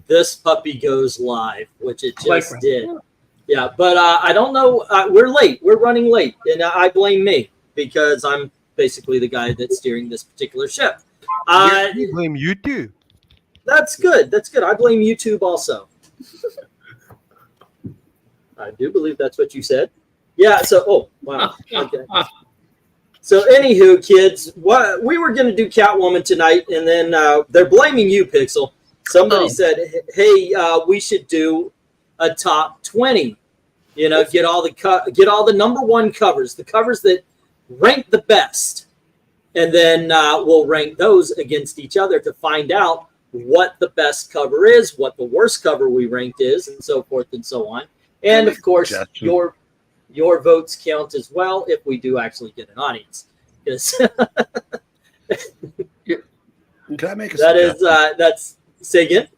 this puppy goes live, which it just did. Yeah, but I don't know. We're late. We're running late, and I blame me because I'm basically the guy that's steering this particular ship. We blame you too. That's good. That's good. I blame YouTube also. I do believe that's what you said. Yeah. So, oh wow. Okay. So, anywho, kids, what we were going to do Catwoman tonight, and then they're blaming you, Pixel. Somebody said, "Hey, we should do a top 20. You know, get all the #1 covers, the covers that rank the best, and then we'll rank those against each other to find out what the best cover is, what the worst cover we ranked is, and so forth and so on. And of course, your votes count as well if we do actually get an audience. Because can I make a suggestion? That's say again.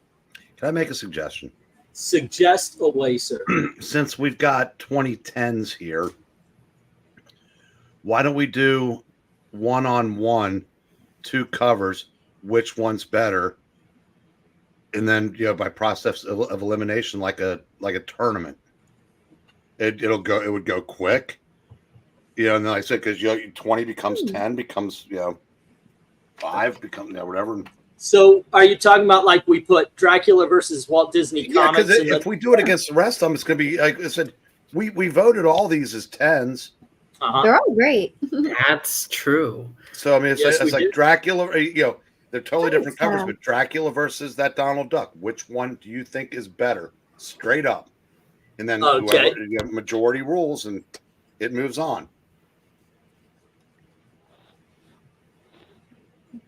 Can I make a suggestion? Suggest away, sir. Since we've got 2010s here, why don't we do 1-on-1, 2 covers, which one's better, and then by process of elimination, like a tournament. It would go quick, and then like I said, because 20 becomes 10, becomes 5, becomes whatever. So, are you talking about like we put Dracula versus Walt Disney Comics? Yeah, because if we do it against the rest of them, it's going to be like I said. We voted all these as 10s. They're all great. That's true. So I mean, it's like Dracula. They're totally different covers, but Dracula versus that Donald Duck. Which one do you think is better? Straight up. And then whoever, majority rules, and it moves on.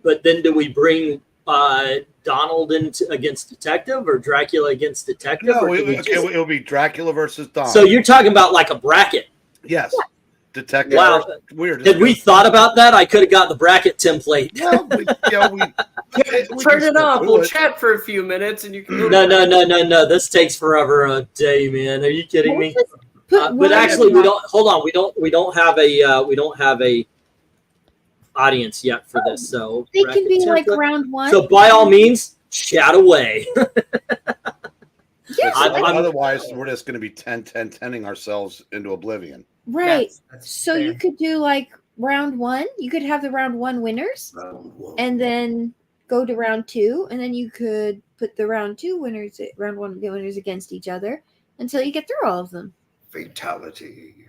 But then do we bring Donald against Detective or Dracula against Detective? No, it'll be Dracula versus Donald. So you're talking about like a bracket? Yes. Yeah. Detective. Wow. Weird. Had we thought about that, I could have got the bracket template. Well, we turn it off. We'll chat for a few minutes, and you can. No. This takes forever a day, man. Are you kidding me? But actually, we don't. Hold on. We don't have a audience yet for this. So they can be like round 1. So by all means, chat away. Yes, otherwise, we're just going to be 10-10-10ing ourselves into oblivion. Right. So fair. You could do like round 1. You could have the round 1 winners, and then go to round 2, and then you could put the round 2 winners, round 1 winners against each other until you get through all of them. Fatality.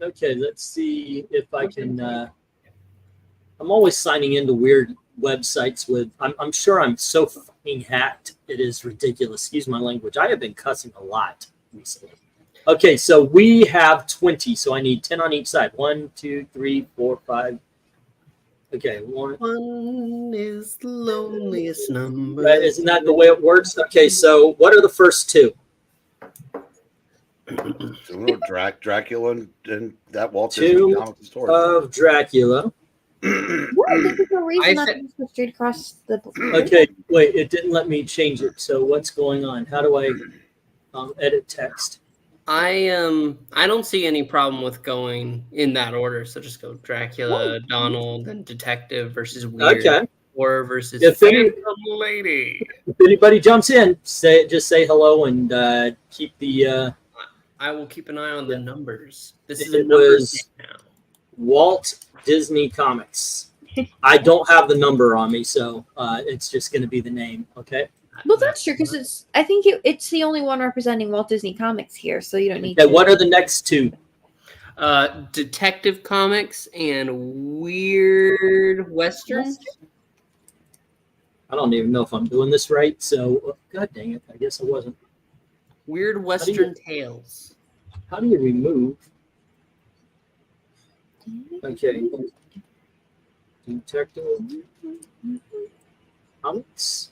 Okay, let's see if I can. I'm always signing into weird websites with. I'm sure I'm so fucking hacked. It is ridiculous. Excuse my language. I have been cussing a lot recently. Okay, so we have 20, so I need 10 on each side. 1, 2, 3, 4, 5. Okay, 1 is the loneliest number. Right, isn't that the way it works? Okay, so what are the first 2? Dracula and that Walt Disney comic story of Dracula. This is a reason not to go straight across the. Okay, wait, it didn't let me change it. So what's going on? How do I edit text? I don't see any problem with going in that order. So just go Dracula, Donald, then Detective versus Weird. Okay. Horror versus Lady. If anybody jumps in, just say hello and keep the. I will keep an eye on the numbers. This is a numbers now. Walt Disney Comics. I don't have the number on me, so it's just going to be the name. Okay. Well, that's true because I think it's the only one representing Walt Disney Comics here, so you don't need. Okay, what are the next 2? Detective Comics and Weird Western. I don't even know if I'm doing this right. So, God dang it! I guess I wasn't. Weird Western Tales. How do you remove? Okay. Detective Comics.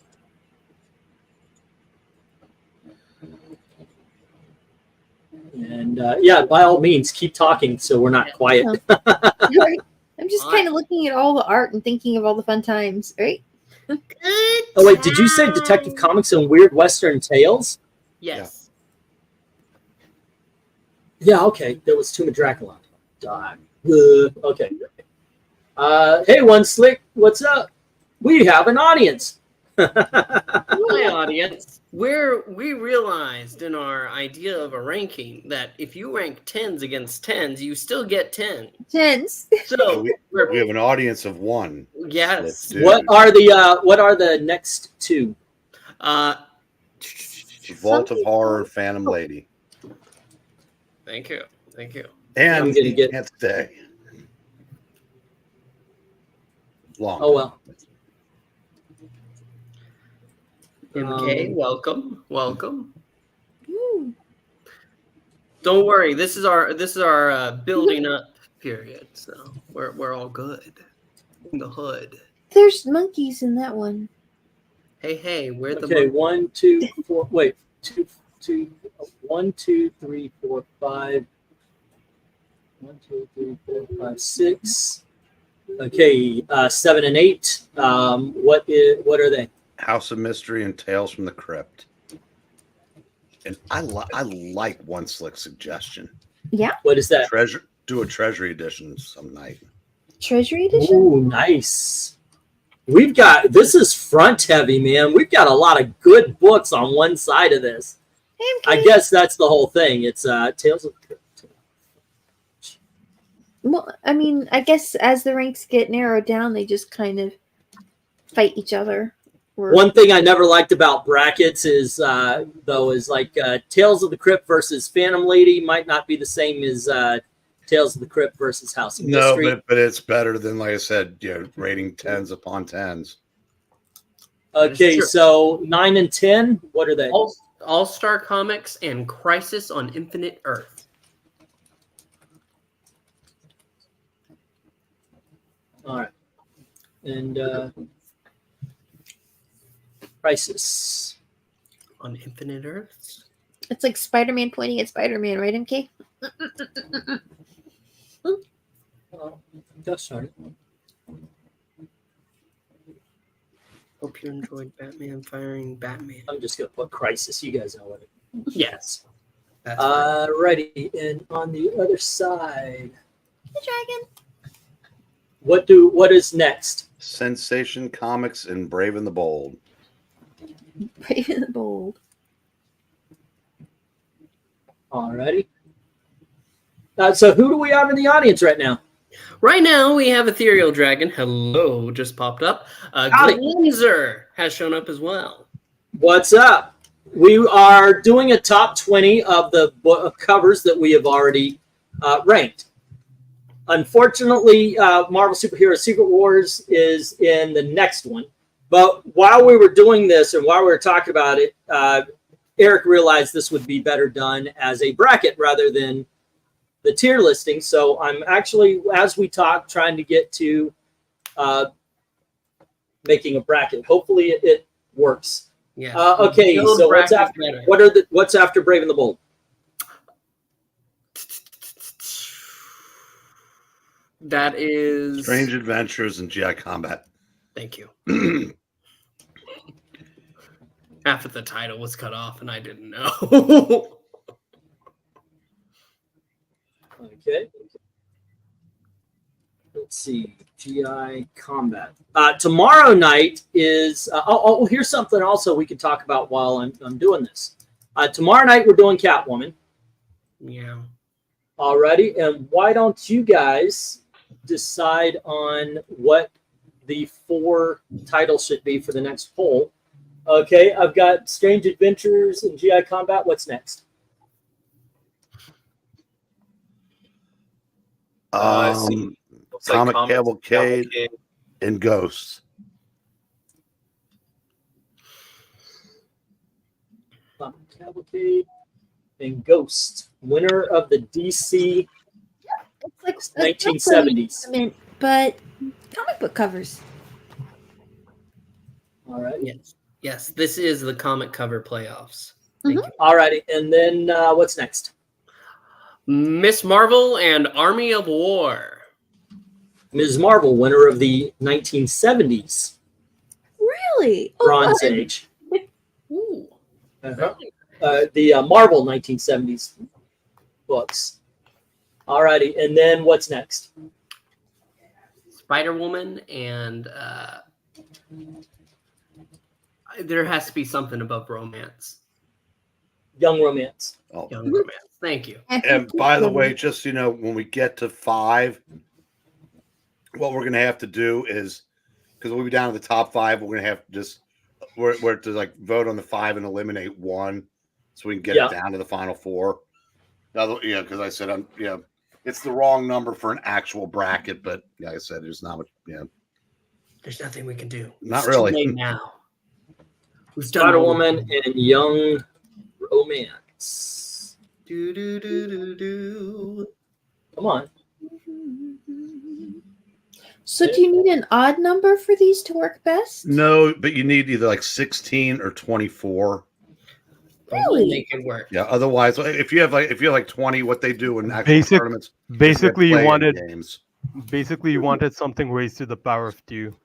And yeah, by all means, keep talking so we're not quiet. I'm just kind of looking at all the art and thinking of all the fun times, right? Oh wait, did you say Detective Comics and Weird Western Tales? Yes. Yeah, okay. There was Tomb of Dracula. Okay. Hey, One Slick, what's up? We have an audience. Hi, audience. We realized in our idea of a ranking that if you rank 10s against 10s, you still get 10. Tens. So we have an audience of one. yes. What are the next two? Vault of Horror, Phantom Lady. Thank you. And I'm gonna get can't stay long. Oh well. MK, welcome. Ooh. Don't worry. This is our building up period, so we're all good in the hood. There's monkeys in that one. Hey, where the Okay, 1, 2, 4. Wait, 2, 1, 2, 3, 4, 5. 1, 2, 3, 4, 5, 6. Okay, 7 and 8. What are they? House of Mystery and Tales from the Crypt. And I like one slick suggestion. Yeah. What is that? Do a treasury edition some night. Treasury edition. Ooh, nice. This is front heavy, man. We've got a lot of good books on one side of this. I guess that's the whole thing. It's Tales of the Crypt. Well, I mean, I guess as the ranks get narrowed down, they just kind of fight each other. One thing I never liked about brackets is like Tales of the Crypt versus Phantom Lady might not be the same as Tales of the Crypt versus House of Mystery. No, but it's better than, like I said, rating 10s upon 10s. Okay, so 9 and 10, what are they? All-Star Comics and Crisis on Infinite Earth. All right. And Crisis on Infinite Earths. It's like Spider-Man pointing at Spider-Man, right, MK? Just started. Hope you enjoyed Batman firing Batman. I'm just gonna put Crisis. You guys know what it is. Yes. Righty, and on the other side, The dragon. what is next? Sensation Comics and Brave and the Bold. Brave and the Bold. Alrighty. So who do we have in the audience right now? Right now, we have Ethereal Dragon. Hello, just popped up. Glazer has shown up as well. What's up? We are doing a top 20 of the covers that we have already ranked. Unfortunately, Marvel Superhero Secret Wars is in the next one. But while we were doing this and while we were talking about it, Eric realized this would be better done as a bracket rather than the tier listing. So I'm actually, as we talk, trying to get to making a bracket. Hopefully it works. Yeah. Okay, so what's after Brave and the Bold? That is Strange Adventures and GI Combat. Thank you. Half of the title was cut off and I didn't know. Okay. Let's see. GI Combat. Tomorrow night is... here's something also we could talk about while I'm doing this. Tomorrow night we're doing Catwoman. Yeah. Alrighty. And why don't you guys decide on what the 4 titles should be for the next poll? Okay, I've got Strange Adventures and GI Combat. What's next? Comic Cavalcade and Ghosts. Comic Cavalcade and Ghost. Winner of the DC It's like 1970s. But comic book covers. All right. Yes, this is the comic cover playoffs. Thank you. All righty. And then what's next? Miss Marvel and Army of War. Ms. Marvel, winner of the 1970s Really? Bronze Age. Ooh. The Marvel 1970s books. All righty. And then what's next? Spider-Woman and There has to be something above romance. Young romance. Oh. Young romance. Thank you. And by the way, just when we get to 5, what we're gonna have to do is, because we'll be down to the top 5, we're gonna have to just we're to like vote on the 5 and eliminate 1, so we can get it down to the final 4. Because I said it's the wrong number for an actual bracket, but like I said, there's not much. There's nothing we can do. Not really. Too late now. Spider-Woman and Young Romance. Come on. So do you need an odd number for these to work best? No, but you need either like 16 or 24. Really? They can work. Yeah. Otherwise, if you have like 20, what they do in actual tournaments. Basically, you wanted games. Basically you wanted something raised to the power of 2.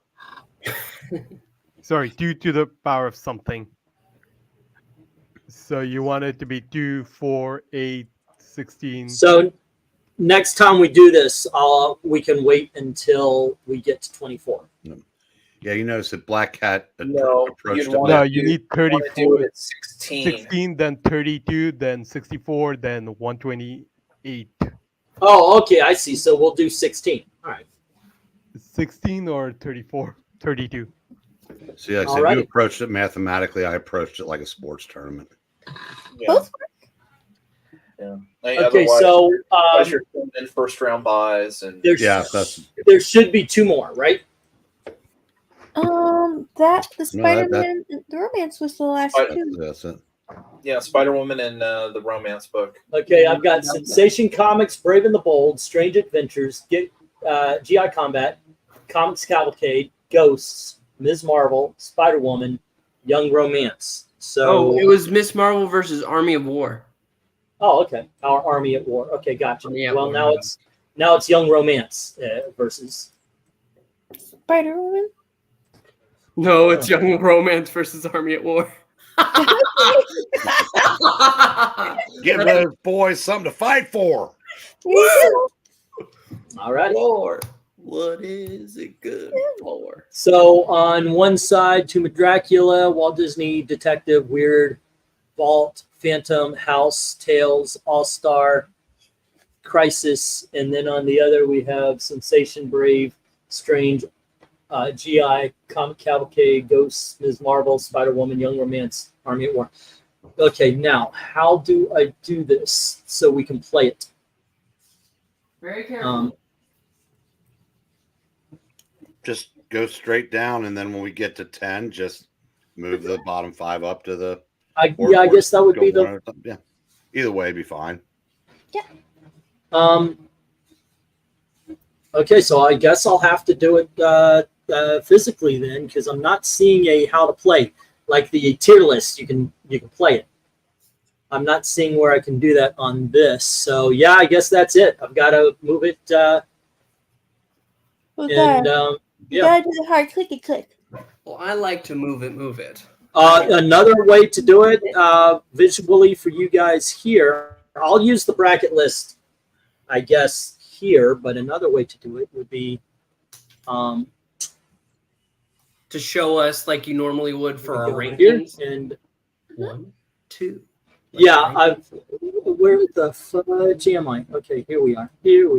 Sorry, 2 to the power of something. So you want it to be 2, 4, 8, 16. So next time we do this, we can wait until we get to 24. Yeah, you notice that Black Cat approached it. No, you need 34. 16, then 32, then 64, then 128. Oh, okay, I see. So we'll do 16. All right. 16 or 34? 32. See, like I said, you approached it mathematically. I approached it like a sports tournament. Yeah. Both Yeah. Okay, so you're in first round buys, and there should be 2 more, right? The Spider-Man, the romance was the last 2. That's it. Yeah, Spider-Woman and the romance book. Okay, I've got Sensation Comics, Brave and the Bold, Strange Adventures, GI Combat, Comics Cavalcade, Ghosts, Ms. Marvel, Spider-Woman, Young Romance. So it was Miss Marvel versus Army of War. Oh, okay. Our Army at War. Okay, gotcha. Yeah, well, now it's Young Romance versus Spider-Woman. No, it's Young Romance versus Army at War. Give those boys something to fight for. All right. Lord, what is it good for? So on one side, Tomb of Dracula, Walt Disney, Detective, Weird, Vault, Phantom, House, Tales, All-Star, Crisis, and then on the other we have Sensation, Brave, Strange, GI, Comic Cavalcade, Ghosts, Ms. Marvel, Spider-Woman, Young Romance, Army at War. Okay, now, how do I do this so we can play it? Very careful. Just go straight down, and then when we get to 10, just move the bottom 5 up to the... I guess that would be the... Yeah. Either way, it'd be fine. Yeah. Okay, so I guess I'll have to do it physically then, because I'm not seeing how to play. Like the tier list, you can play it. I'm not seeing where I can do that on this. So yeah, I guess that's it. I've got to move it. You gotta do the hard clicky click. Well, I like to move it. Another way to do it visually for you guys here, I'll use the bracket list, I guess, here, but another way to do it would be to show us like you normally would for our rankings. And 1, 2. Yeah, where the fudge am I? Okay, here we are. Here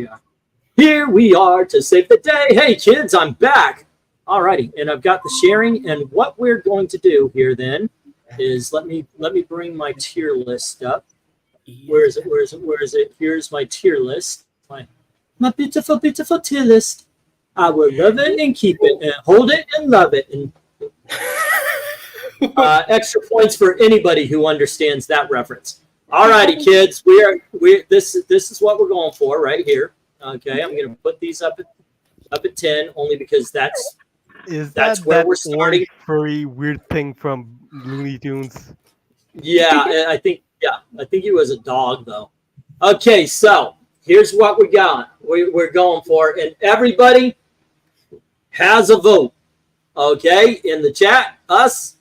we are to save the day. Hey kids, I'm back. Alrighty, and I've got the sharing, and what we're going to do here then is let me bring my tier list up. Where is it? Here's my tier list. My beautiful tier list. I will love it and keep it and hold it and love it. And extra points for anybody who understands that reference. Alrighty, kids, this is what we're going for right here. Okay, I'm gonna put these up at 10 only because that's where we're starting. Furry weird thing from Looney Tunes. Yeah, I think he was a dog though. Okay, so here's what we got. We're going for, and everybody has a vote. Okay, in the chat, us,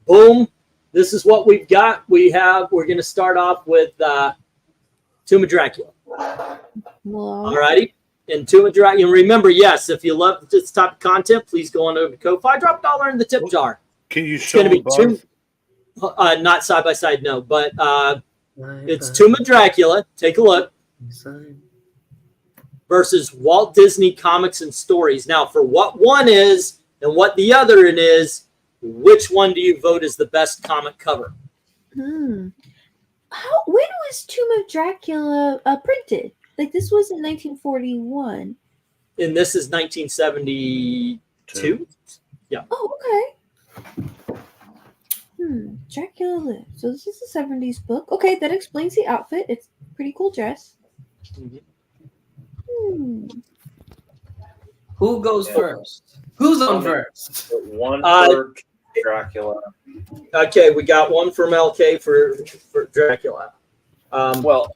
boom. This is what we've got. We're going to start off with Tomb of Dracula. All righty. And Tomb of Dracula. And remember, yes, if you love this type of content, please go on over to Ko-Fi. Drop $1 in the tip jar. Can you It's show going to them be both? not side by side, no, but it's Tomb of Dracula. Take a look. Versus Walt Disney Comics and Stories. Now, for what one is and what the other is, which one do you vote is the best comic cover? When was Tomb of Dracula printed? Like, this was in 1941. And this is 1972. Yeah. Oh, okay. Dracula Lives. So this is a 70s book. Okay, that explains the outfit. It's a pretty cool dress. Who goes first? Who's on first? One for Dracula. Okay, we got one from LK for Dracula. Well,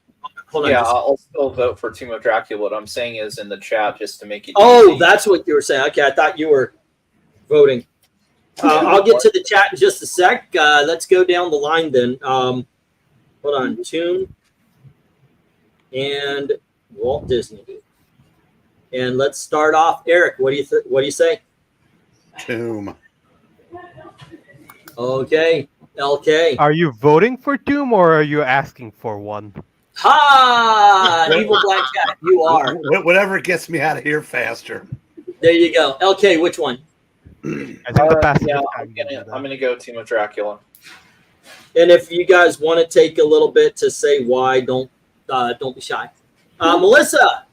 hold on. yeah, I'll still vote for Tomb of Dracula. What I'm saying is in the chat just to make it Oh, easy. that's what you were saying. Okay, I thought you were voting. I'll get to the chat in just a sec. Let's go down the line then. Hold on. Tomb and Walt Disney. And let's start off. Eric, what do you say? Tomb. Okay, LK. Are you voting for Tomb or are you asking for one? Ha! Evil Black Cat, you are. Whatever gets me out of here faster. There you go. LK, which one? I think the passage Yeah, of I'm time. gonna go Tomb of Dracula. And if you guys want to take a little bit to say why, don't be shy. Melissa.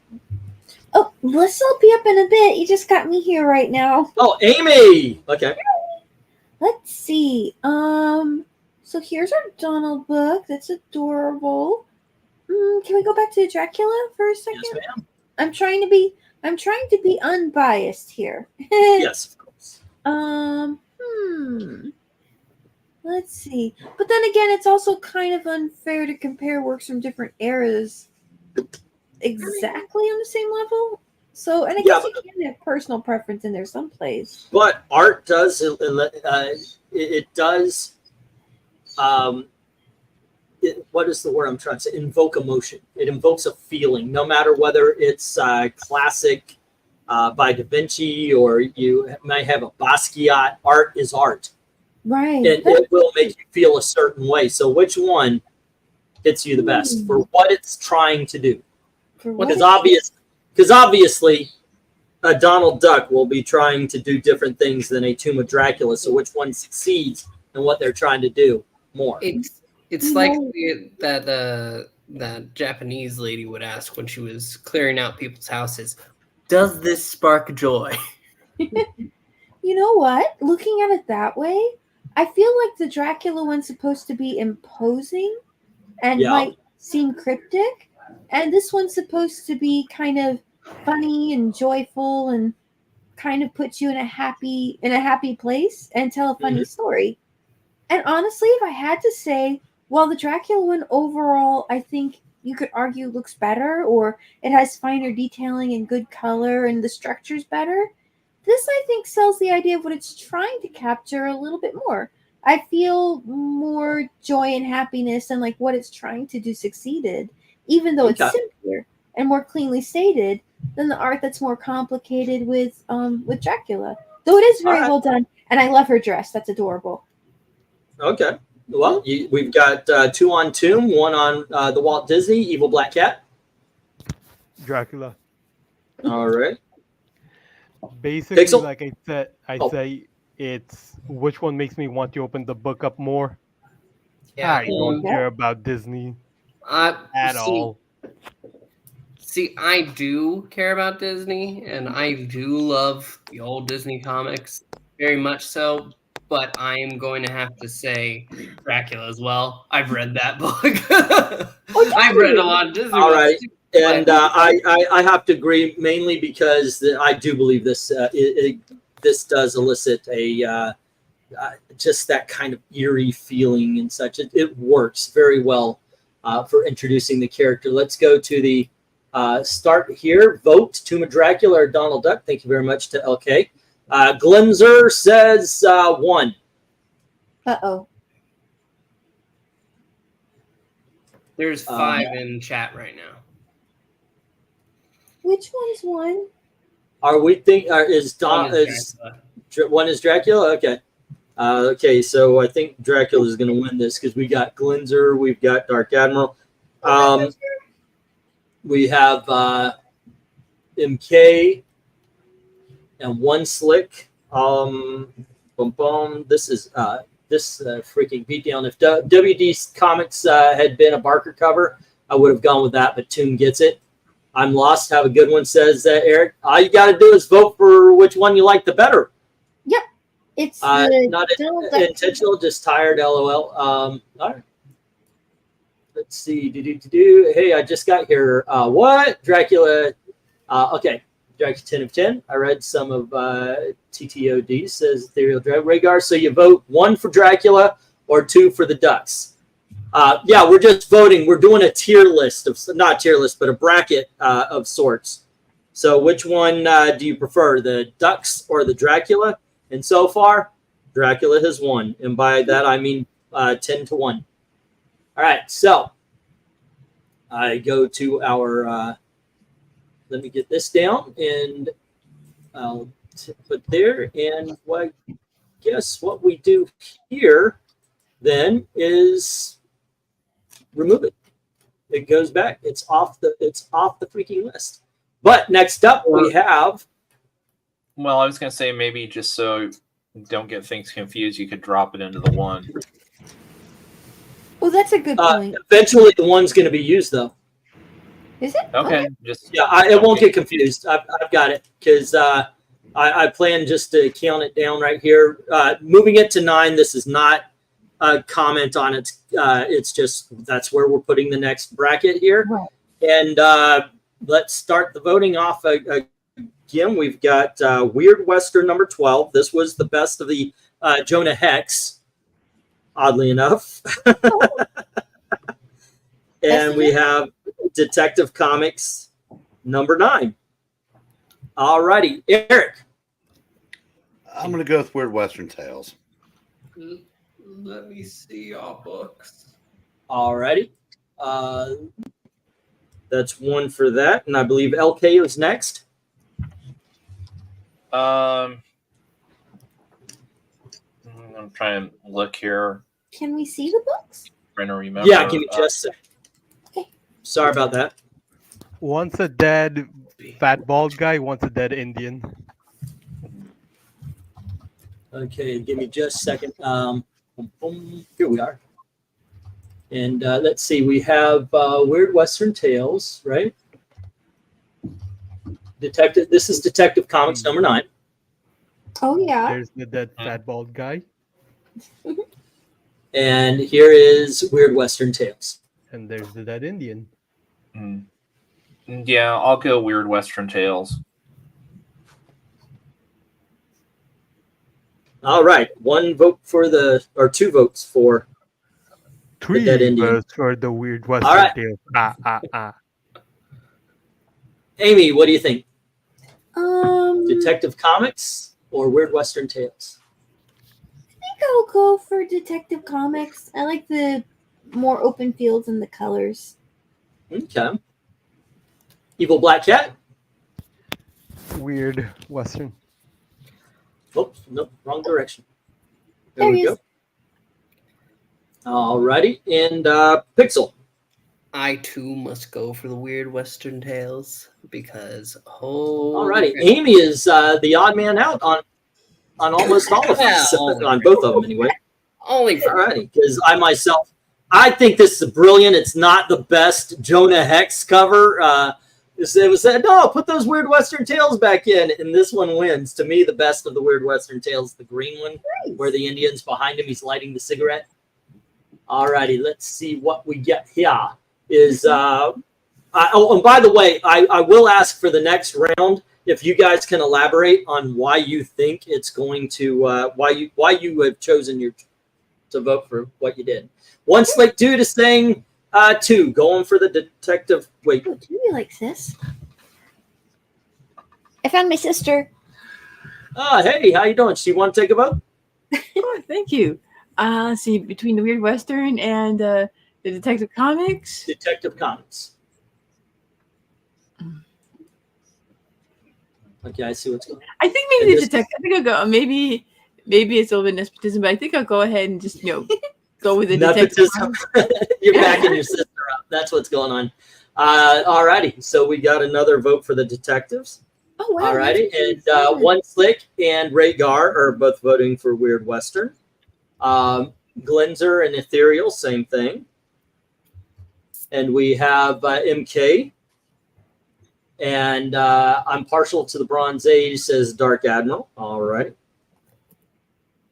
Oh, Melissa will be up in a bit. You just got me here right now. Oh, Amy. Okay. Let's see. So here's our Donald book. That's adorable. Can we go back to Dracula for a second? Yes, ma'am. I'm trying to be unbiased here. Yes, of course. Let's see. But then again, it's also kind of unfair to compare works from different eras exactly on the same level. So, and I guess you can have personal preference in there someplace. But art does it does. What is the word I'm trying to say? Invoke emotion. It invokes a feeling, no matter whether it's classic by Da Vinci or you might have a Basquiat. Art is art, right? And it will make you feel a certain way. So, which one hits you the best for what it's trying to do? Because obviously, a Donald Duck will be trying to do different things than a Tomb of Dracula. So, which one succeeds in what they're trying to do more? It's like that Japanese lady would ask when she was clearing out people's houses, does this spark joy? You know what? Looking at it that way, I feel like the Dracula one's supposed to be imposing and might seem cryptic. And this one's supposed to be kind of funny and joyful and kind of puts you in a happy place and tell a funny story. And honestly, if I had to say, while the Dracula one overall, I think you could argue looks better, or it has finer detailing and good color and the structure's better, this I think sells the idea of what it's trying to capture a little bit more. I feel more joy and happiness and like what it's trying to do succeeded, even though it's simpler and more cleanly stated than the art that's more complicated with Dracula. Though it is very well done, and I love her dress. That's adorable. Okay. Well, we've got 2 on Tomb, 1 on the Walt Disney Evil Black Cat. Dracula. All right. Basically, Pixel? like I said, say it's which one makes me want to open the book up more. Yeah, I don't care about Disney at all. See, I do care about Disney, and I do love the old Disney comics very much so. But I am going to have to say Dracula as well. I've read that book. I've read a lot of Disney. All right. And I have to agree mainly because I do believe this this does elicit a just that kind of eerie feeling and such. It works very well for introducing the character. Let's go to the start here. Vote Tomb of Dracula or Donald Duck. Thank you very much to LK. Glimzer says 1. Uh-oh. There's 5 in chat right now. Which one's 1? Are we think is Don is 1 is Dracula? Okay. Okay, so I think Dracula is going to win this because we got Glinzer, we've got Dark Admiral. We have MK and One Slick. This is freaking beatdown. If WD Comics had been a Barker cover, I would have gone with that, but Toon gets it. I'm lost. Have a good one, says Eric. All you got to do is vote for which one you like the better. Yep. It's not intentional, just tired, LOL. All right. Let's see. Hey, I just got here. What? Dracula. Okay. Dracula 10 of 10. I read some of TTOD, says Ethereal Rhaegar. So you vote 1 for Dracula or 2 for the Ducks. Yeah, we're just voting. We're doing a tier list of, not tier list, but a bracket of sorts. So which one do you prefer, the Ducks or the Dracula? And so far, Dracula has won. And by that, I mean 10 to 1. All right, so I go to our, let me get this down, and I'll put there. And I guess what we do here then is remove it. It goes back. It's off the freaking list. But next up we have. Well, I was gonna say maybe just so you don't get things confused, you could drop it into the 1. Well, that's a good point. Eventually, the 1's going to be used, though. Is it? Okay. Just it won't get confused. I've got it because I plan just to count it down right here. Moving it to 9. This is not a comment on it. It's just that's where we're putting the next bracket here. Right. And let's start the voting off again. We've got Weird Western number 12. This was the best of the Jonah Hex. Oddly enough. And we have Detective Comics number 9. All righty, Eric. I'm going to go with Weird Western Tales. Let me see your books. All righty. That's 1 for that. And I believe LK is next. I'm trying to look here. Can we see the books? Trying to remember. Yeah, give me just a second. Okay. Sorry about that. One's a dead fat bald guy, one's a dead Indian. Okay, give me just a second. Here we are. And let's see, we have Weird Western Tales, right? This is Detective Comics number 9. Oh, yeah. There's the dead fat bald guy. And here is Weird Western Tales. And there's the dead Indian. Yeah, I'll go Weird Western Tales. All right, 1 vote for or 2 votes for 3 dead Indian. votes for the Weird Western All right. Tales. Amy, what do you think? Detective Comics or Weird Western Tales? I think I'll go for Detective Comics. I like the more open fields and the colors. Okay. Evil Black Cat? Weird Western. Oops, nope, wrong direction. There we he go. is. All righty, and Pixel. I too must go for the Weird Western Tales because All righty, Amy is the odd man out on almost all of these, on both of them anyway. Only All righty, because I think this is brilliant. It's not the best Jonah Hex cover. It was said, no, put those Weird Western Tales back in, and this one wins. To me, the best of the Weird Western Tales, the green one, where the Indian's behind him, he's lighting the cigarette. All righty, let's see what we get here. And by the way, I will ask for the next round if you guys can elaborate on why you think it's going to why you have chosen to vote for what you did. One Slick Dude is saying 2, going for the detective. Wait, Oh, do you like this? I found my sister. Hey, how you doing? Do you want to take a vote? Oh, thank you. See, between the Weird Western and the Detective Comics. Detective Comics. Okay, I see what's going on. I think maybe the detective. I think I'll go maybe maybe it's a little bit nepotism, but I think I'll go ahead and just go with the Nepotism. You're backing your sister up. That's what's going on. Alrighty, so we got another vote for the detectives. Oh wow! Alrighty, and One Slick and Ray Gar are both voting for Weird Western. Glenzer and Ethereal, same thing. And we have MK. And I'm partial to the Bronze Age, says Dark Admiral. All right.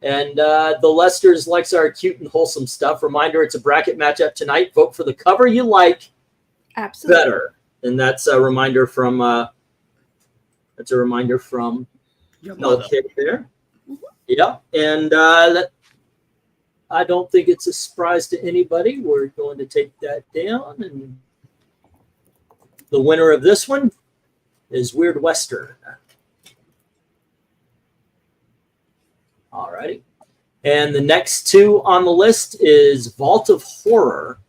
And the Lesters likes our cute and wholesome stuff. Reminder, it's a bracket matchup tonight. Vote for the cover you like better. And that's a reminder from LK there. Yeah. And I don't think it's a surprise to anybody. We're going to take that down. And the winner of this one is Weird Western. All righty. And the next two on the list is Vault of Horror.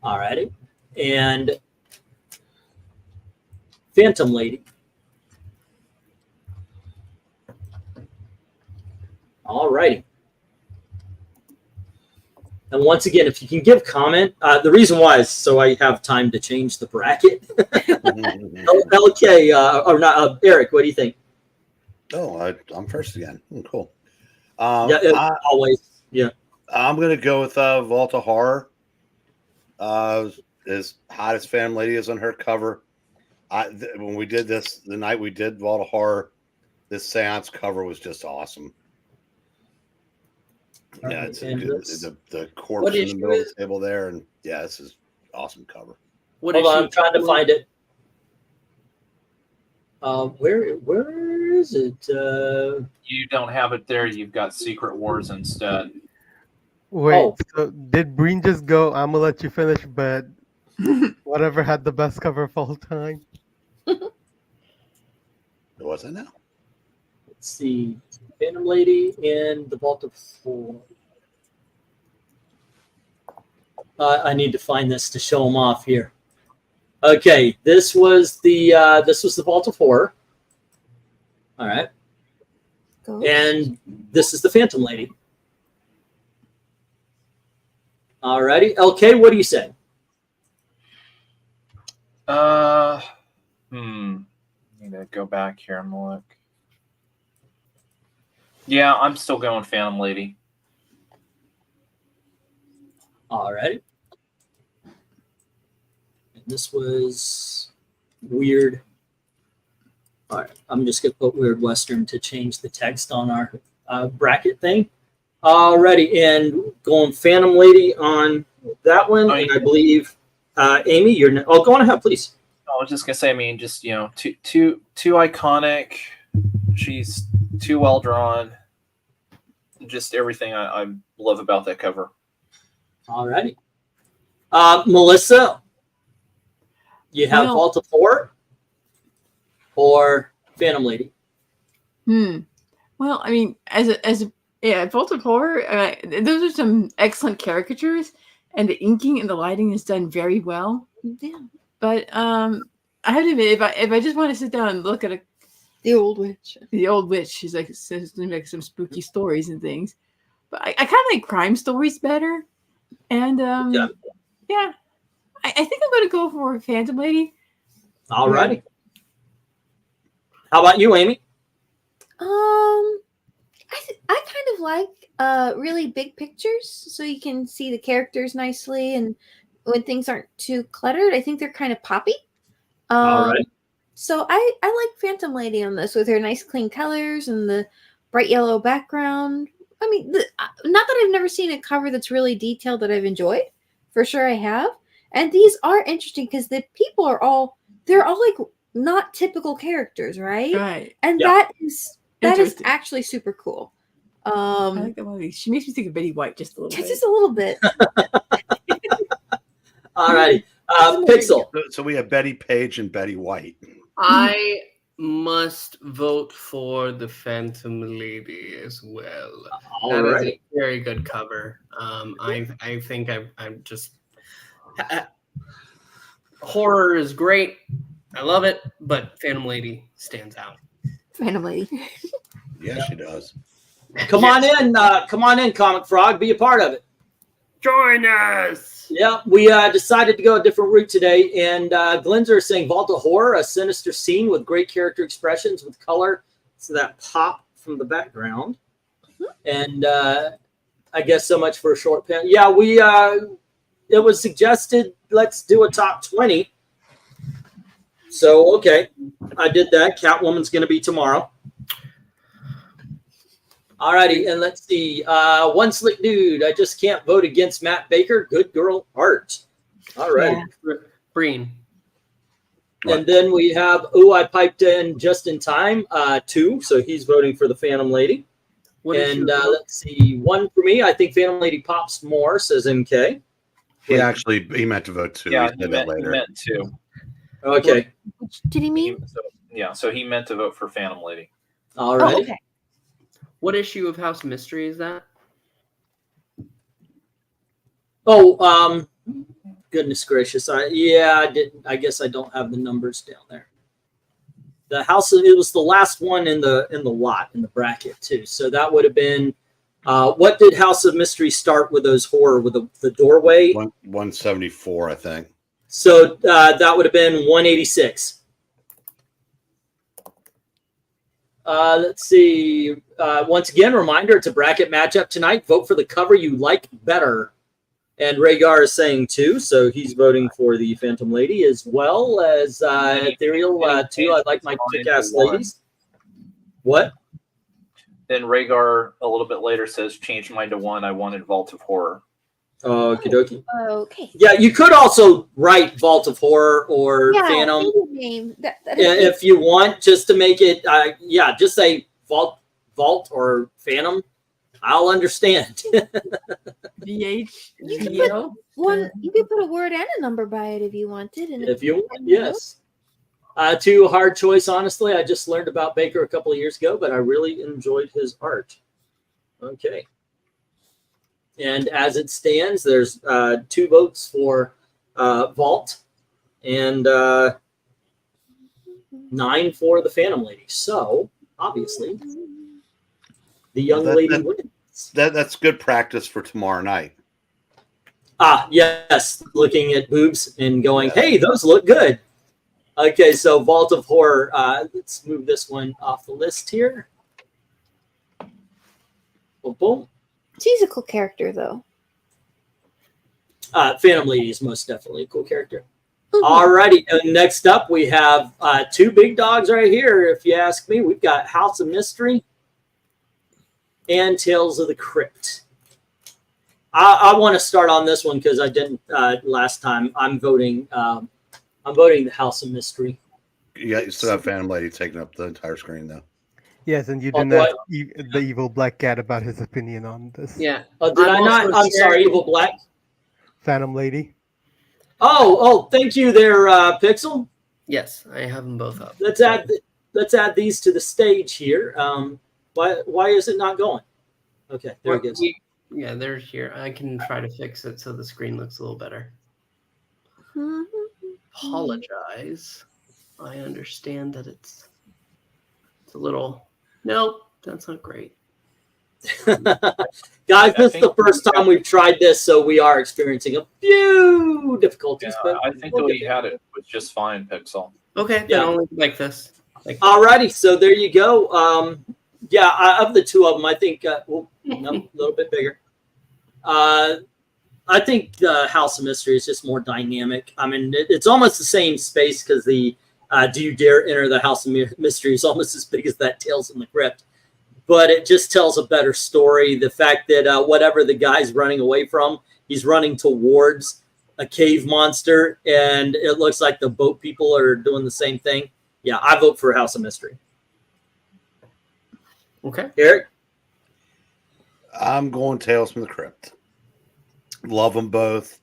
All righty. And Phantom Lady. All righty. And once again, if you can give comment, the reason why is so I have time to change the bracket. LK, or not, Eric, what do you think? Oh, I'm first again. Cool. Always. Yeah. I'm going to go with Vault of Horror. As hot as Phantom Lady is on her cover. When we did this, the night we did Vault of Horror, this seance cover was just awesome. Yeah, it's the corpse in the middle of the table there, and yeah, this is awesome cover. Hold on, I'm trying to find it. Where is it? You don't have it there. You've got Secret Wars instead. Wait, so did Breen just go? I'm gonna let you finish, but whatever had the best cover of all time. What's it now? Let's see. Phantom Lady and the Vault of Horror. I need to find this to show them off here. Okay, this was the Vault of Horror. All right. And this is the Phantom Lady. All righty. LK, what do you say? Need to go back here and look. Yeah, I'm still going Phantom Lady. All right. And this was Weird. All right. I'm just going to put Weird Western to change the text on our bracket thing. Alrighty. And going Phantom Lady on that one. And I believe, Amy, you're... Oh, go on ahead, please. I was just going to say, I mean, just, too iconic. She's too well drawn. Just everything I love about that cover. Alrighty. Melissa, you have Vault of Horror or Phantom Lady? Well, I mean, Vault of Horror, those are some excellent caricatures, and the inking and the lighting is done very well. Yeah. But I have to admit, if I just want to sit down and look at the old witch, she's like says like some spooky stories and things. But I kind of like crime stories better. And I think I'm going to go for Phantom Lady. All righty. How about you, Amy? I kind of like really big pictures, so you can see the characters nicely, and when things aren't too cluttered, I think they're kind of poppy. All right. So I like Phantom Lady on this with her nice clean colors and the bright yellow background. I mean, not that I've never seen a cover that's really detailed that I've enjoyed. For sure I have. And these are interesting because the people are all like not typical characters, right? Right. And that is actually super cool. I like that movie. She makes me think of Betty White just a little bit. Just a little bit. All righty. Pixel. So we have Betty Page and Betty White. I must vote for the Phantom Lady as well. That is a very good cover. I think I'm just horror is great. I love it, but Phantom Lady stands out. Phantom Lady. Yeah, she does. Come on in, Comic Frog. Be a part of it. Join us. Yeah, we decided to go a different route today, and Glenzer is saying Vault of Horror, a sinister scene with great character expressions with color, so that pop from the background. And I guess so much for a short panel. Yeah, it was suggested let's do a top 20. So okay, I did that. Catwoman's going to be tomorrow. Alrighty, and let's see. One Slick Dude. I just can't vote against Matt Baker. Good girl art. Alrighty. Yeah. Breen. And then we have I piped in just in time. 2, so he's voting for the Phantom Lady. And let's see. 1 for me. I think Phantom Lady pops more, says MK. He meant to vote 2. Yeah, he meant 2. Okay. Which did he mean? So he meant to vote for Phantom Lady. All right. Oh, okay. What issue of House of Mystery is that? Oh, goodness gracious. I didn't. I guess I don't have the numbers down there. The house. It was the last one in the lot in the bracket too. So that would have been. What did House of Mystery start with? Those horror with the doorway. 174, I think. So that would have been 186. Let's see. Once again, reminder, it's a bracket matchup tonight. Vote for the cover you like better. And Rhaegar is saying 2, so he's voting for the Phantom Lady as well as Ethereal 2. I like my kick-ass ladies. What? Then Rhaegar a little bit later says, change mine to 1. I wanted Vault of Horror. Okie dokie. Okay. Yeah, you could also write Vault of Horror or Phantom. Name. That If you want, just to make it, just say Vault or Phantom. I'll understand. VH. You could put a word and a number by it if you wanted. And if you want, yes. 2 hard choice, honestly. I just learned about Baker a couple of years ago, but I really enjoyed his art. Okay. And as it stands, there's 2 votes for Vault and 9 for the Phantom Lady. So, obviously, the young lady wins. That's good practice for tomorrow night. Yes. Looking at boobs and going, hey, those look good. Okay, so Vault of Horror. Let's move this one off the list here. Boom, boom. She's a cool character, though. Phantom Lady is most definitely a cool character. Alrighty, and next up we have 2 big dogs right here. If you ask me, we've got House of Mystery and Tales of the Crypt. I want to start on this one because I didn't last time. I'm voting the House of Mystery. Yeah, you still have Phantom Lady taking up the entire screen though. Yes, and you didn't ask the evil black cat about his opinion on this. Yeah. Did I not? I'm sorry, Evil Black. Phantom Lady. Oh, thank you there, Pixel. Yes, I have them both up. Let's add these to the stage here. Why is it not going? Okay, there it goes. Yeah, they're here. I can try to fix it so the screen looks a little better. Apologize. I understand that it's a little. Nope, that's not great. Guys, this is the first time we've tried this, so we are experiencing a few difficulties. Yeah, I think the way you had it was just fine, Pixel. Okay, then I'll like this. Alrighty, so there you go. Of the 2 of them, I think a little bit bigger. I think the House of Mystery is just more dynamic. I mean, it's almost the same space because the Do You Dare Enter the House of Mystery is almost as big as that Tales from the Crypt. But it just tells a better story. The fact that whatever the guy's running away from, he's running towards a cave monster, and it looks like the boat people are doing the same thing. Yeah, I vote for House of Mystery. Okay. Eric? I'm going Tales from the Crypt. Love them both.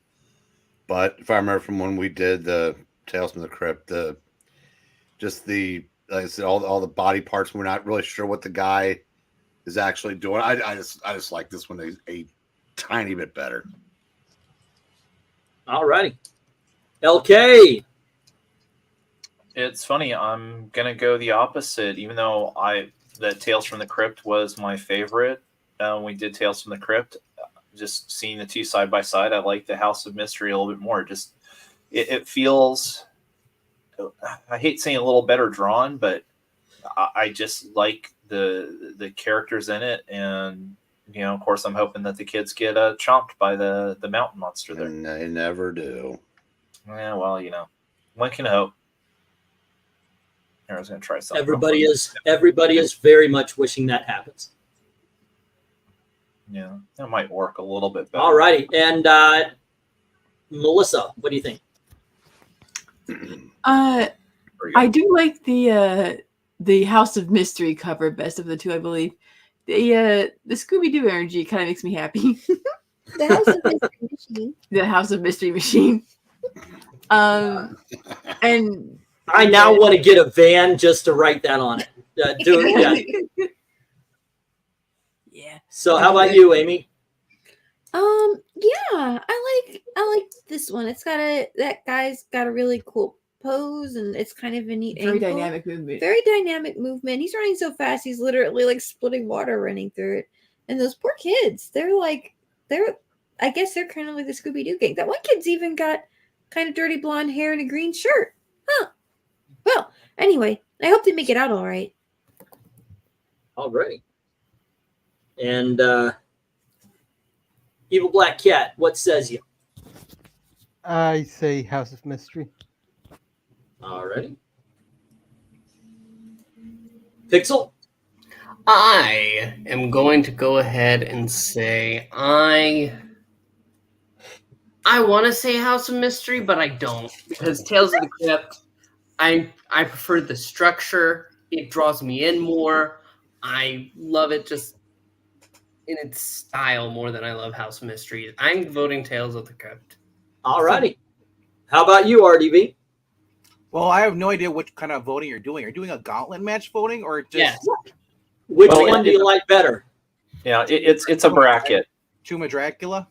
But if I remember from when we did the Tales from the Crypt, like I said, all the body parts, we're not really sure what the guy is actually doing. I just like this one a tiny bit better. All righty. LK. It's funny. I'm gonna go the opposite. Even though that Tales from the Crypt was my favorite, we did Tales from the Crypt. Just seeing the two side by side, I like the House of Mystery a little bit more. Just it feels. I hate saying a little better drawn, but I just like the characters in it, and of course, I'm hoping that the kids get chomped by the mountain monster there. And they never do. Yeah, well, one can hope. I was going to try something. Everybody is very much wishing that happens. Yeah, that might work a little bit better. All righty, and Melissa, what do you think? I do like the House of Mystery cover best of the two, I believe. The Scooby-Doo energy kind of makes me happy. The House of Mystery Machine. The House of Mystery Machine. And I now want to get a van just to write that on it. Yeah. Yeah. So how about you, Amy? Yeah, I like this one. It's got that guy's got a really cool pose, and it's kind of a neat Very angle. dynamic movement. Very dynamic movement. He's running so fast, he's literally like splitting water running through it. And those poor kids, I guess they're kind of like the Scooby-Doo gang. That one kid's even got kind of dirty blonde hair and a green shirt. Huh. Well, anyway, I hope they make it out all right. All right. And Evil Black Cat, what says you? I say House of Mystery. All righty. Pixel? I am going to go ahead and say I want to say House of Mystery, but I don't, because Tales of the Crypt, I prefer the structure. It draws me in more. I love it just in its style more than I love House of Mystery. I'm voting Tales of the Crypt. All righty. How about you, RDB? Well, I have no idea what kind of voting you're doing. Are you doing a gauntlet match voting or just Yes. Which one do you like better? Yeah, it's a bracket. Chuma Dracula?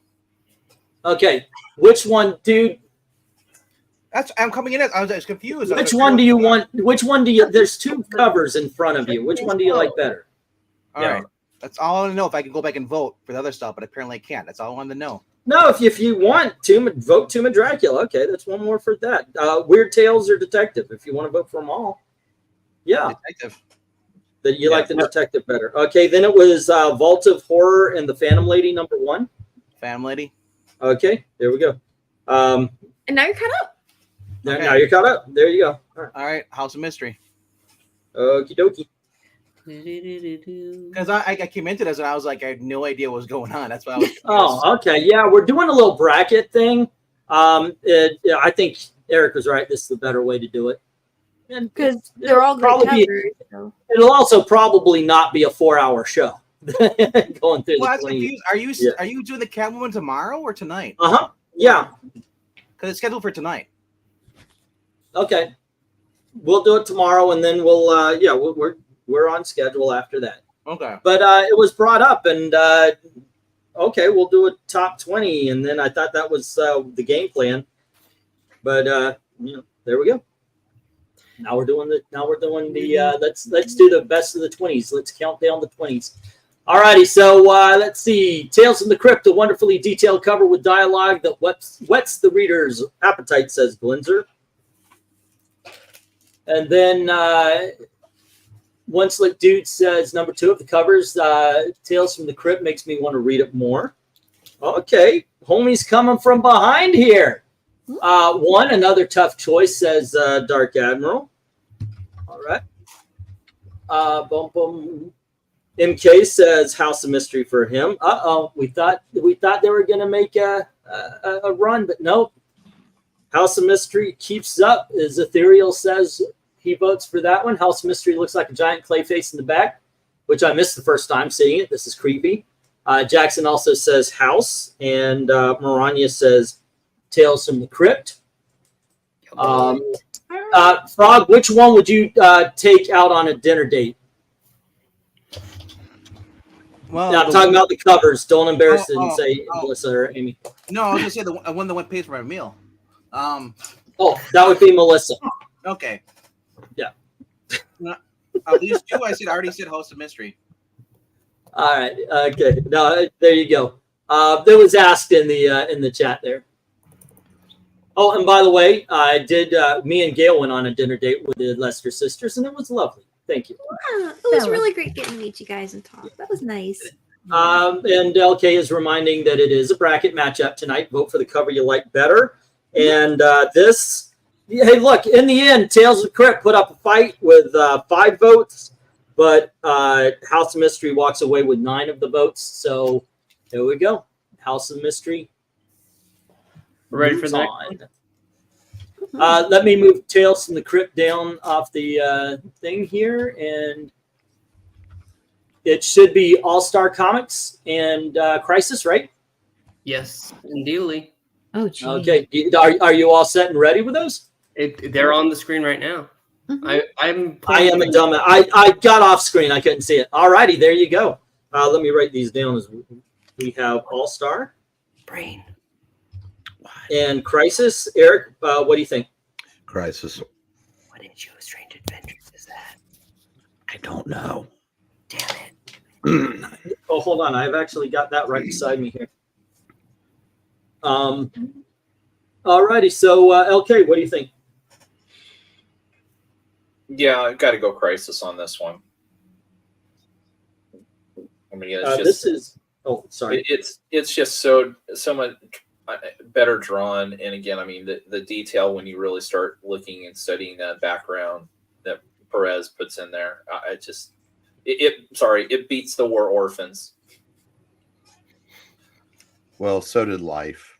Okay. Which one, dude? I'm coming in. I was confused. Which one do you want? Which one do you? There's two covers in front of you. Which one do you like better? All right. That's all I want to know. If I can go back and vote for the other stuff, but apparently I can't. That's all I wanted to know. No, if you want to vote Tomb of Dracula, okay, that's one more for that. Weird Tales or Detective, if you want to vote for them all. Yeah. Detective. That you like the Detective better. Okay, then it was Vault of Horror and the Phantom Lady #1. Phantom Lady. Okay, there we go. And now you're caught up. Now you're caught up. There you go. All right. House of Mystery. Okie dokie. Because I came into this and I was like, I had no idea what was going on. That's why I was. Oh, okay. Yeah, we're doing a little bracket thing. I think Eric was right. This is the better way to do it. Because they're all good covers. So. It'll also probably not be a 4-hour show. Going through Well, the I was 20. confused. Are you doing the Catwoman tomorrow or tonight? Yeah. Because it's scheduled for tonight. Okay. We'll do it tomorrow, and then we're on schedule after that. Okay. But it was brought up, and okay, we'll do a top 20, and then I thought that was the game plan. But there we go. Now we're doing the let's do the best of the 20s. Let's count down the 20s. Alrighty, so let's see. Tales from the Crypt, a wonderfully detailed cover with dialogue that whets the reader's appetite, says Glinzer. And then One Slick Dude says #2 of the covers, Tales from the Crypt makes me want to read it more. Okay, homie's coming from behind here. Another tough choice, says Dark Admiral. All right. MK says House of Mystery for him. We thought they were gonna make a run, but nope. House of Mystery keeps up, as Ethereal says he votes for that one. House of Mystery looks like a giant clay face in the back, which I missed the first time seeing it. This is creepy. Jackson also says House, and Maranya says Tales from the Crypt. Frog, which one would you take out on a dinner date? Well, I'm talking about the covers. Don't embarrass it and say Melissa or Amy. No, I was gonna say the one that went pays for my meal. That would be Melissa. Okay. At least two. I already said host of mystery. All right. Okay. No, there you go. That was asked in the chat there. Oh, and by the way, I did. Me and Gail went on a dinner date with the Lester sisters, and it was lovely. Thank you. Yeah, it was really great getting to meet you guys and talk. That was nice. And LK is reminding that it is a bracket matchup tonight. Vote for the cover you like better. And this, hey, look, in the end, Tales of the Crypt put up a fight with 5 votes, but House of Mystery walks away with 9 of the votes. So there we go. House of Mystery. We're ready for that. Let me move Tales from the Crypt down off the thing here, and it should be All-Star Comics and Crisis, right? Yes, indeedly. Oh, geez. Okay. Are you all set and ready with those? They're on the screen right now. Mhm. I am a dumb. I got off screen. I couldn't see it. All righty, there you go. Let me write these down. As we have All-Star, Brain, and Crisis. Eric, what do you think? Crisis. What in Joe's Strange Adventures is that? I don't know. Damn it. Oh, hold on. I've actually got that right beside me here. All righty. So, LK, what do you think? Yeah, I've got to go Crisis on this one. I mean, it's just, this is. Oh, sorry. It's just so much better drawn, and again, I mean, the detail when you really start looking and studying that background that Perez puts in there, it beats the War Orphans. Well, so did Life.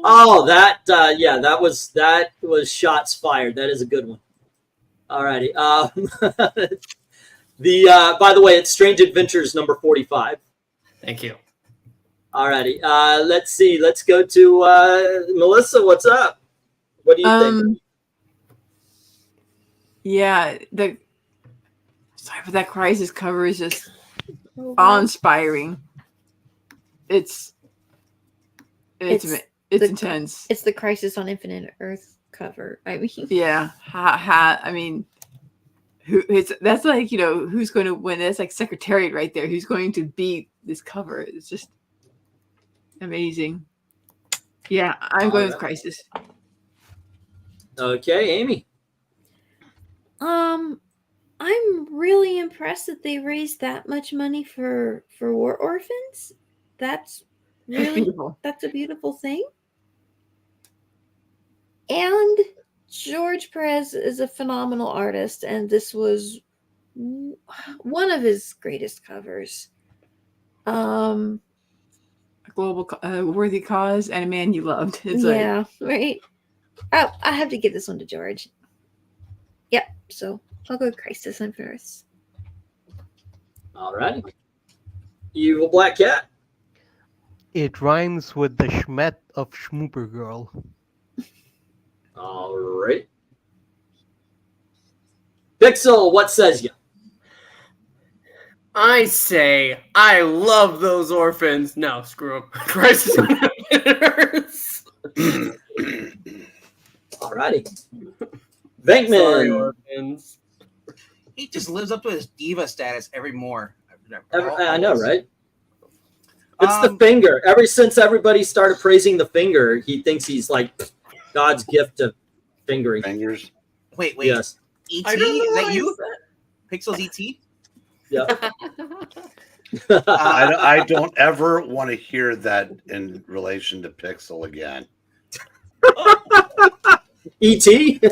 Oh, that that was shots fired. That is a good one. All righty. By the way, it's Strange Adventures number 45. Thank you. All righty. Let's see. Let's go to Melissa. What's up? What do you think? Yeah, sorry, but that Crisis cover is just awe-inspiring. It's intense. It's the Crisis on Infinite Earth cover. I mean, yeah. I mean, that's like, who's going to win? That's like Secretariat right there. Who's going to beat this cover? It's just amazing. Yeah, I'm going with Crisis. Okay, Amy. I'm really impressed that they raised that much money for War Orphans. That's really beautiful. That's a beautiful thing. And George Perez is a phenomenal artist, and this was one of his greatest covers. A global worthy cause and a man you loved. It's right. Oh, I have to give this one to George. Yep. So I'll go with Crisis on first. All righty. Evil Black Cat. It rhymes with the Schmet of Schmooper Girl. All right. Pixel, what says you? I say I love those orphans. No, screw them. Crisis on Infinite Earths. All righty. Venkman. Sorry, orphans. He just lives up to his diva status every more. I know, right? It's the finger. Ever since everybody started praising the finger, he thinks he's like God's gift to fingering. Fingers. Wait. Yes. E.T.? Is that you? Pixel's E.T.? Yeah. I don't ever want to hear that in relation to Pixel again. E.T.? No,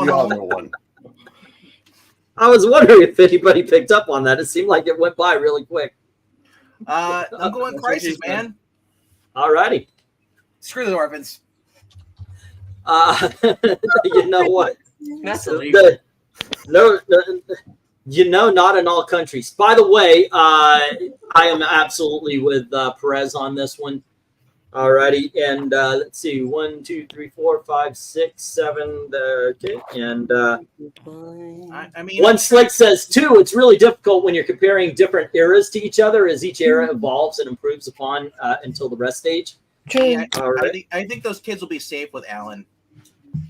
the other one. I was wondering if anybody picked up on that. It seemed like it went by really quick. I'm going Crisis, man. All righty. Screw the orphans. You know what? That's illegal. Not in all countries. By the way, I am absolutely with Perez on this one. All righty, and let's see, 1, 2, 3, 4, 5, 6, 7. Okay, and I mean, One Slick says 2. It's really difficult when you're comparing different eras to each other, as each era evolves and improves upon until the rest stage. True. All right. I think those kids will be safe with Alan.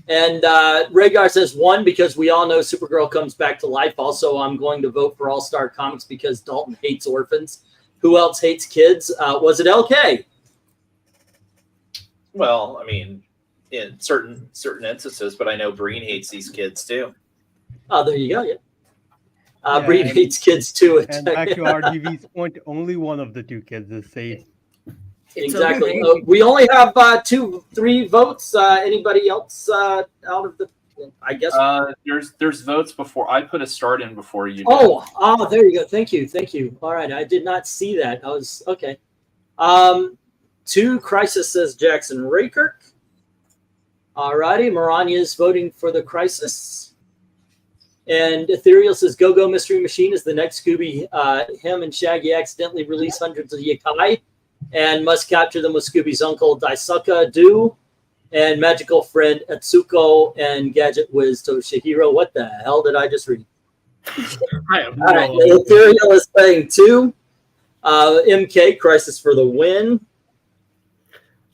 And Rhaegar says 1 because we all know Supergirl comes back to life. Also, I'm going to vote for All Star Comics because Dalton hates orphans. Who else hates kids? Was it LK? Well, I mean, in certain instances, but I know Breen hates these kids too. Oh, there you go. Yeah. Yeah, Breen and- hates kids too. And back to RDV's point, only one of the 2 kids is safe. Exactly. We only have 3 votes. Anybody else out of the? I guess. There's votes before I put a start in before you did. Oh, there you go. Thank you. All right, I did not see that. I was okay. 2 Crisis says Jackson Raykirk. All righty, Maranya is voting for the Crisis. And Ethereal says Go-Go Mystery Machine is the next Scooby. Him and Shaggy accidentally release hundreds of yokai and must capture them with Scooby's uncle Daisuke Do and magical friend Atsuko and gadget whiz Toshihiro. What the hell did I just read? I have All right, no idea. Ethereal is saying 2. MK Crisis for the win.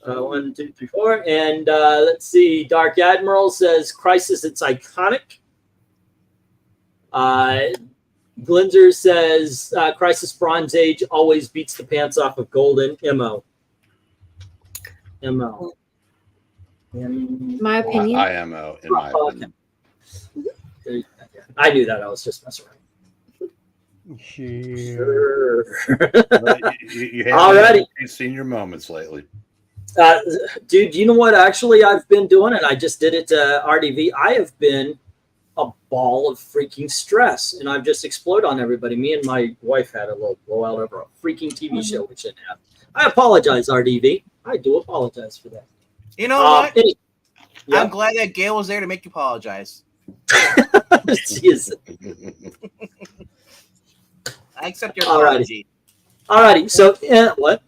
1, 2, 3, 4. And let's see. Dark Admiral says Crisis, it's iconic. Glinzer says Crisis Bronze Age always beats the pants off of Golden. MO. My opinion. IMO, in my opinion. I knew that. I was just messing around. Sure. You Alrighty. haven't seen your moments lately. Dude, you know what actually I've been doing, and I just did it to RDV. I have been a ball of freaking stress, and I've just exploded on everybody. Me and my wife had a little blowout over a freaking TV show we shouldn't have. I apologize, RDV. I do apologize for that. You know what? Yeah. I'm glad that Gail was there to make you apologize. Jeez. I accept your Alrighty. apology. Alrighty, so what?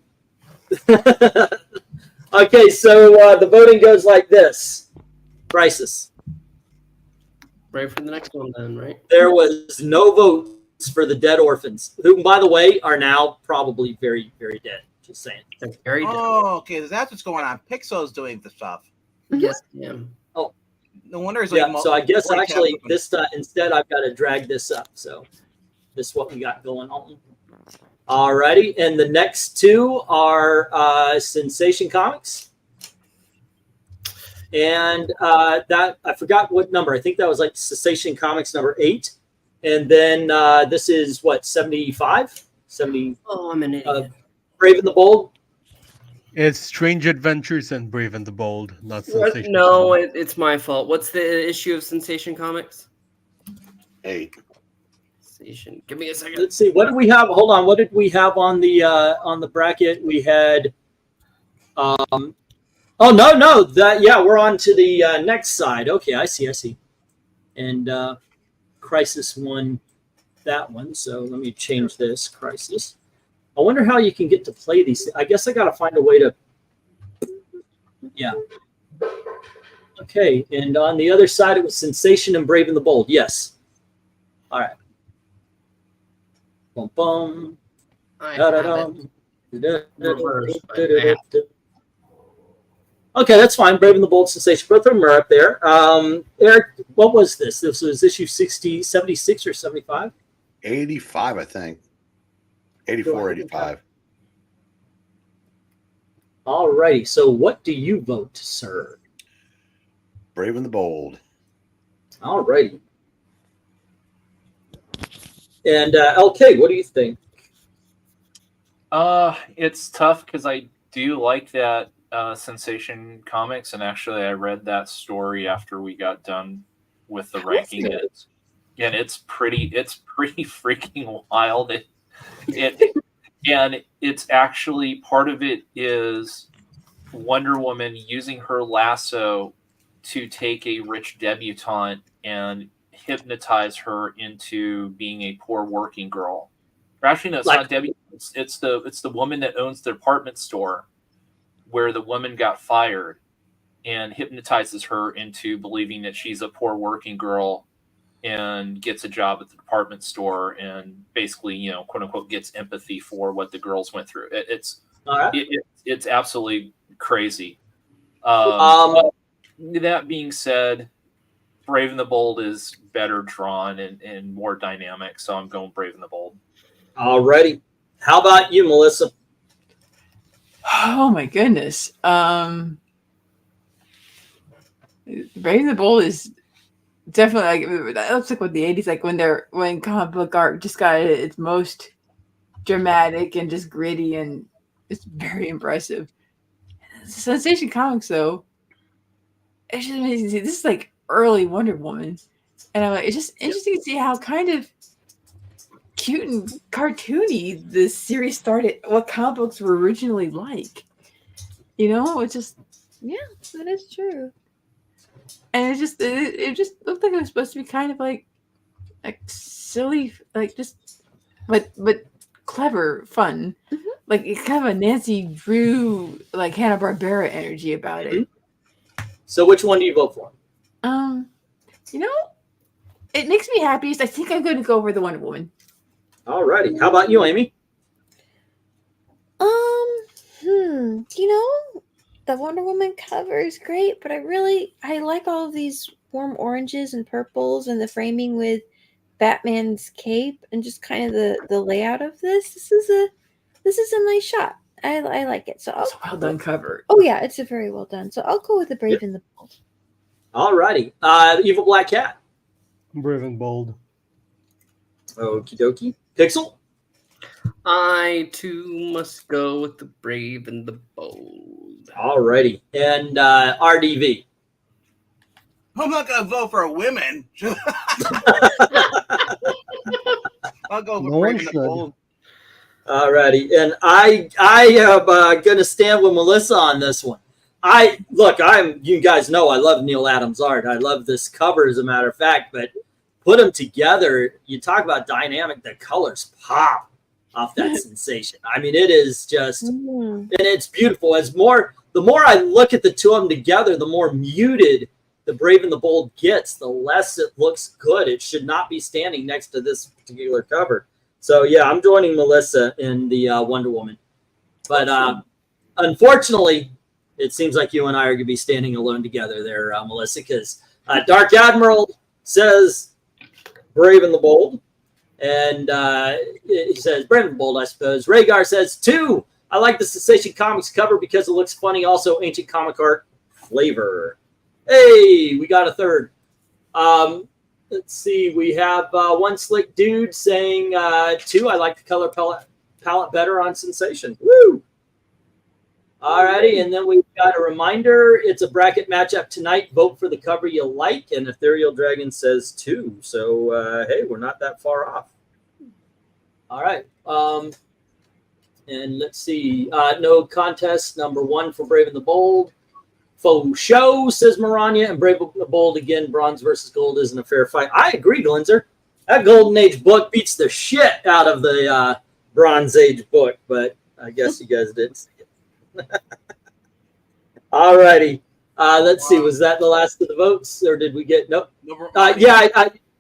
Okay, so the voting goes like this. Crisis. Ready for the next one then, right? There was no votes for the dead orphans, who, by the way, are now probably very, very dead. Just saying. They're very dead. Oh, okay. That's what's going on. Pixel's doing the stuff. Yes, ma'am. No wonder it's Yeah, like so I guess like actually happening. this time, instead I've got to drag this up. So this is what we got going on. Alrighty, and the next 2 are Sensation Comics. And that I forgot what number. I think that was like Sensation Comics number 8. And then this is what, 75? 70 Oh, I'm an idiot. Brave and the Bold. It's Strange Adventures and Brave and the Bold, not Sensation. No, Comics. it's my fault. What's the issue of Sensation Comics? 8. Sensation. Give me a second. Let's see. What did we have? Hold on. What did we have on the bracket? We had oh no. That we're on to the next side. Okay, I see. And Crisis won that one. So let me change this. Crisis. I wonder how you can get to play these. I guess I got to find a way to. Yeah. Okay, and on the other side, it was Sensation and Brave and the Bold. Yes. All right. Bum, bum. I have Da-da-dum. it. Reverse, but I have Okay, that's fine. Brave and the Bold, Sensation. Both of them are up there. Eric, what was this? This was issue 76 or 75? 85, I think. 84, 85. All righty. So what do you vote, sir? Brave and the Bold. All righty. And LK, what do you think? It's tough because I do like that Sensation Comics, and actually I read that story after we got done with the ranking. And it's pretty freaking wild. And it's actually, part of it is Wonder Woman using her lasso to take a rich debutante and hypnotize her into being a poor working girl. Or actually, no, it's not debutante. It's the woman that owns the department store where the woman got fired, and hypnotizes her into believing that she's a poor working girl and gets a job at the department store, and basically, quote unquote, gets empathy for what the girls went through. It's absolutely crazy. Um, But that being said, Brave and the Bold is better drawn and more dynamic, so I'm going Brave and the Bold. Alrighty. How about you, Melissa? Oh my goodness. Brave and the Bold is definitely like that looks like what the 80s, like when comic book art just got its most dramatic and just gritty, and it's very impressive. Sensation Comics though, it's just amazing to see. This is like early Wonder Woman, and I'm like, it's just interesting to see how kind of cute and cartoony this series started, what comic books were originally like. You know, it's just, Yeah, that is true. and it just looked like it was supposed to be kind of like silly, like just but clever, fun. Like it's kind of a Nancy Drew, like Hanna-Barbera energy about it. So which one do you vote for? You know, it makes me happiest. I think I'm going to go over the Wonder Woman. Alrighty. How about you, Amy? You know, the Wonder Woman cover is great, but I like all of these warm oranges and purples and the framing with Batman's cape and just kind of the layout of this. This is a nice shot. I like it. So It's a well done cover. Oh yeah, it's a very well done. So I'll go with the Brave and the Bold. Alrighty. Evil Black Cat. Brave and Bold. Okie dokie. Pixel. I too must go with the Brave and the Bold. Alrighty. And RDV. I'm not gonna vote for women. I'll go with No one Brave and the should. Bold. Alrighty. And I am gonna stand with Melissa on this one. You guys know I love Neil Adams' art. I love this cover, as a matter of fact, but put them together, you talk about dynamic, the colors pop off that sensation. I mean, it is just, and it's beautiful. The more I look at the two of them together, the more muted the Brave and the Bold gets, the less it looks good. It should not be standing next to this particular cover. So yeah, I'm joining Melissa in the Wonder Woman. But unfortunately, it seems like you and I are going to be standing alone together there, Melissa, because Dark Admiral says Brave and the Bold. And he says Brave and the Bold, I suppose. Rhaegar says 2. I like the Sensation Comics cover because it looks funny. Also, ancient comic art flavor. Hey, we got a 3rd. Let's see. We have one slick dude saying 2. I like the color palette better on Sensation. Woo! Alrighty, and then we've got a reminder. It's a bracket matchup tonight. Vote for the cover you like, and Ethereal Dragon says 2. So, hey, we're not that far off. All right. And let's see. No contest. Number 1 for Brave and the Bold. Faux show, says Maranya, and Brave and the Bold again. Bronze versus gold isn't a fair fight. I agree, Glenzer. That Golden Age book beats the shit out of the Bronze Age book, but I guess you guys didn't see it. All righty. Let's see. Was that the last of the votes, or did we get nope? Yeah,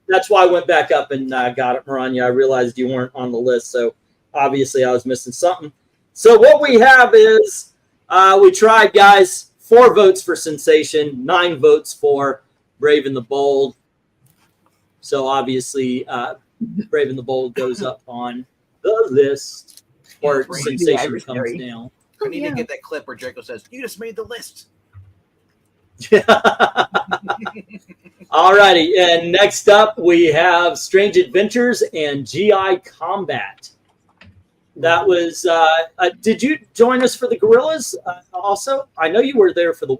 that's why I went back up and got it, Maranya. I realized you weren't on the list, so obviously I was missing something. So what we have is we tried, guys. 4 votes for Sensation, 9 votes for Brave and the Bold. So obviously, Brave and the Bold goes up on the list, or Sensation comes down. I need to get that clip where Draco says, "You just made the list." All righty, and next up we have Strange Adventures and GI Combat. That was, did you join us for the Gorillas also? I know you were there for the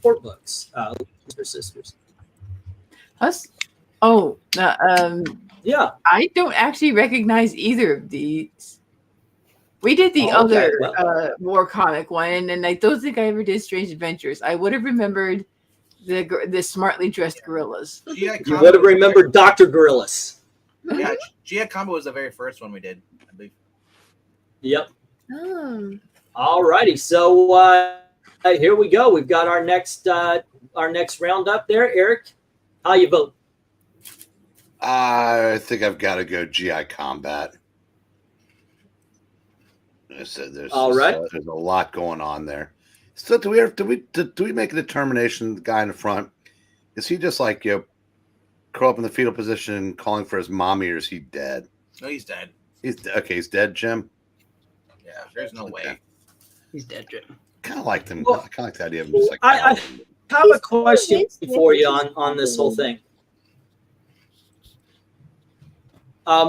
war books, sisters. Us? Oh, yeah. I don't actually recognize either of these. We did the other war comic one, and I don't think I ever did Strange Adventures. I would have remembered the smartly dressed gorillas. You would have remembered Dr. Gorillas. Yeah, GI Combo was the very first one we did, I believe. Yep. All righty. So here we go. We've got our next round up there. Eric, how you vote? I think I've got to go GI Combat. I said there's a lot going on there. So do we make a determination? The guy in the front, is he just like curl up in the fetal position, calling for his mommy, or is he dead? No, he's dead. He's dead, Jim. Yeah, there's no way. He's dead, Jim. Kind of like them. Well, I kind of like the idea of him just like. I have a question for you on this whole thing.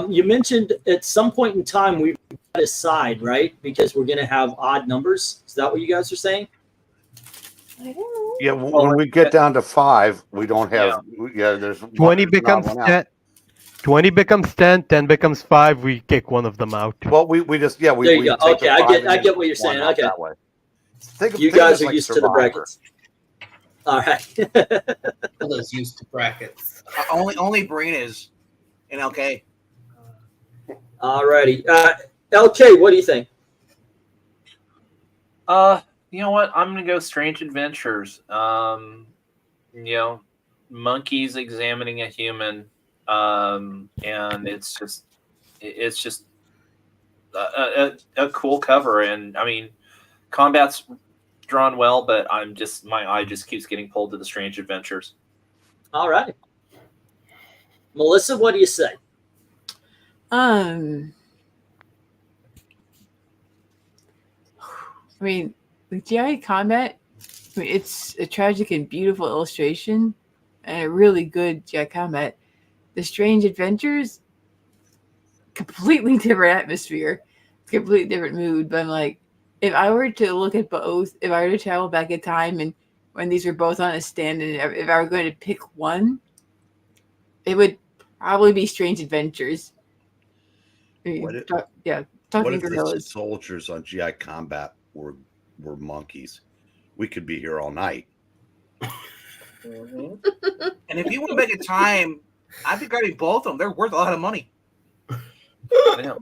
You mentioned at some point in time we've got a side, right? Because we're going to have odd numbers. Is that what you guys are saying? I don't know. Yeah, when we get down to 5, we don't have. Yeah, there's 20 becomes 10. 20 becomes 10. 10 becomes 5. We kick one of them out. Well, we just there you go. Okay, I get what you're saying. Okay, you guys are used to the brackets. All right. Those used to brackets. Only Breen is in LK. All righty. LK, what do you think? You know what? I'm gonna go Strange Adventures. You know, monkeys examining a human, and it's just a cool cover. And I mean, combat's drawn well, but my eye just keeps getting pulled to the Strange Adventures. All right, Melissa, what do you say? I mean, with GI Combat, I mean, it's a tragic and beautiful illustration and a really good GI Combat. The Strange Adventures, completely different atmosphere, completely different mood. But I'm like, if I were to look at both, if I were to travel back in time and when these were both on a stand, and if I were going to pick one, it would probably be Strange Adventures. What if gorillas. the soldiers on GI Combat were monkeys? We could be here all night. And if you went back in time, I'd be grabbing both of them. They're worth a lot of money. Yeah.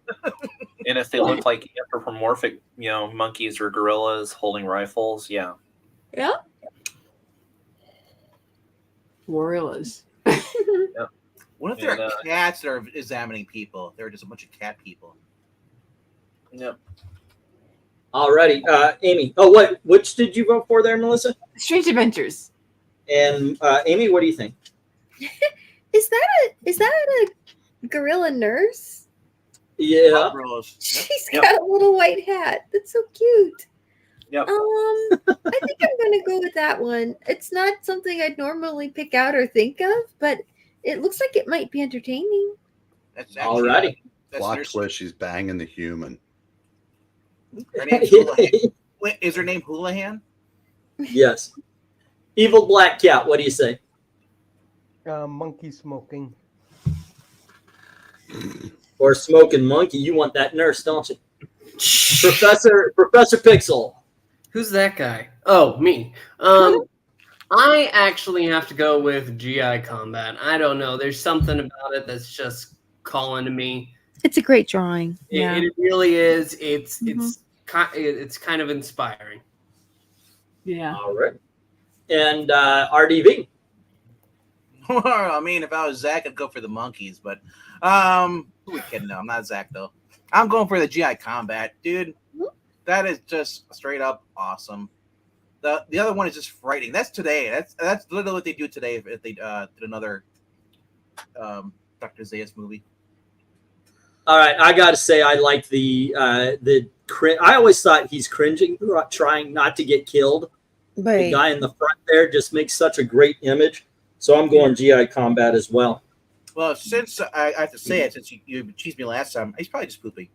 And if they look like anthropomorphic, monkeys or gorillas holding rifles, yeah. Yeah. Gorillas. Yeah. What if there are cats that are examining people? They're just a bunch of cat people. Yep. Alrighty, Amy. Oh, which did you vote for there, Melissa? Strange Adventures. And Amy, what do you think? Is that a gorilla nurse? Yeah. She's got a little white hat. That's so cute. Yep. I think I'm gonna go with that one. It's not something I'd normally pick out or think of, but it looks like it might be entertaining. That's alrighty. Plot twist: she's banging the human. Her name's Houlihan. Wait, is her name Houlihan? Yes. Evil Black Cat. What do you say? Monkey smoking. Or smoking monkey. You want that nurse, don't you? Professor Pixel. Who's that guy? Oh, me. I actually have to go with GI Combat. I don't know. There's something about it that's just calling to me. It's a great drawing. Yeah, it really is. It's kind of inspiring. Yeah. All right. And RDV. I mean, if I was Zach, I'd go for the monkeys. But who are we kidding? No, I'm not Zach though. I'm going for the GI Combat, dude. That is just straight up awesome. The other one is just frightening. That's today. That's literally what they do today if they did another Dr. Zayas movie. All right, I got to say I like the I always thought he's cringing, trying not to get killed. Right. The guy in the front there just makes such a great image. So I'm going GI Combat as well. Well, since I have to say it, since you cheesed me last time, he's probably just pooping.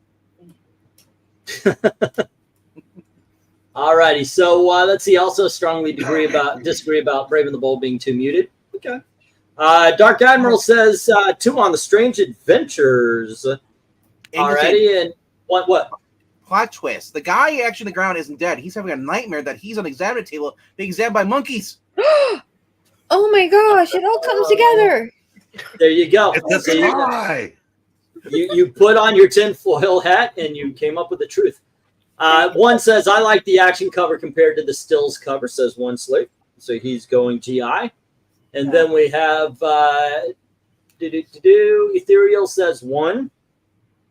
All righty, so let's see. Also, strongly disagree about Brave and the Bold being too muted. Okay. Dark Admiral says 2 on the Strange Adventures. Alrighty, and what? Plot twist: the guy actually on the ground isn't dead. He's having a nightmare that he's on the examiner table being examined by monkeys. Oh my gosh! It all comes together. There you go. It's a lie. You put on your tinfoil hat and you came up with the truth. One says, I like the action cover compared to the stills cover, says one slave. So he's going GI. And then we have Ethereal says 1,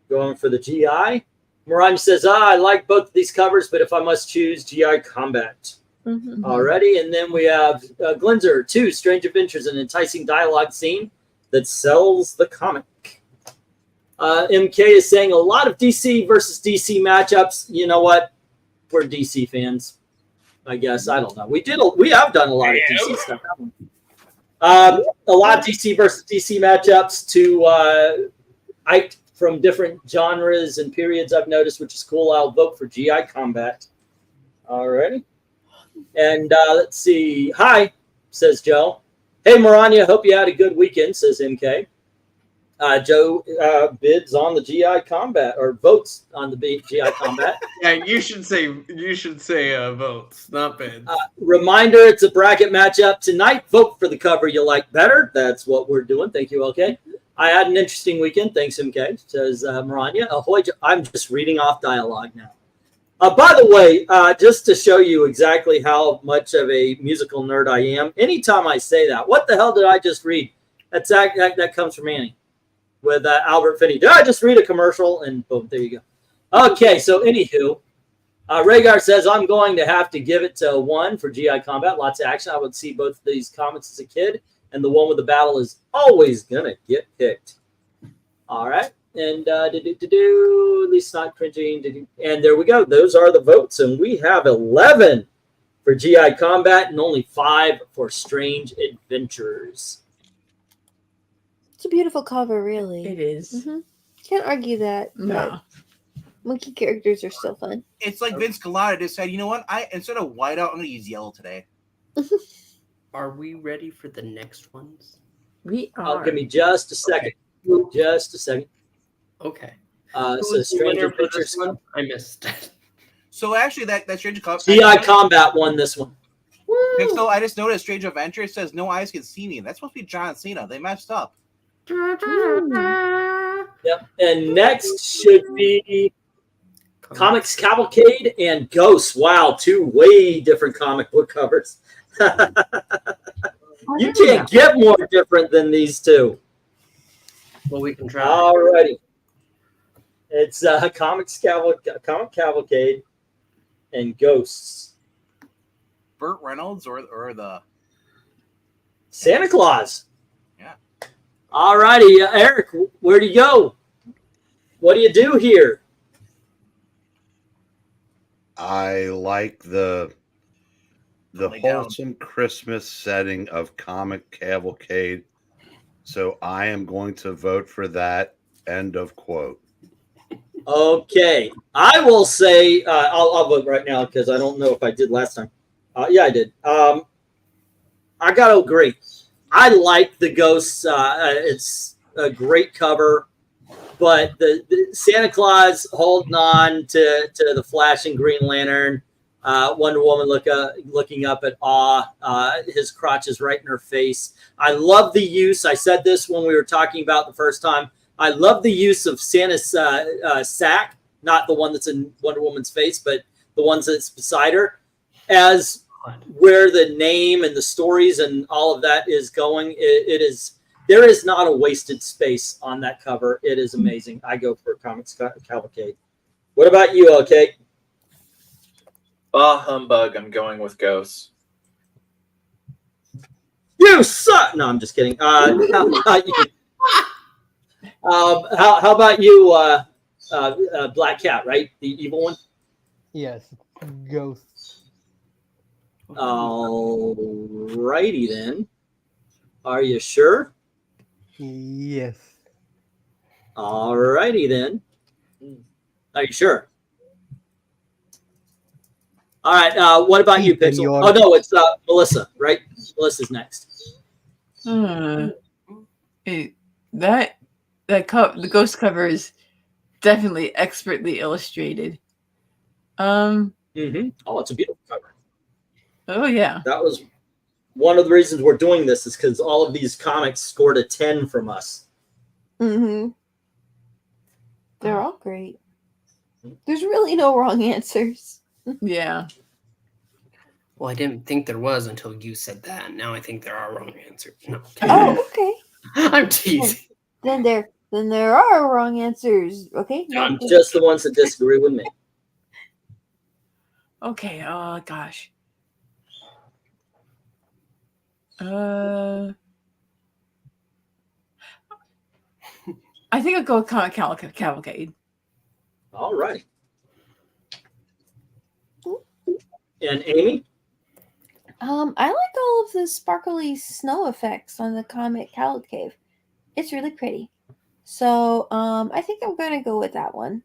going for the GI. Maranya says, I like both of these covers, but if I must choose, GI Combat. Mhm. Alrighty, and then we have Glenzer 2, Strange Adventures, an enticing dialogue scene that sells the comic. MK is saying a lot of DC versus DC matchups. You know what? We're DC fans, I guess. I don't know. We have done a lot of DC stuff. A lot of DC versus DC matchups to from different genres and periods I've noticed, which is cool. I'll vote for GI Combat. Alrighty. And let's see. Hi, says Joe. Hey, Maranya, hope you had a good weekend, says MK. Joe bids on the GI Combat, or votes on the GI Combat. Yeah, you should say votes, not bids. Reminder, it's a bracket matchup tonight. Vote for the cover you like better. That's what we're doing. Thank you, LK. I had an interesting weekend. Thanks, MK, says Maranya. Ahoy, I'm just reading off dialogue now. By the way, just to show you exactly how much of a musical nerd I am, anytime I say that, what the hell did I just read? That comes from Annie with Albert Finney. Did I just read a commercial? And boom, there you go. Okay, so anywho, Rhaegar says, I'm going to have to give it to 1 for GI Combat. Lots of action. I would see both of these comics as a kid, and the one with the battle is always going to get picked. All right. And at least not cringing. And there we go. Those are the votes. And we have 11 for GI Combat and only 5 for Strange Adventures. It's a beautiful cover, really. It is. Mm-hmm. Can't argue that. No. Monkey characters are still fun. It's like Vince Colada just said, you know what? Instead of whiteout, I'm going to use yellow today. Are we ready for the next ones? We are. Give me just a second. Okay. Just a second. Okay. So Strange Adventures. I missed it. So actually, that Strange Combat. GI Combat won this one. Pixel, I just noticed Strange Adventure says no eyes can see me. That's supposed to be John Cena. They messed up. Yep. And next should be Comics Cavalcade and Ghosts. Wow, 2 way different comic book covers. You can't get more different than these 2. Well, we can try. Alrighty. It's Comic Cavalcade and Ghosts. Burt Reynolds or the Santa Claus. Yeah. Alrighty, Eric, where do you go? What do you do here? I like the wholesome Christmas setting of Comic Cavalcade, so I am going to vote for that. End of quote. Okay, I will say I'll vote right now because I don't know if I did last time. Yeah, I did. I gotta agree. I like the Ghosts. It's a great cover, but the Santa Claus holding on to the Flash and Green Lantern, Wonder Woman looking up at awe. His crotch is right in her face. I love the use. I said this when we were talking about the first time. I love the use of Santa's sack, not the one that's in Wonder Woman's face, but the ones that's beside her, as where the name and the stories and all of that is going. There is not a wasted space on that cover. It is amazing. I go for Comics Cavalcade. What about you, okay? Bah humbug, I'm going with Ghosts. You suck! No, I'm just kidding. How about you? How about you, Black Cat, right? The evil one? Yes. Ghosts. Alrighty then. Are you sure? Yes. Alrighty then. Are you sure? All right. What about you, Pixel? Oh no, it's Melissa, right? Melissa's next. The Ghost cover is definitely expertly illustrated. Oh, it's a beautiful cover. Oh yeah. That was one of the reasons we're doing this, is because all of these comics scored a 10 from us. They're all great. There's really no wrong answers. Yeah. Well, I didn't think there was until you said that. Now I think there are wrong answers. No. Oh, okay. I'm teasing. Then there are wrong answers. Okay. Just the ones that disagree with me. Okay. Oh gosh. I think I'll go with Cavalcade. All right. And Amy? I like all of the sparkly snow effects on the comic Cavalcade. It's really pretty. So I think I'm gonna go with that one.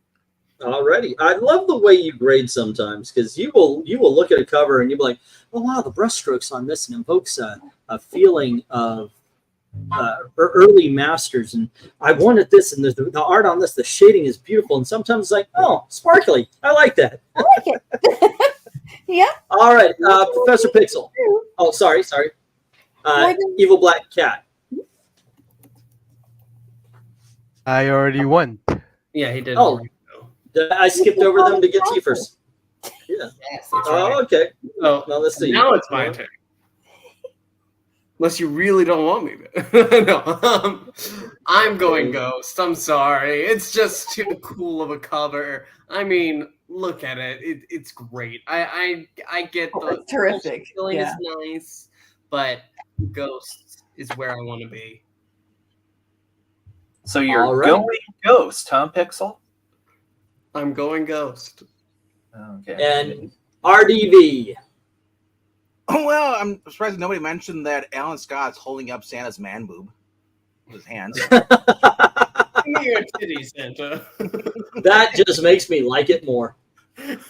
Alrighty. I love the way you grade sometimes, because you will look at a cover and you'll be like, oh wow, the brushstrokes on this invokes a feeling of early masters, and I wanted this, and the art on this, the shading is beautiful, and sometimes it's like, oh, sparkly. I like that. I like it. Yeah. All right, Professor Pixel. Oh, sorry. Evil Black Cat. I already won. Yeah, he did. Oh, I skipped over them to get to you first. Yeah. Yes, that's right. Oh, okay. Oh, now let's see. Now it's my turn. Unless you really don't want me to. No, I'm going Ghost. I'm sorry. It's just too cool of a cover. I mean, look at it. It's great. I get the terrific. Feeling Yeah. is nice, but Ghost is where I want to be. So you're All right. going Ghost, huh, Pixel? I'm going Ghost. Okay. And RDV. Well, I'm surprised nobody mentioned that Alan Scott's holding up Santa's man boob with his hands. Give me your titty, Santa. That just makes me like it more. But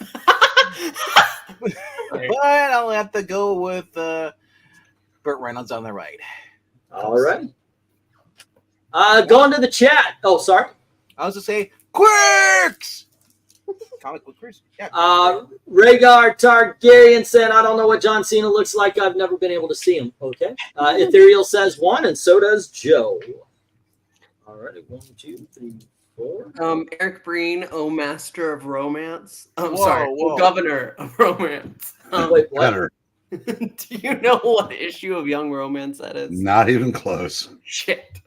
I'll have to go with Burt Reynolds on the right. All right. Going to the chat. Oh, sorry. I was to say quirks. Comic book quirks. Yeah. Rhaegar Targaryen said, I don't know what John Cena looks like. I've never been able to see him. Okay. Ethereal says 1, and so does Joe. All right. 1, 2, 3, 4. Eric Breen, oh master of romance. I'm Whoa, sorry, whoa. governor of romance. Wait, what? Better. Do you know what issue of Young Romance that is? Not even close. Shit.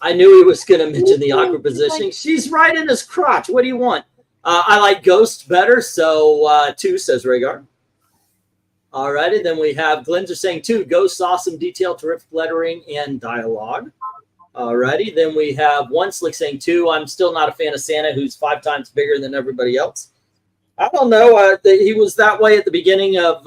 I knew he was going to mention the awkward positioning. She's right in his crotch. What do you want? I like Ghost better, so 2, says Rhaegar. All righty, then we have Glenser saying 2. Ghost, awesome detail, terrific lettering, and dialogue. All righty, then we have One Slick saying 2. I'm still not a fan of Santa, who's 5 times bigger than everybody else. I don't know. He was that way at the beginning of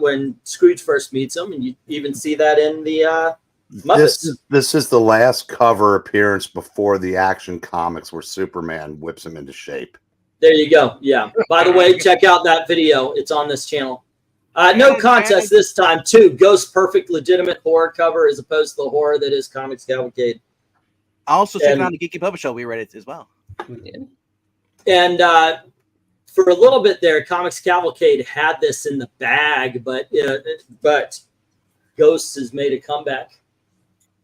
when Scrooge first meets him, and you even see that in the Muppets. This is the last cover appearance before the Action Comics where Superman whips him into shape. There you go. Yeah. By the way, check out that video. It's on this channel. No contest this time, too. Ghost perfect, legitimate horror cover as opposed to the horror that is Comics Cavalcade. Also, check out the Geeky Puppet Show. We read it as well. We did. And for a little bit there, Comics Cavalcade had this in the bag, but Ghosts has made a comeback.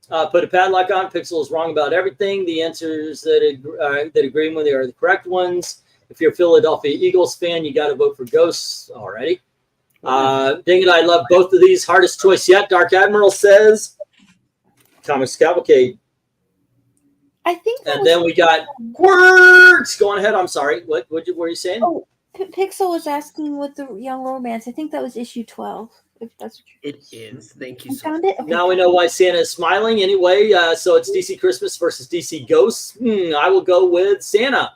Put a padlock on. Pixel is wrong about everything. The answers that agree with you are the correct ones. If you're a Philadelphia Eagles fan, you got to vote for Ghosts already. Dang it, I love both of these. Hardest choice yet. Dark Admiral says Comics Cavalcade. I think. And then we got Quirks. Go on ahead. I'm sorry. What were you saying? Oh, Pixel was asking with the Young Romance. I think that was issue 12. If that's what It is. Thank you you so found much. it. Okay. Now we know why Santa is smiling. Anyway, so it's DC Christmas versus DC Ghosts. I will go with Santa.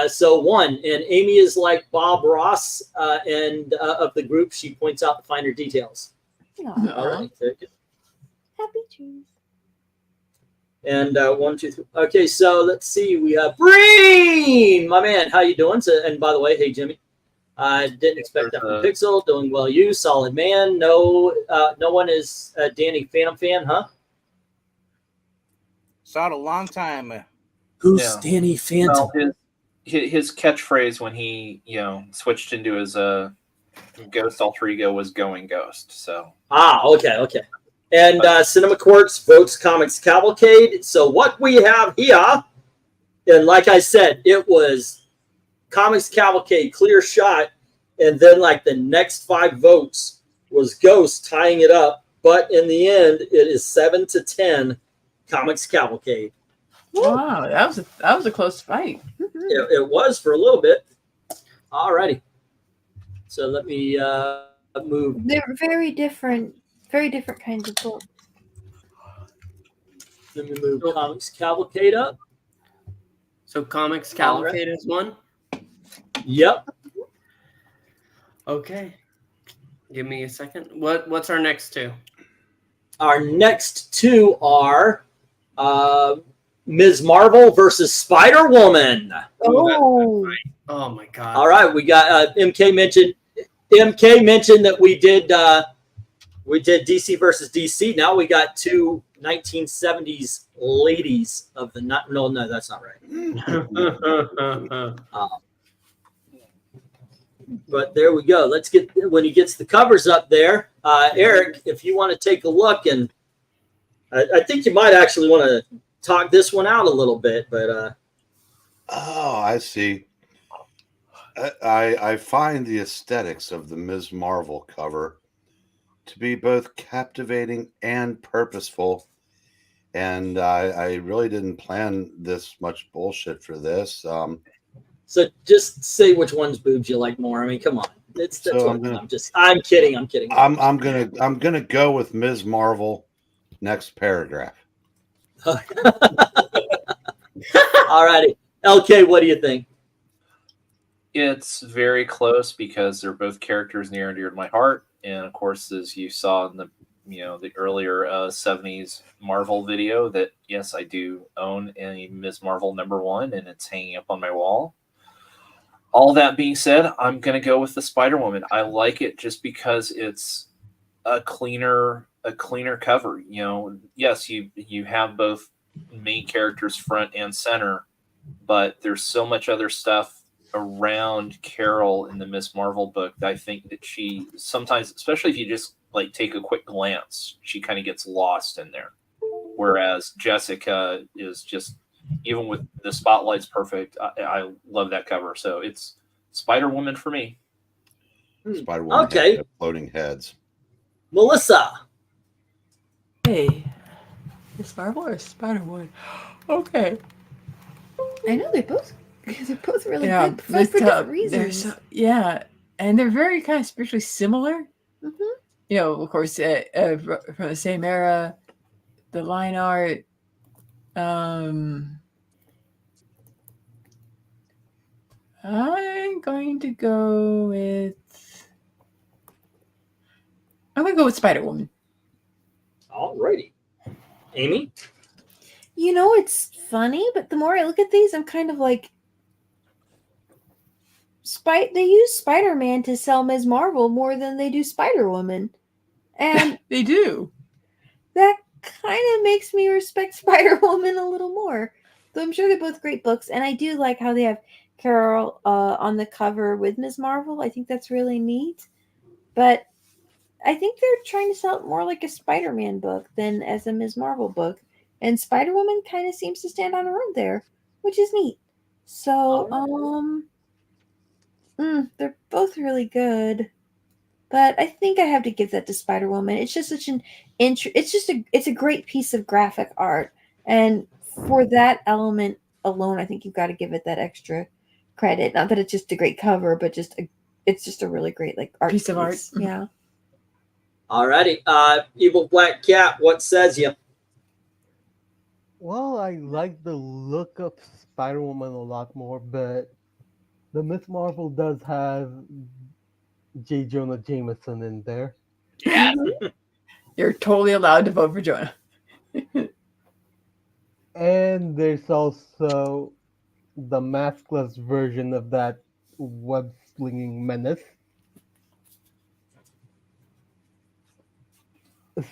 So 1. And Amy is like Bob Ross and of the group. She points out the finer details. Aw, All right. Very good. happy trees. And 1, 2, 3. Okay, so let's see. We have Breen, my man. How you doing? So, and by the way, hey Jimmy. I didn't expect that from Pixel. Doing well, you solid man. No one is a Danny Phantom fan, huh? Saw it a long time. Who's Yeah. Danny Phantom? Well, his catchphrase when he switched into his Ghost alter ego was "Going Ghost." So Okay. And Cinema Quartz votes Comics Cavalcade. So what we have here, and like I said, it was Comics Cavalcade, clear shot, and then like the next 5 votes was Ghost tying it up. But in the end, it is 7-10 Comics Cavalcade. Wow, that was a close fight. It was for a little bit. Alrighty. So let me move. They're very different kinds of books. Let me move Comics Cavalcade up. So Comics Cavalcade is one? Yep. Okay. Give me a second. What's our next two? Our next two are Ms. Marvel versus Spider-Woman. Oh. Oh my god. All right, we got MK mentioned that we did DC versus DC. Now we got two 1970s ladies of the no, that's not right. But there we go. Let's get when he gets the covers up there. Eric, if you want to take a look, and I think you might actually want to talk this one out a little bit, but oh, I see. I find the aesthetics of the Ms. Marvel cover to be both captivating and purposeful, and I really didn't plan this much bullshit for this. So just say which one's boobs you like more. I mean, come on. That's So what I'm kidding. I'm kidding. I'm gonna go with Ms. Marvel. Next paragraph. All righty. LK, what do you think? It's very close because they're both characters near and dear to my heart. And of course, as you saw in the the earlier 70s Marvel video, that yes, I do own a Ms. Marvel #1, and it's hanging up on my wall. All that being said, I'm going to go with the Spider-Woman. I like it just because it's a cleaner cover. Yes, you have both main characters front and center, but there's so much other stuff around Carol in the Ms. Marvel book that I think that she sometimes, especially if you just like take a quick glance, she kind of gets lost in there. Whereas Jessica is just, even with the spotlight's perfect. I love that cover. So it's Spider-Woman for me. Spider-Woman. Okay. Floating heads. Melissa. Hey, Miss Marvel or Spider-Woman? Okay. I know they're both really Yeah, good for different reasons. and they're very kind of spiritually similar. Mm-hmm. Of course, from the same era, the line art. I'm going to go with Spider-Woman. All righty. Amy? It's funny, but the more I look at these, I'm kind of like, they use Spider-Man to sell Ms. Marvel more than they do Spider-Woman. And they do. That kind of makes me respect Spider-Woman a little more. Though I'm sure they're both great books, and I do like how they have Carol on the cover with Ms. Marvel. I think that's really neat. But I think they're trying to sell it more like a Spider-Man book than as a Ms. Marvel book. And Spider-Woman kind of seems to stand on her own there, which is neat. So, they're both really good. But I think I have to give that to Spider-Woman. It's just such it's a great piece of graphic art. And for that element alone, I think you've got to give it that extra credit. Not that it's just a great cover, but it's just a really great art piece of art. Yeah. Alrighty. Evil Black Cat, what says you? Well, I like the look of Spider-Woman a lot more, but the Ms. Marvel does have J. Jonah Jameson in there. Yeah. You're totally allowed to vote for Jonah. And there's also the maskless version of that web-slinging menace.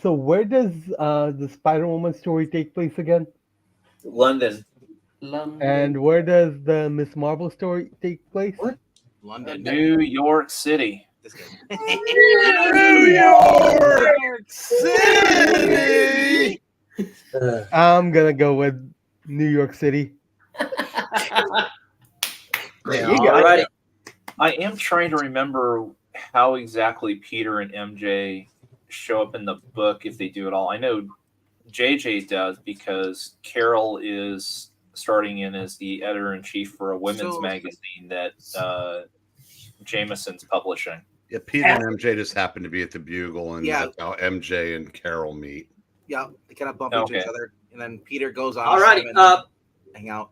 So where does the Spider-Woman story take place again? London. And where does the Ms. Marvel story take place? What? London. New York City. New York City. I'm gonna go with New York City. There you go. Alrighty. I am trying to remember how exactly Peter and MJ show up in the book, if they do at all. I know JJ does because Carol is starting in as the editor-in-chief for a women's magazine that Jameson's publishing. Yeah, Peter and MJ just happened to be at the Bugle, and Yeah. that's how MJ and Carol meet. Yeah, they kind of bump into Okay. each other, and then Peter goes on. All righty, hang out.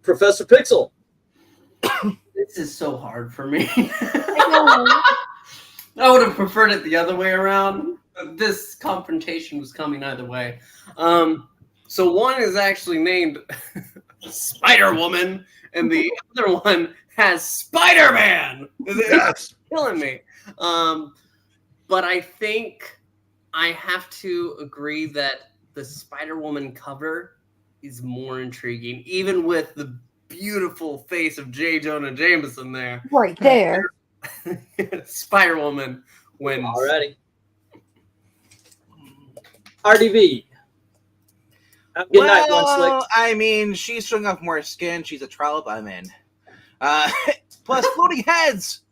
Professor Pixel. This is so hard for me. I would have preferred it the other way around. But this confrontation was coming either way. So one is actually named Spider Woman, and the other one has Spider Man. Yes. Killing me. But I think I have to agree that the Spider Woman cover is more intriguing, even with the beautiful face of J. Jonah Jameson there. Right there. Spider Woman wins. Alrighty. RDB. Good night, One Slick. I mean, she's showing off more skin. She's a trollop. I'm in. Plus floating heads.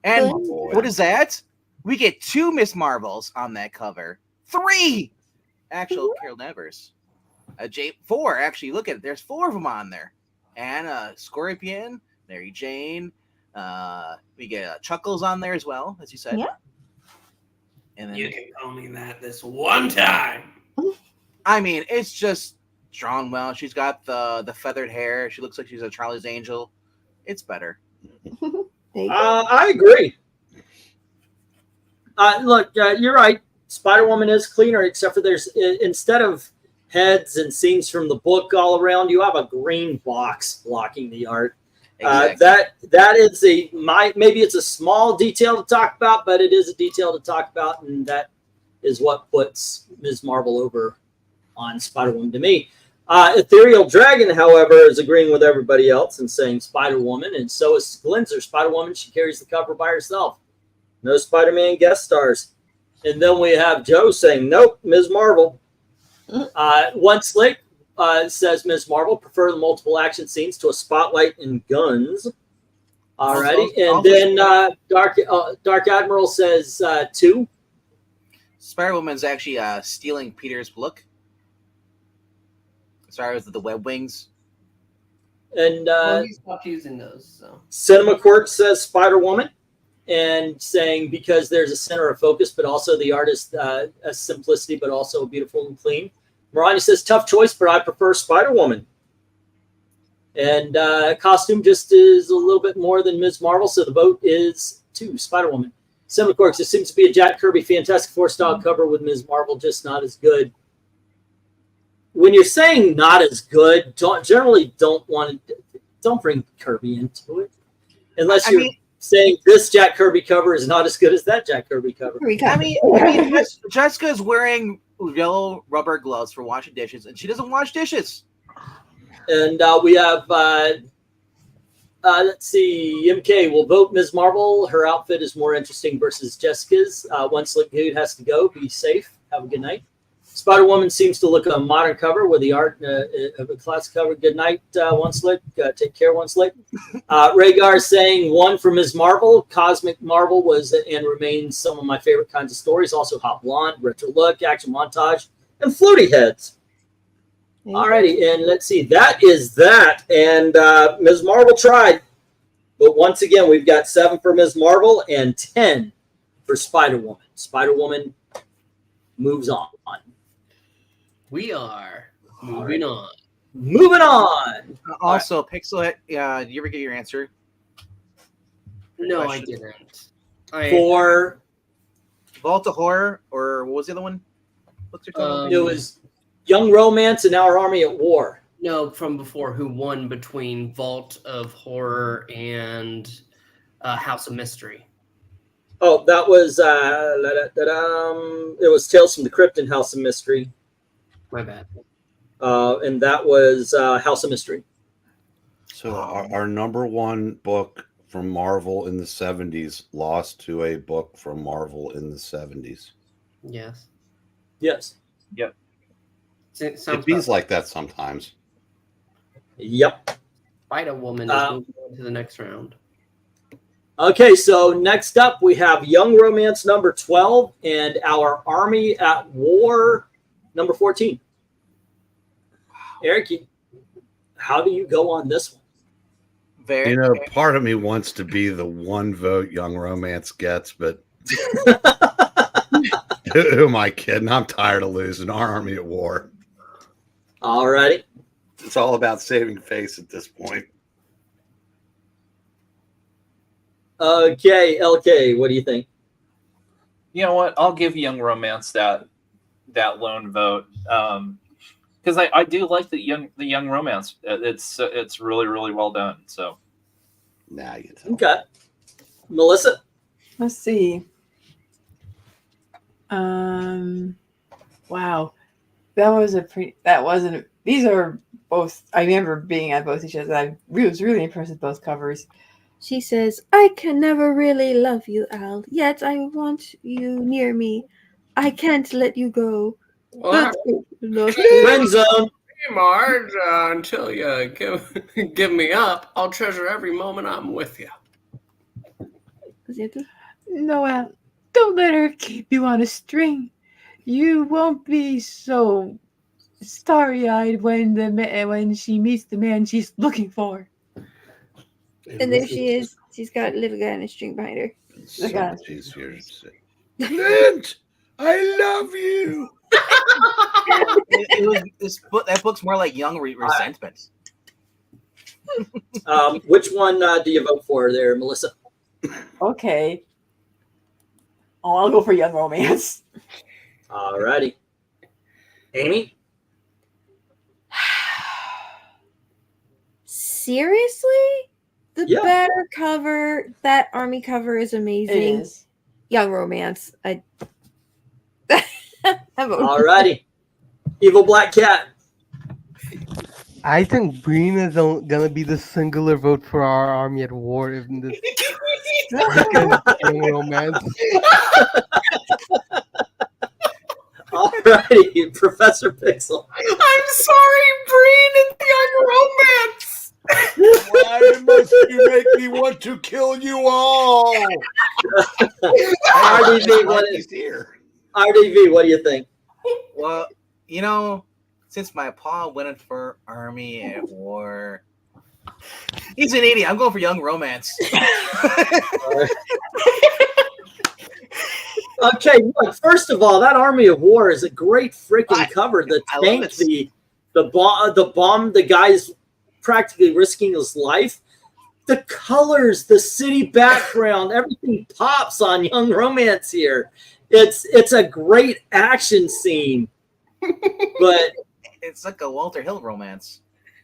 And what is that? We get 2 Miss Marvels on that cover. 3 actual Carol Danvers. 4 actually. Look at it. There's 4 of them on there. And Scorpion, Mary Jane. We get Chuckles on there as well, as you said. Yeah. And then you can call me that this one time. I mean, it's just drawn well. She's got the feathered hair. She looks like she's a Charlie's Angel. It's better. I agree. Look, you're right. Spider-Woman is cleaner, except for there's instead of heads and scenes from the book all around, you have a green box blocking the art. Exactly. That is maybe it's a small detail to talk about, but it is a detail to talk about, and that is what puts Ms. Marvel over on Spider-Woman to me. Ethereal Dragon, however, is agreeing with everybody else and saying Spider-Woman, and so is Glinzer. Spider-Woman, she carries the cover by herself. No Spider-Man guest stars. And then we have Joe saying, nope, Ms. Marvel. One Slick says Ms. Marvel, prefer the multiple action scenes to a spotlight and guns. Alrighty. And then Dark Admiral says 2. Spider-Woman's actually stealing Peter's look. Sorry, was it the web wings? And Well, he stopped using those. So Cinema Quirk says Spider-Woman, and saying because there's a center of focus, but also the artist a simplicity, but also beautiful and clean. Maranya says tough choice, but I prefer Spider-Woman. And costume just is a little bit more than Ms. Marvel, so the vote is 2, Spider-Woman. Cinema Quirks, it seems to be a Jack Kirby Fantastic Four style cover with Ms. Marvel, just not as good. When you're saying not as good, don't bring Kirby into it, unless you're saying this Jack Kirby cover is not as good as that Jack Kirby cover. I mean, Jessica's wearing yellow rubber gloves for washing dishes, and she doesn't wash dishes. And we have, let's see, MK will vote Ms. Marvel. Her outfit is more interesting versus Jessica's. One Slick Dude has to go. Be safe. Have a good night. Spider-Woman seems to look a modern cover with the art of a classic cover. Good night, One Slick. Take care, One Slick. Rhaegar saying 1 for Ms. Marvel. Cosmic Marvel was and remains some of my favorite kinds of stories. Also Hot Blonde, Retro Look, Action Montage, and Floaty Heads. Alrighty, and let's see. That is that. And Ms. Marvel tried. But once again, we've got 7 for Ms. Marvel and 10 for Spider-Woman. Spider-Woman moves on. we are moving on. Moving on. Also, Pixel, did you ever get your answer? No, Question. I didn't. For Vault of Horror, or what was the other one? What's your title? it was Young Romance and Our Army at War. No, from before, who won between Vault of Horror and House of Mystery? Oh, that was it was Tales from the Crypt and House of Mystery. My bad. And that was House of Mystery. So our number 1 book from Marvel in the 70s lost to a book from Marvel in the 70s. Yes. Yes. Yep. It feels like that sometimes. Yep. Spider-Woman is moving on to the next round. Okay, so next up we have Young Romance number 12 and Our Army at War number 14. Eric, how do you go on this one? Very. You know, part of me wants to be the one vote Young Romance gets, but who am I kidding? I'm tired of losing our Army at War. All righty. It's all about saving face at this point. Okay, LK, what do you think? You know what? I'll give Young Romance that lone vote because I do like the Young Romance. It's really, really well done. So Now you tell. Okay, Melissa. Let's see. Wow, that wasn't. These are both. I remember being at both these shows. I was really impressed with both covers. She says, I can never really love you, Al, yet I want you near me. I can't let you go. Well, Friend zone. Marge, until you give me up, I'll treasure every moment I'm with you. No, Al, don't let her keep you on a string. You won't be so starry-eyed when she meets the man she's looking for. And there she is. She's got a little guy on a string behind her. So much easier to say. Clint, I love you. That book's more like Young Resentment. Which one do you vote for there, Melissa? Okay. Oh, I'll go for Young Romance. All righty. Amy? Seriously? The better cover, that Army cover is amazing. It is. Young Romance. All righty. Evil Black Cat. I think BREEN is gonna be the singular vote for our Army at War in this Young Romance. All righty, Professor Pixel. I'm sorry, Breen and Young Romance. Why must you make me want to kill you all? RDV, what do you think? Well, since my pa went for Army at War, he's an idiot. I'm going for Young Romance. Okay, look, first of all, that Army of War is a great freaking cover. The tank, the bomb, the guy's practically risking his life. The colors, the city background, everything pops on Young Romance here. It's a great action scene, but it's like a Walter Hill romance.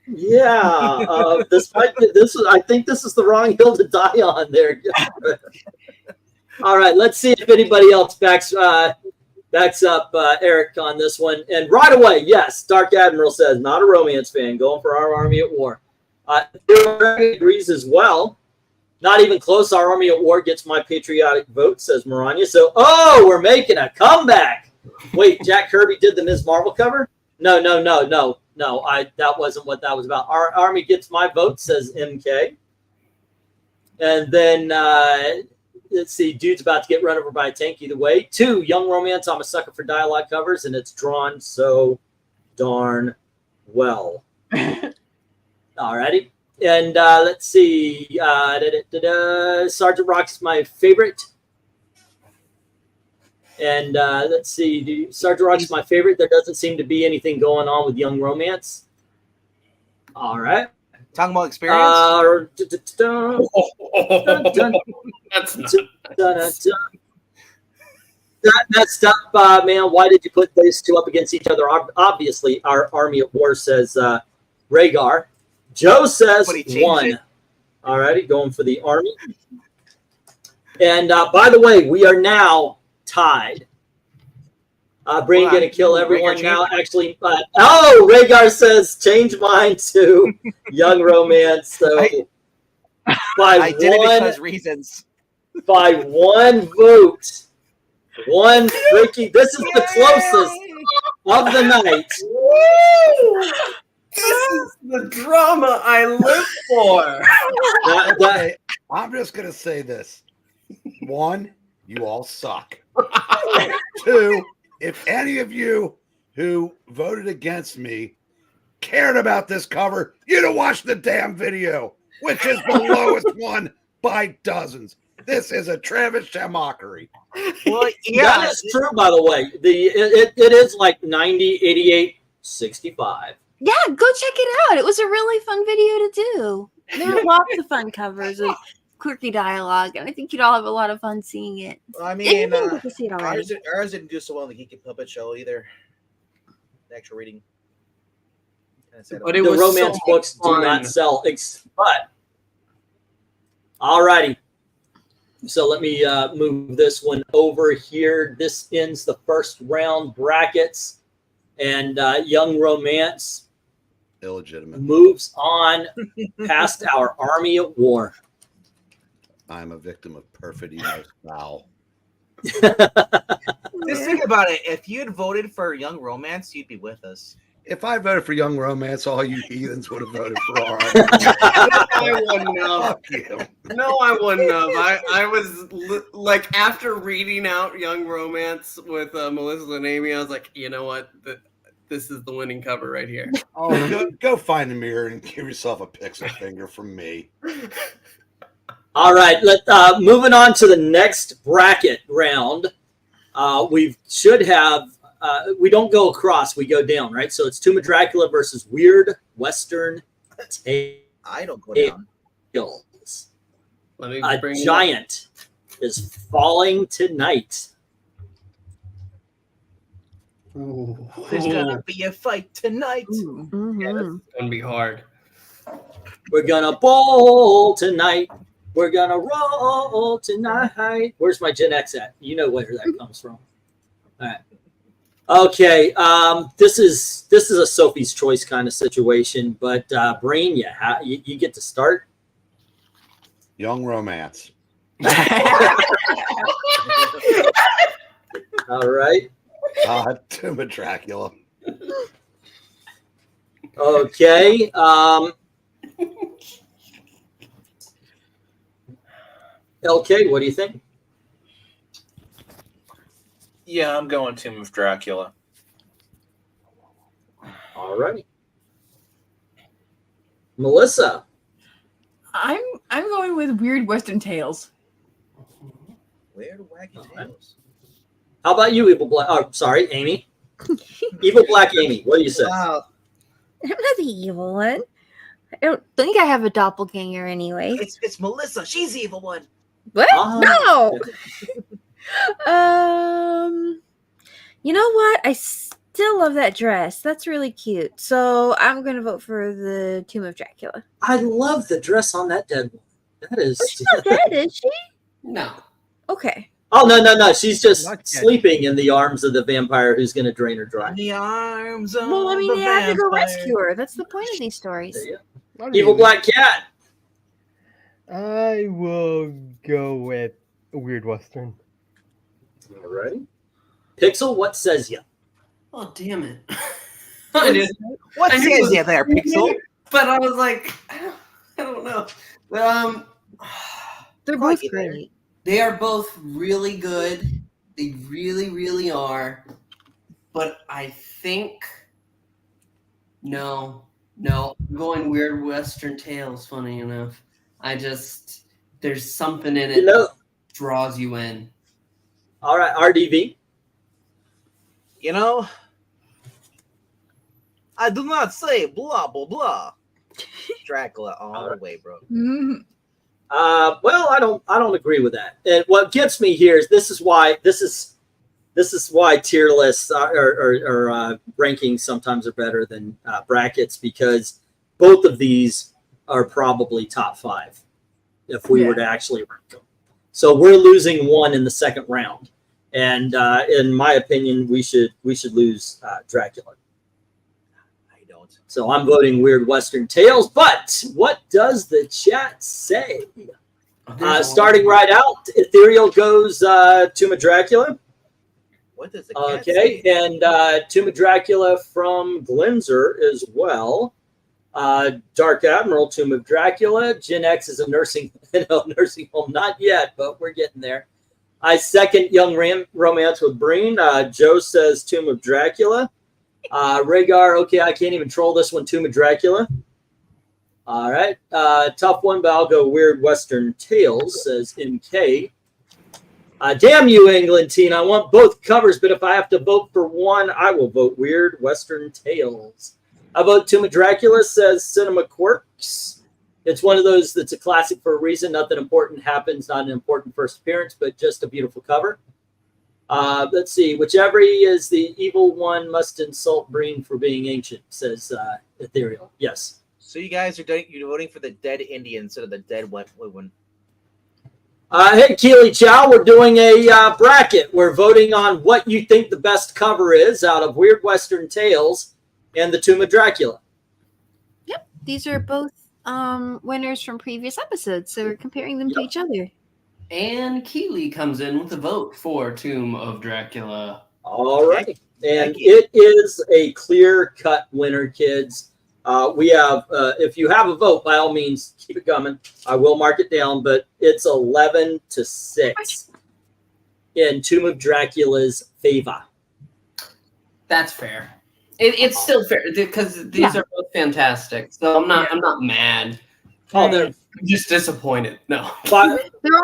Yeah, despite this, I think this is the wrong hill to die on there. All right, let's see if anybody else backs up Eric on this one. And right away, yes, Dark Admiral says, not a romance fan, going for our Army at War. Eric agrees as well. Not even close. Our Army at War gets my patriotic vote, says Maranya. So, we're making a comeback. Wait, Jack Kirby did the Ms. Marvel cover? No. That wasn't what that was about. Our Army gets my vote, says MK. And then, let's see, dude's about to get run over by a tank either way. 2, Young Romance. I'm a sucker for dialogue covers, and it's drawn so darn well. Alrighty. And let's see. Sergeant Rock's my favorite. And let's see. Sergeant Rock's my favorite. There doesn't seem to be anything going on with Young Romance. All right. Talking about experience? That's not messed up, man. Why did you put these two up against each other? Obviously, our Army at War says Rhaegar. Joe says 1. All righty, going for the Army. And by the way, we are now tied. Breen going to kill everyone now. Actually, Rhaegar says change mine to Young Romance. So I did it because reasons. By 1 vote. One freaking. This is the closest of the night. This is the drama I live for. Okay, I'm just going to say this. 1, you all suck. 2, if any of you who voted against me cared about this cover, you'd have watched the damn video. which is the lowest one by dozens. This is a travesty mockery. Well, That is true, by the way. It is like 90, 88, 65. Yeah, go check it out. It was a really fun video to do. There were lots of fun covers of quirky dialogue, and I think you'd all have a lot of fun seeing it. I And mean, you didn't get to see it already. ours didn't do so well in the Geeky Puppet Show either. The actual reading. But it The was romance so books do fun. not sell. But, all righty. So let me move this one over here. This ends the first round brackets, and Young Romance Illegitimate. moves on past our Army of War. I'm a victim of perfidy most foul. Just think about it. If you had voted for Young Romance, you'd be with us. If I voted for Young Romance, all you heathens would have voted for our I wouldn't have. Fuck you. No, I wouldn't have. I was like, after reading out Young Romance with Melissa and Amy, I was like, you know what? This is the winning cover right here. Oh, go find a mirror and give yourself a pixel finger from me. All right, moving on to the next bracket round. We should have. We don't go across; we go down, right? So it's Tomb of Dracula versus Weird Western Tales. I don't go down. Let me A bring giant is falling tonight. There's gonna be a fight tonight. Yeah, this is gonna be hard. We're gonna bowl tonight. We're gonna roll tonight. Where's my Gen X at? You know where that comes from. All right. Okay. This is a Sophie's Choice kind of situation, but Brain, you get to start. Young Romance. All right. Tomb of Dracula. Okay. LK, what do you think? Yeah, I'm going Tomb of Dracula. All right. Melissa. I'm going with Weird Western Tales. Weird wacky tales. How about you, Evil Black? Oh, sorry, Amy. Evil Black Amy, what do you say? Wow. I'm not the evil one. I don't think I have a doppelganger anyway. It's Melissa. She's the evil one. What? Oh. No. You know what? I still love that dress. That's really cute. So I'm gonna vote for the Tomb of Dracula. I love the dress on that dead one. That is. She's not dead, is she? No. Okay. Oh no! She's just Not yet. sleeping in the arms of the vampire who's going to drain her dry. In the arms of Well, I mean, the they have to go vampire. rescue her. That's the point of these stories. There you go. Not Evil really. Black Cat. I will go with Weird Western. All right. Pixel, what says you? Oh, damn it. I did. What I knew says it you there, Pixel? But I was like, I don't know. They're both great. They are both really good. They really, really are. But I think no, I'm going Weird Western Tales. Funny enough, there's something in it that draws you in. All right, RDV. You know, I do not say blah blah blah. Dracula all the way, bro. Mhm. Well, I don't agree with that. And what gets me here is this is why tier lists or rankings sometimes are better than brackets, because both of these are probably top 5 if we were to actually rank them. So we're losing one in the second round, and in my opinion, we should lose Dracula. So I'm voting Weird Western Tales, but what does the chat say? Starting right out, Ethereal goes Tomb of Dracula. What does the cat Okay, say? and Tomb of Dracula from Glenzer as well. Dark Admiral, Tomb of Dracula. Gen X is a nursing home. Not yet, but we're getting there. I second Young Romance with Breen. Joe says Tomb of Dracula. Rhaegar, okay, I can't even troll this one, Tomb of Dracula. All right. Tough one, but I'll go Weird Western Tales, says MK. Damn you, England teen. I want both covers, but if I have to vote for one, I will vote Weird Western Tales. I vote Tomb of Dracula, says Cinema Quirks. It's one of those that's a classic for a reason. Nothing important happens, not an important first appearance, but just a beautiful cover. Let's see. Whichever is the evil one must insult Breen for being ancient, says Ethereal. Yes. So you guys are you're voting for the dead Indian instead of the dead woman. Hey, Keely Chow, we're doing a bracket. We're voting on what you think the best cover is out of Weird Western Tales and the Tomb of Dracula. Yep, these are both winners from previous episodes, so we're comparing them to each other. And Keely comes in with a vote for Tomb of Dracula. All right. And it is a clear-cut winner, kids. We have, if you have a vote, by all means, keep it coming. I will mark it down, but it's 11-6 in Tomb of Dracula's favor. That's fair. It's still fair because these are both fantastic. So I'm not mad. Oh, they're just disappointed. No, they're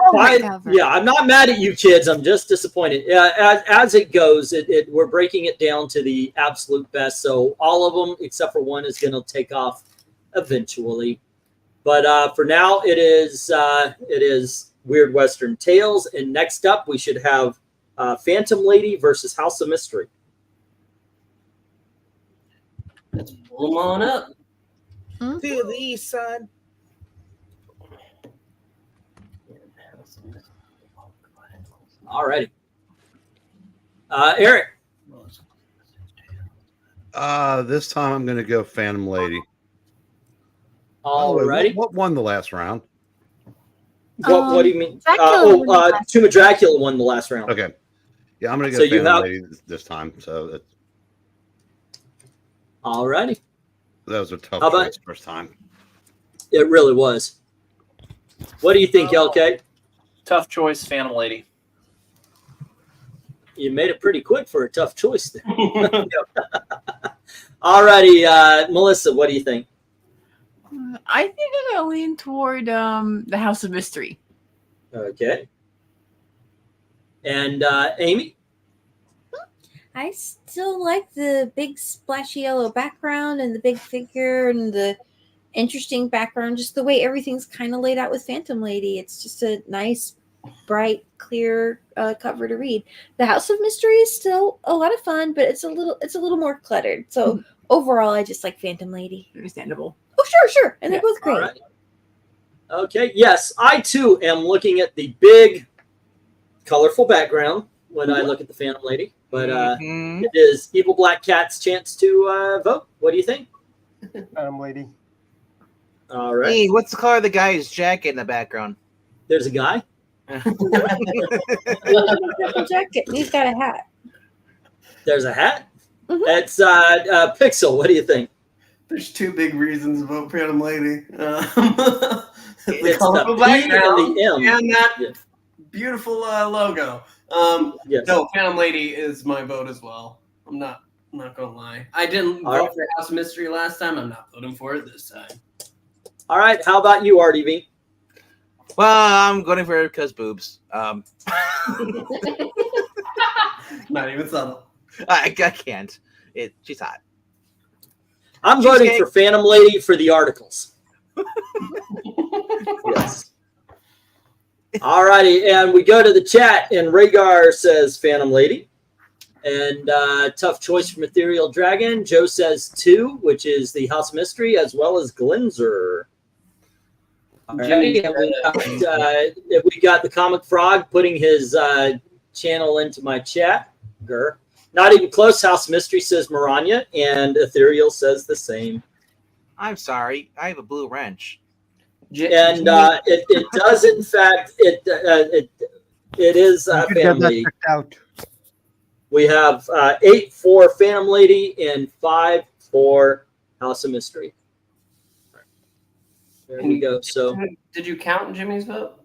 all right cover. Yeah, I'm not mad at you, kids. I'm just disappointed. As it goes, we're breaking it down to the absolute best. So all of them, except for one, is going to take off eventually. But for now, it is Weird Western Tales. And next up, we should have Phantom Lady versus House of Mystery. Let's pull them on up. To the east side. All righty. Eric. This time I'm going to go Phantom Lady. All righty. What won the last round? What do you mean? Tomb of Dracula won the last round. Okay. Yeah, I'm going to go Phantom Lady this time. So all righty. That was a tough choice first time. It really was. What do you think, LK? Tough choice, Phantom Lady. You made it pretty quick for a tough choice there. All righty, Melissa, what do you think? I think I'm going to lean toward the House of Mystery. Okay. And Amy? I still like the big splashy yellow background and the big figure and the interesting background, just the way everything's kind of laid out with Phantom Lady. It's just a nice, bright, clear cover to read. The House of Mystery is still a lot of fun, but it's a little more cluttered. So overall, I just like Phantom Lady. Understandable. Oh, sure. And they're both great. Right. Okay, yes, I too am looking at the big, colorful background when I look at the Phantom Lady. But it is Evil Black Cat's chance to vote. What do you think? Phantom Lady. All right. Hey, what's the color of the guy's jacket in the background? There's a guy. Jacket. He's got a hat. There's a hat. It's Pixel. What do you think? There's two big reasons to vote Phantom Lady. It's the P and the M. And that beautiful logo. Yes. No, Phantom Lady is my vote as well. I'm not gonna lie. I didn't vote for House of Mystery last time. I'm not voting for it this time. All right. How about you, RDV? Well, I'm going for it because boobs. Not even subtle. I can't. She's hot. I'm voting for Phantom Lady for the articles. Yes. All righty, and we go to the chat, and Rhaegar says Phantom Lady. And tough choice from Ethereal Dragon. Joe says 2, which is the House of Mystery, as well as Glinzer. All right, and we got the Comic Frog putting his channel into my chat. Grr. Not even close. House of Mystery says Maranya, and Ethereal says the same. I'm sorry. I have a blue wrench. And it does, in fact, it is Phantom Lady. We have 8 for Phantom Lady and 5 for House of Mystery. There we go. So, did you count Jimmy's vote?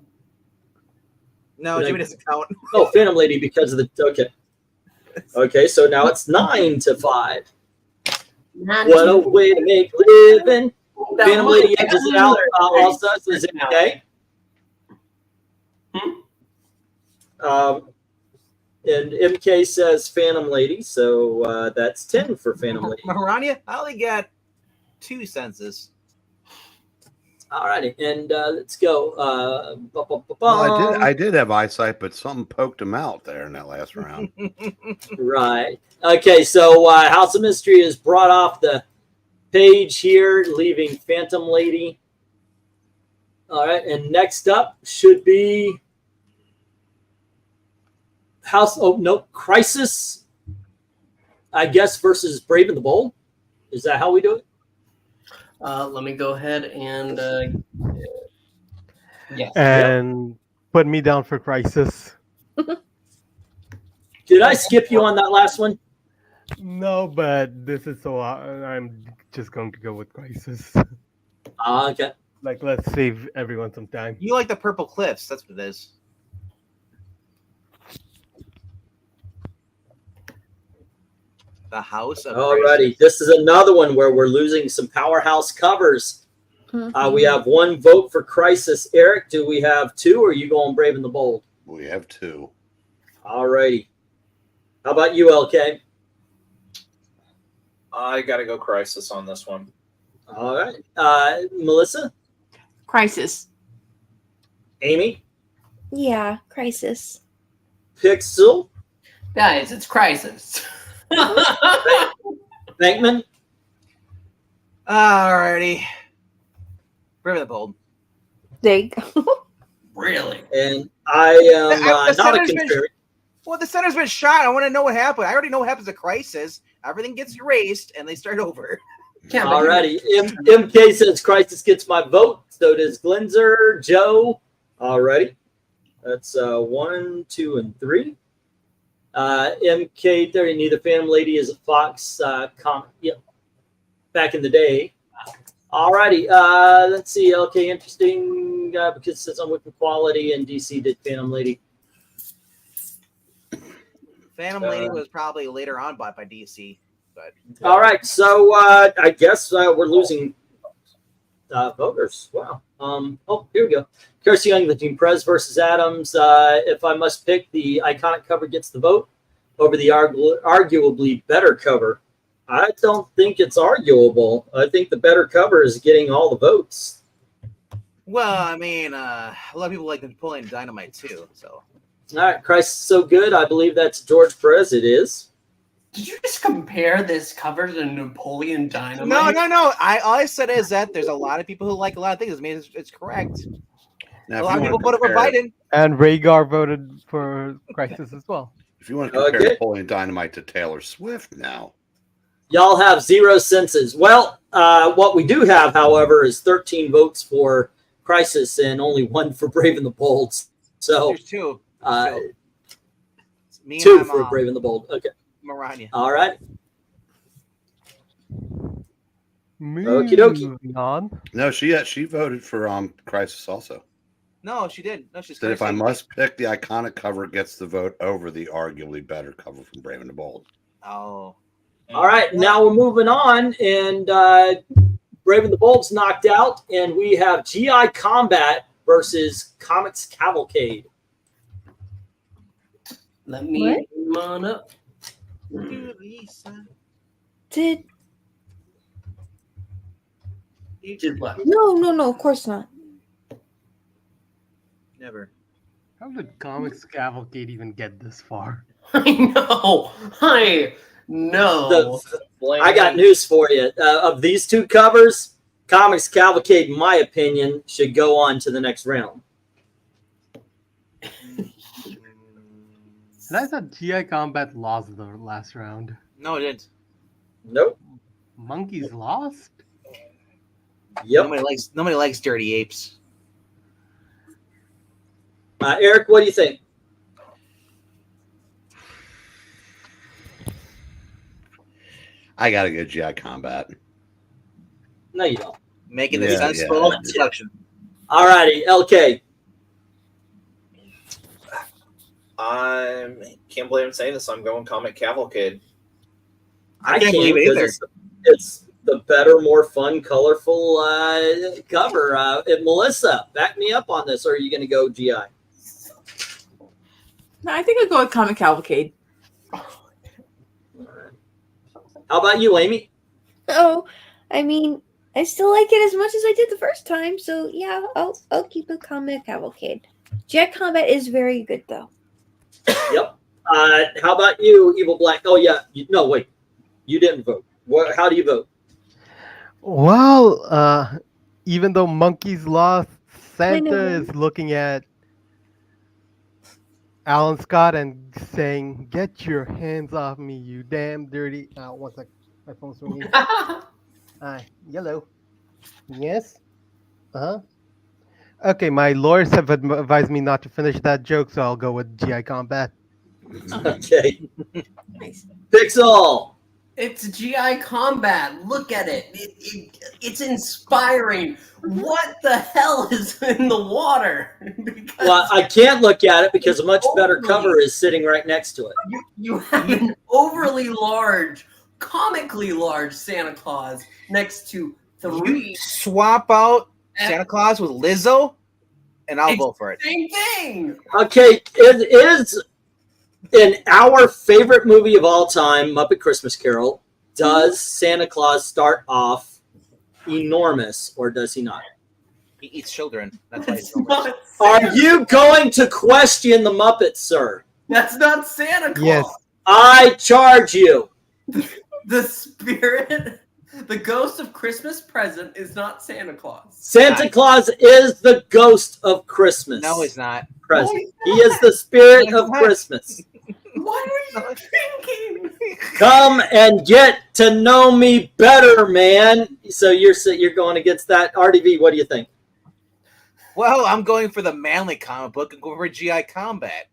No, Jimmy doesn't count. Oh, Phantom Lady because of the okay. So now it's 9-5. What a way to make living! Phantom Lady edges it out also. So is it okay? And MK says Phantom Lady, so that's 10 for Phantom Lady. Maranya, I only got 2 senses. All righty, and let's go. Well, I did have eyesight, but something poked him out there in that last round. Right. Okay, so House of Mystery is brought off the page here, leaving Phantom Lady. All right, and next up should be Crisis, I guess, versus Brave and the Bold. Is that how we do it? Let me go ahead and yes. And put me down for Crisis. Did I skip you on that last one? No, but this is so I'm just going to go with Crisis. Okay. Like, let's save everyone some time. You like the Purple Cliffs. That's what it is. The House of Alrighty, this is another one where we're losing some powerhouse covers. We have 1 vote for Crisis. Eric, do we have 2, or are you going Brave and the Bold? We have 2. Alrighty. How about you, LK? I got to go Crisis on this one. All right. Melissa? Crisis. Amy? Yeah, Crisis. Pixel? Guys, it's Crisis. Venkman? Alrighty. Brave and the Bold. There you go. Really? And I am not a contrarian. Well, the center's been shot. I want to know what happened. I already know what happens at Crisis. Everything gets erased, and they start over. Alrighty. MK says Crisis gets my vote. So does Glenzer, Joe. Alrighty. That's 1, 2, and 3. MK30, neither Phantom Lady is a Fox comic. Yep. Back in the day. Alrighty. Let's see. LK, interesting because it says on Wicked Quality and DC did Phantom Lady. Phantom Lady was probably later on bought by DC. But all right, so I guess we're losing voters. Wow. Oh, here we go. Kirsty Young, the Team Prez versus Adams. If I must pick, the iconic cover gets the vote over the arguably better cover. I don't think it's arguable. I think the better cover is getting all the votes. well, I mean, a lot of people like Napoleon Dynamite too. So all right, Christ is so good. I believe that's George Perez. It is. Did you just compare this cover to Napoleon Dynamite? No. All I said is that there's a lot of people who like a lot of things. I mean, it's correct. Now, A lot of people voted for Biden. And Rhaegar voted for Crisis as well. If you want to compare Napoleon Dynamite to Taylor Swift now. Y'all have 0 senses. Well, what we do have, however, is 13 votes for Crisis and only 1 for Brave and the Bold. So There's 2. Me 2 and my for mom. Brave and the Bold. Okay. Maranya. All right. Okie dokie. No, she voted for Crisis also. No, she did. No, she's Said if I must pick, the iconic cover gets the vote over the arguably better cover from Brave and the Bold. Oh. All right. Now we're moving on, and Brave and the Bold's knocked out, and we have GI Combat versus Comics Cavalcade. Let me come on up. Did Did what? no, of course not. Never. How did Comics Cavalcade even get this far? I know. I know. I got news for you. Of these 2 covers, Comics Cavalcade, in my opinion, should go on to the next round. And I thought GI Combat lost the last round. No, it didn't. Nope. Monkeys lost? Yep. Nobody likes dirty apes. Eric, what do you think? I gotta go GI Combat. No, you don't. Making the sensible introduction. All righty, LK. I can't believe I'm saying this. I'm going Comic Cavalcade. I can't believe it either. It's the better, more fun, colorful cover. And Melissa, back me up on this. Or are you going to go GI? No, I think I'll go with Comic Cavalcade. How about you, Amy? Oh, I mean, I still like it as much as I did the first time. So yeah, I'll keep it Comic Cavalcade. Jet Combat is very good though. Yep. How about you, Evil Black? Oh yeah. No, wait. You didn't vote. How do you vote? Well, even though monkeys lost, Santa is looking at Alan Scott and saying, "Get your hands off me, you damn dirty." One sec. My phone's ringing. Yellow. Yes. Okay, my lawyers have advised me not to finish that joke, so I'll go with GI Combat. Okay. Nice. Pixel. It's GI Combat. Look at it. It's inspiring. What the hell is in the water? Well, I can't look at it because a much better cover is sitting right next to it. You have an overly large, comically large Santa Claus next to three. You swap out Santa Claus with Lizzo, and I'll go for it. Same thing. Okay, it is in our favorite movie of all time, Muppet Christmas Carol. Does Santa Claus start off enormous, or does he not? He eats children. That's why he's not Are you going to question the Muppets, sir? That's not Santa Claus. Yes. I charge you. The spirit, the ghost of Christmas present is not Santa Claus. Santa Claus is the ghost of Christmas. No, he's not. Present. He is the spirit of Christmas. What are you thinking? Come and get to know me better, man. So you're going against that. RDV, what do you think? Well, I'm going for the manly comic book and go for GI Combat.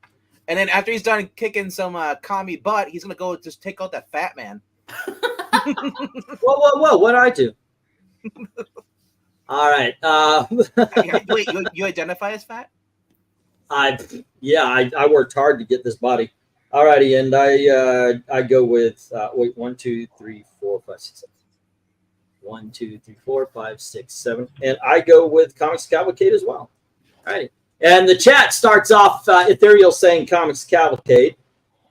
And then after he's done kicking some commie butt, he's going to go just take out that fat man. Whoa. What did I do? All right. Wait, you identify as fat? I worked hard to get this body. All righty, and I go with 1, 2, 3, 4, 5, 6, 7. 1, 2, 3, 4, 5, 6, 7, and I go with Comics Cavalcade as well. All righty, and the chat starts off ethereal saying Comics Cavalcade.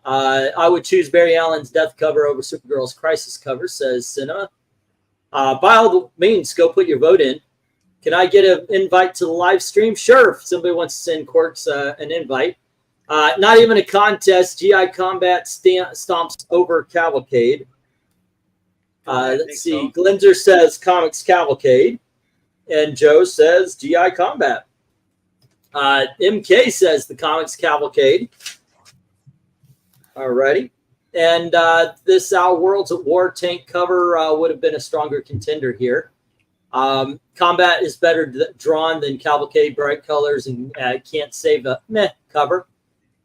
I would choose Barry Allen's Death cover over Supergirl's Crisis cover, says Cinema. By all means, go put your vote in. Can I get an invite to the live stream? Sure, if somebody wants to send Quirks an invite. Not even a contest. GI Combat stomps over Cavalcade. Let's see. So. Glinzer says Comics Cavalcade. And Joe says GI Combat. MK says the Comics Cavalcade. Alrighty. And this Our Worlds at War tank cover would have been a stronger contender here. Combat is better drawn than Cavalcade, bright colors, and can't save a meh cover.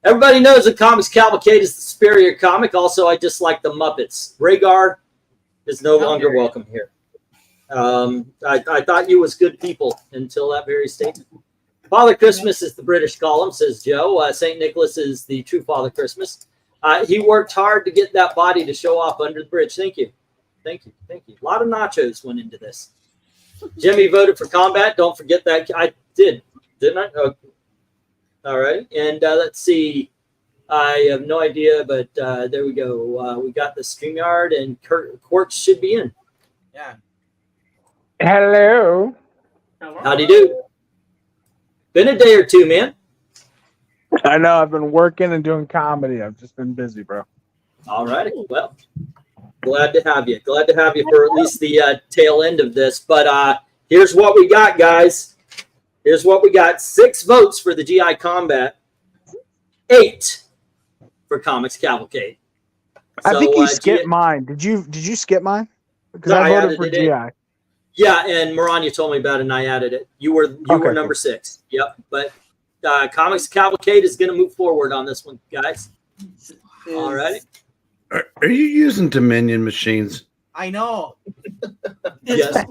Everybody knows that Comics Cavalcade is the superior comic. Also, I dislike the Muppets. Rhaegar is no longer welcome here. I thought you was good people until that very statement. Father Christmas is the British column, says Joe. St. Nicholas is the true Father Christmas. He worked hard to get that body to show off under the bridge. Thank you. A lot of nachos went into this. Jimmy voted for Combat. Don't forget that. I did, didn't I? Okay. All right. And let's see. I have no idea, but there we go. We got the StreamYard, and Quartz should be in. Yeah. Hello. Howdy do. Been a day or two, man. I know. I've been working and doing comedy. I've just been busy, bro. All righty. Well, glad to have you. Glad to have you for at least the tail end of this. But here's what we got, guys. Here's what we got. 6 votes for the GI Combat. 8 for Comics Cavalcade. I think you skipped mine. Did you skip mine? Because I voted for GI. Yeah, and Maranya told me about it, and I added it. You were number 6. Yep. But Comics Cavalcade is going to move forward on this one, guys. All right. Are you using Dominion machines? I know. Yes.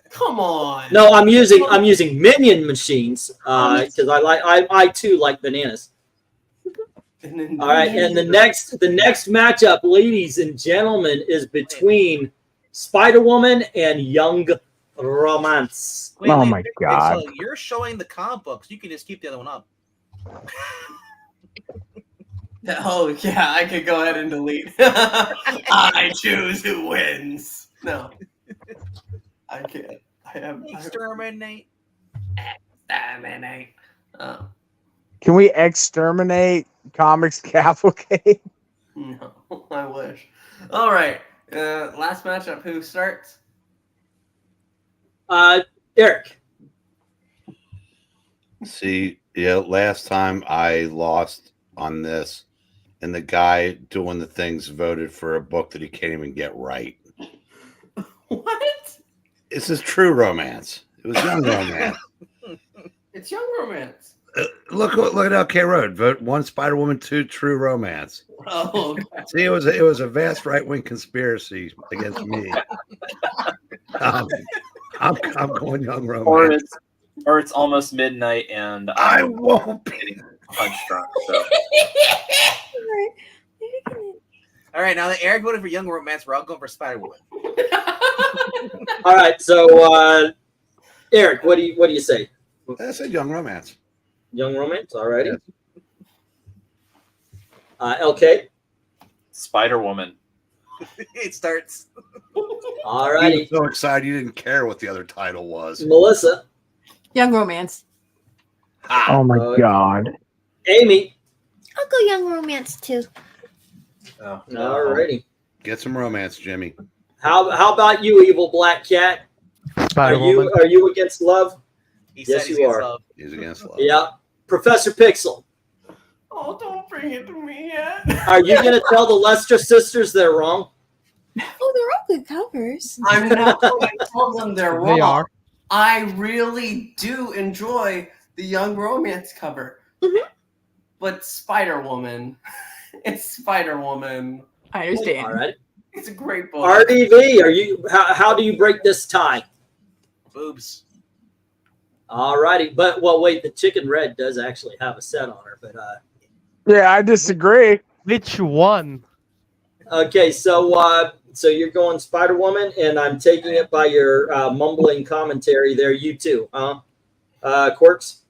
Come on. No, I'm using Minion machines because I too like bananas. All right, and the next matchup, ladies and gentlemen, is between Spider-Woman and Young Romance. Wait, Oh wait, my wait, God. So you're showing the comic books. You can just keep the other one up. Oh yeah, I could go ahead and delete. I choose who wins. No, I can't. I have Exterminate. exterminate. Oh Can we exterminate Comics Cavalcade? no, I wish. All right, last matchup. Who starts? Eric. See, yeah, last time I lost on this, and the guy doing the things voted for a book that he can't even get right. What? This is True Romance. It was Young Romance. It's Young Romance. Look at LK Road. Vote 1 Spider-Woman, 2 True Romance. Oh, okay. See, it was a vast right-wing conspiracy against me. I'm going Young Romance. Or it's almost midnight and I won't be getting punch drunk. So All right, now that Eric voted for Young Romance, we're all going for Spider-Woman. All right, so Eric, what do you say? I said Young Romance. Young Romance, all righty. Yes. LK, Spider-Woman. It starts. all You righty. were so excited you didn't care what the other title was. Melissa, Young Romance. Oh my God. Amy, I'll go Young Romance too. Oh, all righty. Get some romance, Jimmy. How about you, Evil Black Cat? Spider-Woman. Are you against love? He Yes, said he's you against are. love. He's against love. Yeah. Professor Pixel, Oh, don't bring it to me yet. are you going to tell the Lester sisters they're wrong? Oh, they're all good covers. I'm not going to tell them they're wrong. They are. I really do enjoy the Young Romance cover. Mhm. But Spider-Woman, it's Spider-Woman. I understand. All right. It's a great book. RDV, are you? How do you break this tie? Boobs. All righty, but wait, the Chicken Red does actually have a set on her, but Yeah, I disagree. Which one? okay, so you're going Spider Woman, and I'm taking it by your mumbling commentary there. You too, huh? Quirks.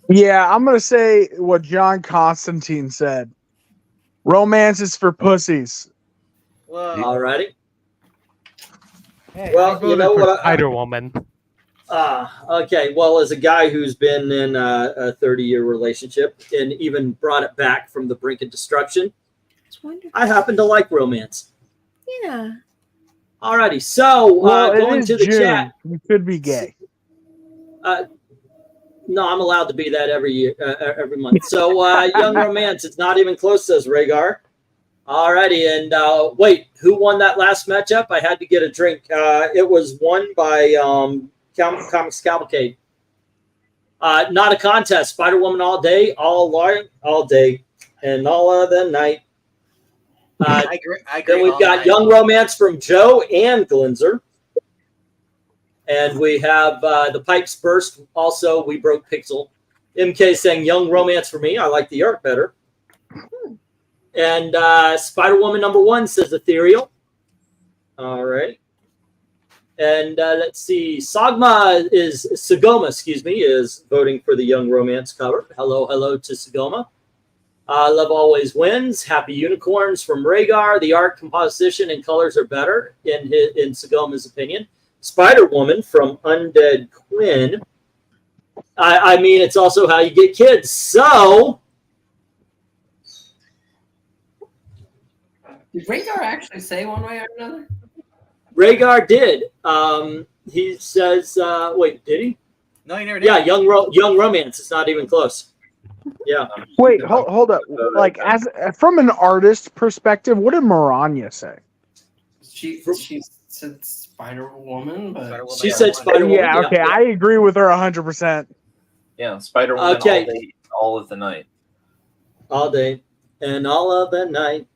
Yeah, I'm gonna say what John Constantine said. Romance is for pussies. Whoa. All righty. Hey, Well, I voted you know for what? Spider-Woman. Okay. Well, as a guy who's been in a 30-year relationship and even brought it back from the brink of destruction, It's wonderful. I happen to like romance. Yeah. Alrighty, so Well, going it is to the June. chat. You could be gay. No, I'm allowed to be that every year, every month. So Young Romance, it's not even close, says Rhaegar. Alrighty, and wait, who won that last matchup? I had to get a drink. It was won by Comics Cavalcade. Not a contest. Spider-Woman all day, all day, and all of the night. I agree. Then we've got Young Romance from Joe and Glinzer. And we have the Pipes Burst. Also, we broke Pixel. MK saying Young Romance for me. I like the art better. And Spider-Woman #1 says Ethereal. All right. And let's see. Sagoma is voting for the Young Romance cover. Hello to Sagoma. Love Always Wins. Happy Unicorns from Rhaegar. The art, composition, and colors are better in Sagoma's opinion. Spider-Woman from Undead Quinn. I mean, it's also how you get kids. So, Did Rhaegar actually say one way or another? Rhaegar did. He says, wait, did he? No, you never did. Yeah, Young Romance. It's not even close. Yeah. Wait, hold up. Like, as from an artist perspective, what did Maranya say? She said Spider-Woman, but Spider-Woman. She said Spider-Woman. Yeah, okay, I agree with her 100%. Yeah, Spider-Woman Okay. all day, all of the night. All day and all of the night.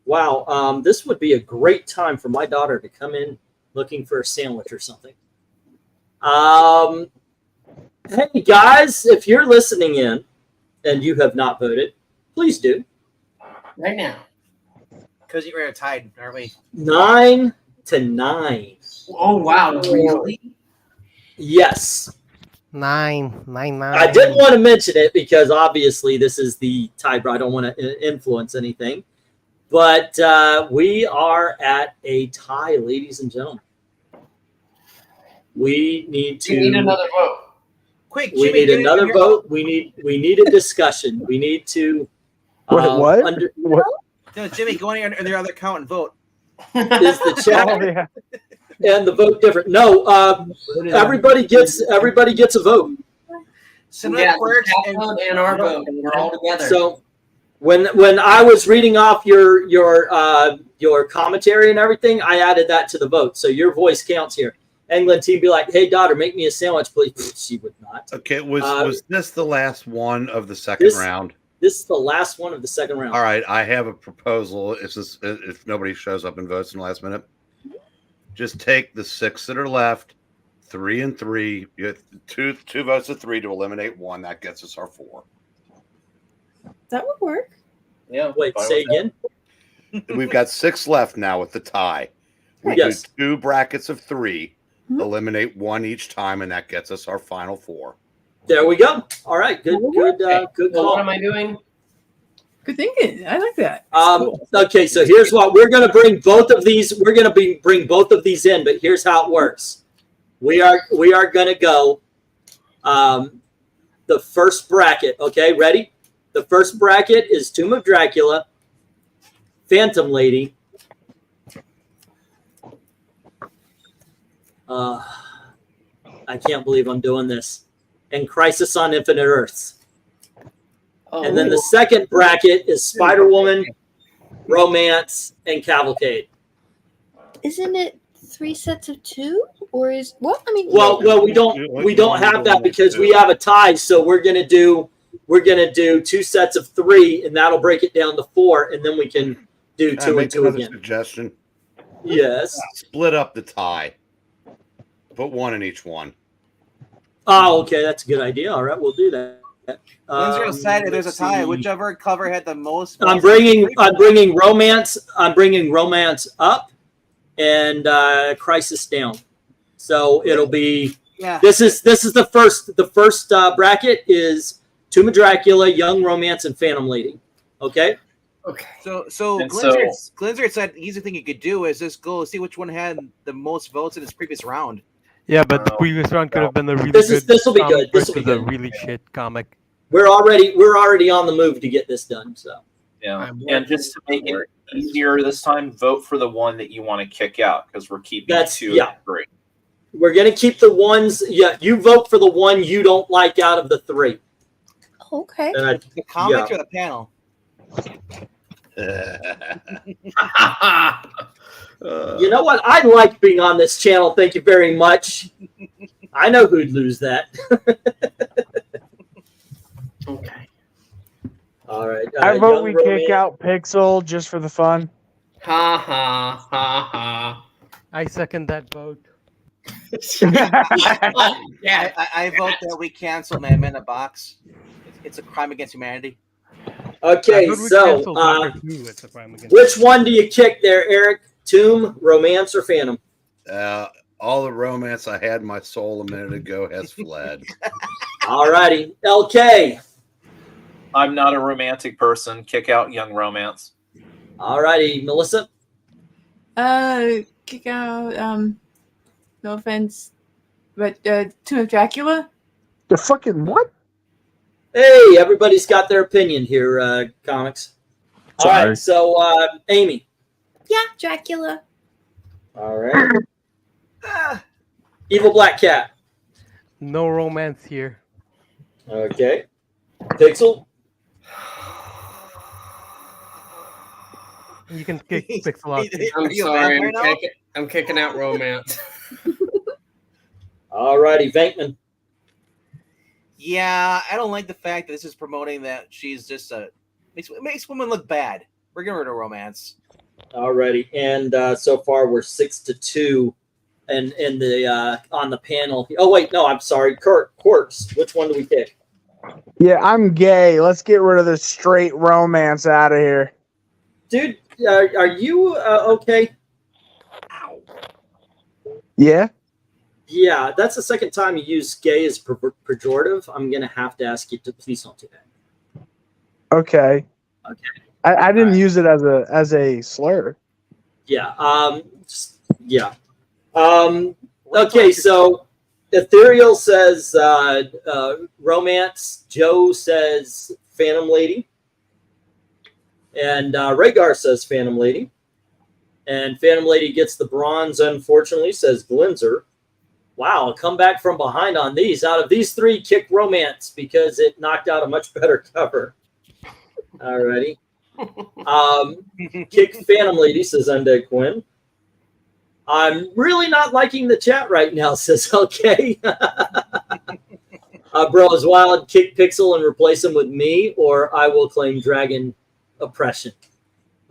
Wow, this would be a great time for my daughter to come in looking for a sandwich or something. Hey guys, if you're listening in and you have not voted, please do. right now. Because you're tied, aren't we? 9-9. Oh wow, really? Yes. 9. I didn't want to mention it because obviously this is the tiebreaker. I don't want to influence anything. But we are at a tie, ladies and gentlemen. We need to. We need another vote. Quick, We Jimmy, need another vote. We need a discussion. We need to. What? What? No, Jimmy, go on your other account and vote. Is the chat Oh, yeah. and the vote different? No. Everybody gets a vote. So Yeah, QUIRK and our vote, and we're all together. So when I was reading off your commentary and everything, I added that to the vote. So your voice counts here. England team be like, "Hey daughter, make me a sandwich, please." She would not. Okay, was this the last one of the second round? This is the last one of the second round. All right, I have a proposal. If nobody shows up and votes in the last minute, just take the 6 that are left, 3 and 3. You have two votes of 3 to eliminate 1. That gets us our 4. That would work. Yeah. Wait, say again. We've got 6 left now with the tie. We Yes. do 2 brackets of 3, eliminate 1 each time, and that gets us our final 4. There we go. All right, good Well, call. what am I doing? Good thinking. I like that. Okay, so here's what we're going to bring both of these. We're going to bring both of these in, but here's how it works. We are going to go the first bracket. Okay, ready? The first bracket is Tomb of Dracula, Phantom Lady. I can't believe I'm doing this. And Crisis on Infinite Earths. Oh, And then the second bracket is Spider-Woman, Romance, and Cavalcade. Isn't it 3 sets of 2, or is what? I mean, Well, we don't have that because we have a tie. So we're gonna do 2 sets of 3, and that'll break it down to 4, and then we can do 2 and 2 again. Suggestion: Yes. split up the tie. Put 1 in each one. Oh, okay, that's a good idea. All right, we'll do that. When's your side? If there's a Let's tie, see. whichever cover had the most. I'm bringing Romance. I'm bringing Romance up, and Crisis down. So it'll be. Yeah. This is the first bracket is Tomb of Dracula, Young Romance, and Phantom Lady. Okay. Okay. So And Glinzer said the easy thing you could do is just go see which one had the most votes in his previous round. Yeah, but the previous round could have been a really This good. will be comic good. This will be versus good. a really shit comic. We're already on the move to get this done. So Yeah, and just to make it easier this time, vote for the one that you want to kick out because we're keeping 2 and 3. we're gonna keep the ones. Yeah, you vote for the one you don't like out of the 3. Okay. And The comics or the panel? You know what? I like being on this channel. Thank you very much. I know who'd lose that. Okay. All right. I vote Young we Romance. kick out Pixel just for the fun. Ha ha ha ha. I second that vote. Yeah. I vote that we cancel Man in a Box. It's a crime against humanity. Okay, I vote we so cancel Doctor Who. It's a crime against which one do you kick there, Eric? Tomb, Romance, or Phantom? All the romance I had in my soul a minute ago has fled. All righty. LK. I'm not a romantic person. Kick out Young Romance. All righty. Melissa? Kick out, no offense, but Tomb of Dracula? The fucking what? Hey, everybody's got their opinion here, comics. All Sorry. right, so Amy. Yeah, Dracula. All right. Evil Black Cat. No romance here. Okay. Pixel. You can kick Pixel out. I'm Are you a sorry. vampire now? I'm kicking out Romance. All righty, Venkman. Yeah, I don't like the fact that this is promoting that she's just makes women look bad. We're getting rid of Romance. All righty, and so far we're 6-2, and in the on the panel. Oh wait, no, I'm sorry, Quirks. Which one do we pick? Yeah, I'm gay. Let's get rid of the straight romance out of here. Dude, are you okay? Yeah. Yeah, that's the second time you use gay as pejorative. I'm going to have to ask you to please don't do that. Okay. Okay. I didn't use it as a slur. Yeah. Yeah. Okay, so Ethereal says romance. Joe says Phantom Lady. And Rhaegar says Phantom Lady. And Phantom Lady gets the bronze, unfortunately, says Glinzer. Wow, a comeback from behind on these. Out of these three, kick romance because it knocked out a much better cover. Alrighty. Kick Phantom Lady, says Undead Quinn. I'm really not liking the chat right now, says okay. Bro is wild. Kick Pixel and replace him with me, or I will claim dragon oppression.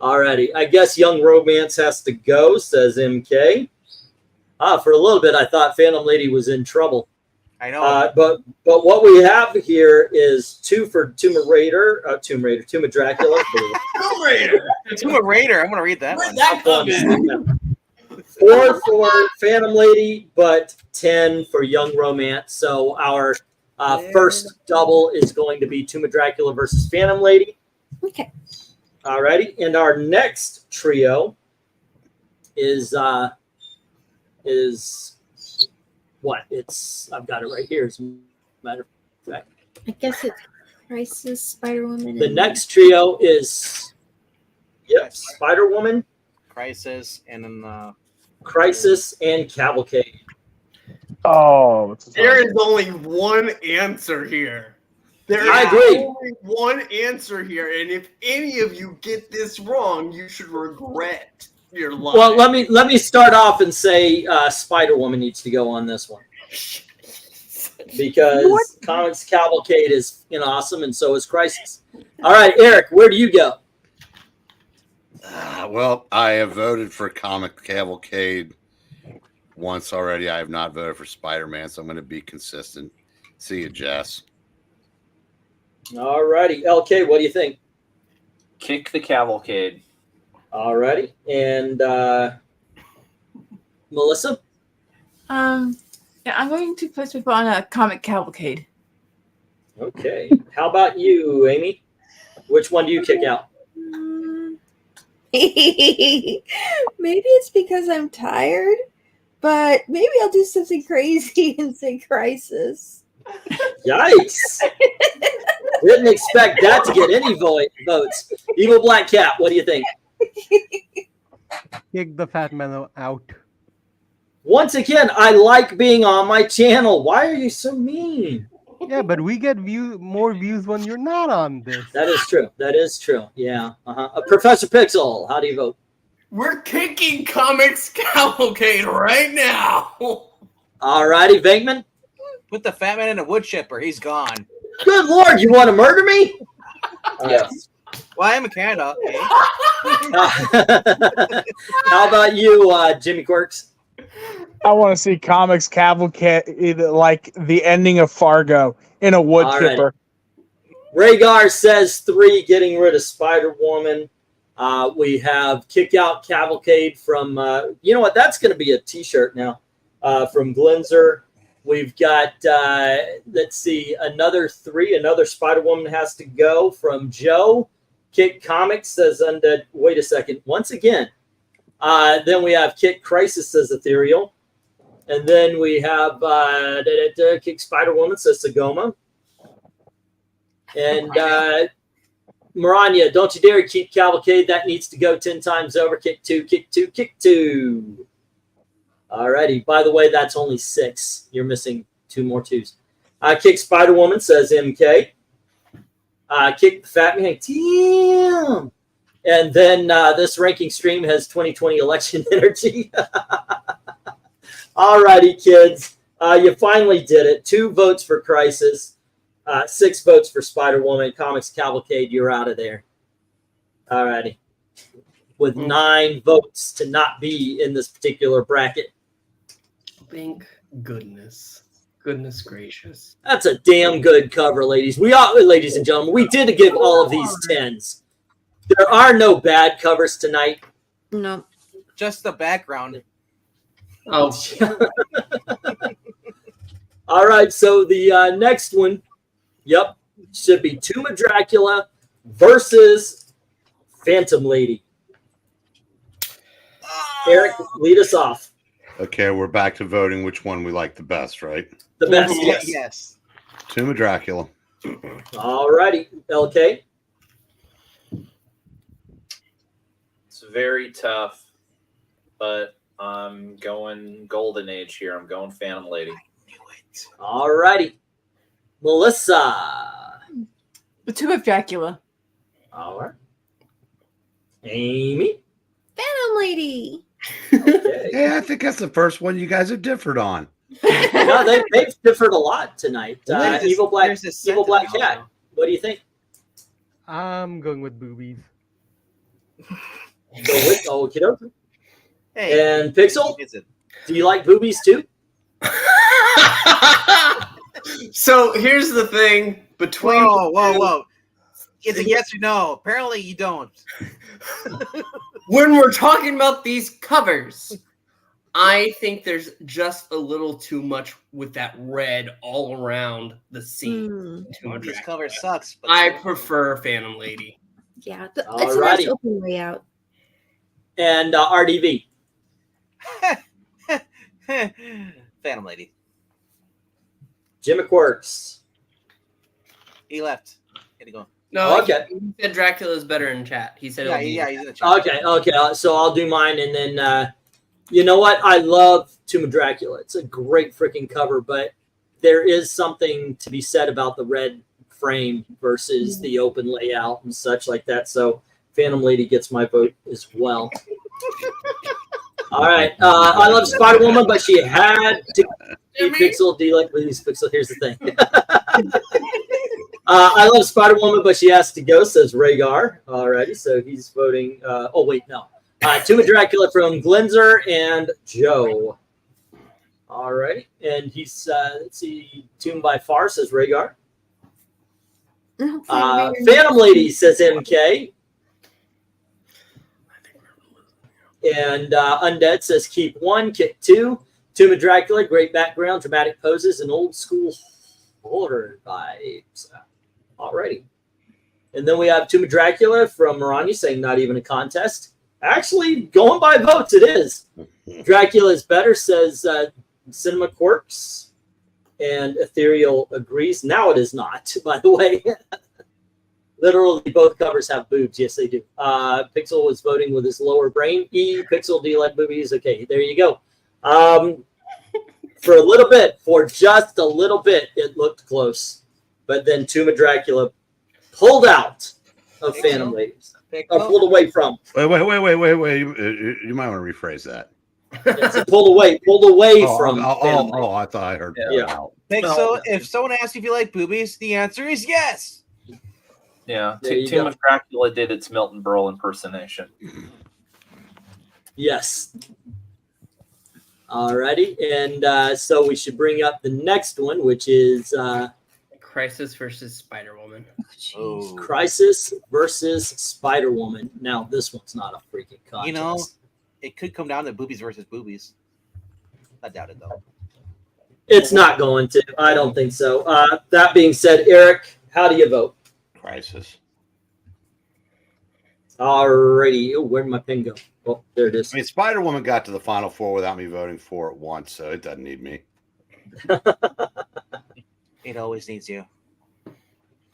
Alrighty. I guess Young Romance has to go, says MK. For a little bit, I thought Phantom Lady was in trouble. I know. But what we have here is 2 for Tomb Raider, Tomb Dracula. Tomb Raider. Tomb Raider. I'm gonna read that Where'd one. that come in? 4 for Phantom Lady, but 10 for Young Romance. So our first double is going to be Tomb of Dracula versus Phantom Lady. Okay. Alrighty, and our next trio is what? I've got it right here. As a matter of fact, I guess it's Crisis, Spider-Woman. the next trio is Spider-Woman, Crisis, and then Crisis, and Cavalcade. Oh, there is only one answer here. I agree. Only one answer here, and if any of you get this wrong, you should regret your life. Well, let me start off and say Spider-Woman needs to go on this one because Comics Cavalcade is awesome, and so is Crisis. All right, Eric, where do you go? Well, I have voted for Comic Cavalcade once already. I have not voted for Spider-Man, so I'm going to be consistent. See you, Jess. All righty. LK, what do you think? Kick the Cavalcade. All righty. And Melissa? Yeah, I'm going to put people on a Comic Cavalcade. Okay. How about you, Amy? Which one do you kick out? Maybe it's because I'm tired, but maybe I'll do something crazy and say Crisis. Yikes. Didn't expect that to get any votes. Evil Black Cat, what do you think? Kick the fat man out. Once again, I like being on my channel. Why are you so mean? Yeah, but we get more views when you're not on this. That is true. That is true. Yeah. Professor Pixel, how do you vote? We're kicking Comics Cavalcade right now. All righty, Venkman. put the fat man in a wood chipper. He's gone. Good Lord, you want to murder me? Yes. Well, I am in Canada. Okay. How about you, Jimmy Quirks? I want to see Comics Cavalcade like the ending of Fargo in a wood chipper. Rhaegar says 3, getting rid of Spider-Woman. We have Kick Out Cavalcade from, you know what, that's going to be a t-shirt now, from Glinzer. We've got, let's see, another 3. Another Spider-Woman has to go from Joe. Kick Comics says Undead. Wait a second. Once again. Then we have Kick Crisis says Ethereal. And then we have Kick Spider-Woman says Sagoma. And Maranya, don't you dare keep Cavalcade. That needs to go 10 times over. Kick 2, kick 2, kick 2. Alrighty. By the way, that's only 6. You're missing 2 more 2s. Kick Spider-Woman says MK. Kick the Fat Man. Damn. And then this ranking stream has 2020 election energy. Alrighty, kids. You finally did it. 2 votes for Crisis. 6 votes for Spider-Woman. Comics Cavalcade, you're out of there. Alrighty. With 9 votes to not be in this particular bracket. Thank goodness. Goodness gracious. That's a damn good cover, ladies. Ladies and gentlemen, we did give all of these 10s. There are no bad covers tonight. No. Just the background. Oh, All right, so the next one, yep, should be Tomb of Dracula versus Phantom Lady. Eric, lead us off. Okay, we're back to voting which one we like the best, right? The best, yes. Yes. Tomb of Dracula. All righty, LK. It's very tough, but I'm going Golden Age here. I'm going Phantom Lady. All righty. Melissa. The Tomb of Dracula. All right. Amy. Phantom Lady. Okay. Yeah, I think that's the first one you guys have differed on. No, they've differed a lot tonight. Evil Black sentiment Cat. also. What do you think? I'm going with boobies. Go with okie dokie. Hey, And Pixel, is it? do you like boobies too? So here's the thing between. Whoa. Is it yes or no? Apparently you don't. When we're talking about these covers, I think there's just a little too much with that red all around the scene. Tomb of This Dracula. cover sucks. But I prefer Phantom Lady. Yeah, it's a nice Alrighty. open layout. And RDV. Phantom Lady. Jim McQuirks. He left. Had to go. No, Okay. he said Dracula is better in chat. He said, Yeah, it'll be- he's in the chat. Okay. So I'll do mine, and then you know what? I love Tomb of Dracula. It's a great freaking cover, but there is something to be said about the red frame versus the open layout and such like that. So Phantom Lady gets my vote as well. All right. I love Spider Woman, but she had to be Pixel. Do you like these Pixel? Here's the thing. I love Spider Woman, but she has to go, says Rhaegar. Alrighty, so he's voting. Oh, wait, no. Tomb of Dracula from Glenzer and Joe. Alrighty, and he's, let's see, Tomb by Far, says Rhaegar. Phantom Lady, says MK. And Undead says keep one, kick two. Tomb of Dracula, great background, dramatic poses, and old school horror vibes. Alrighty. And then we have Tomb of Dracula from Maranya saying not even a contest. Actually, going by votes, it is. Dracula is better, says Cinema Quirks. And Ethereal agrees. Now it is not, by the way. Literally, both covers have boobs. Yes, they do. Pixel was voting with his lower brain. Pixel, do you like boobies? Okay, there you go. For a little bit, for just a little bit, it looked close. But then Tomb of Dracula pulled out of Phantom Ladies. Or pulled away from. Wait. You might want to rephrase that. Yes, it pulled away from. I thought I heard. Yeah. Pixel, if someone asks you if you like boobies, the answer is yes. Yeah, There you Tomb go. of Dracula did its Milton Berle impersonation. Yes. Alrighty, and so we should bring up the next one, which is Crisis versus Spider Woman. Oh, Crisis versus Spider Woman. Now, this one's not a freaking contest. you know, it could come down to boobies versus boobies. I doubt it though. It's not going to. I don't think so. That being said, Eric, how do you vote? Crisis. Alrighty. Oh, where'd my pen go? Oh, there it is. I mean, Spider Woman got to the Final Four without me voting for it once, so it doesn't need me. It always needs you.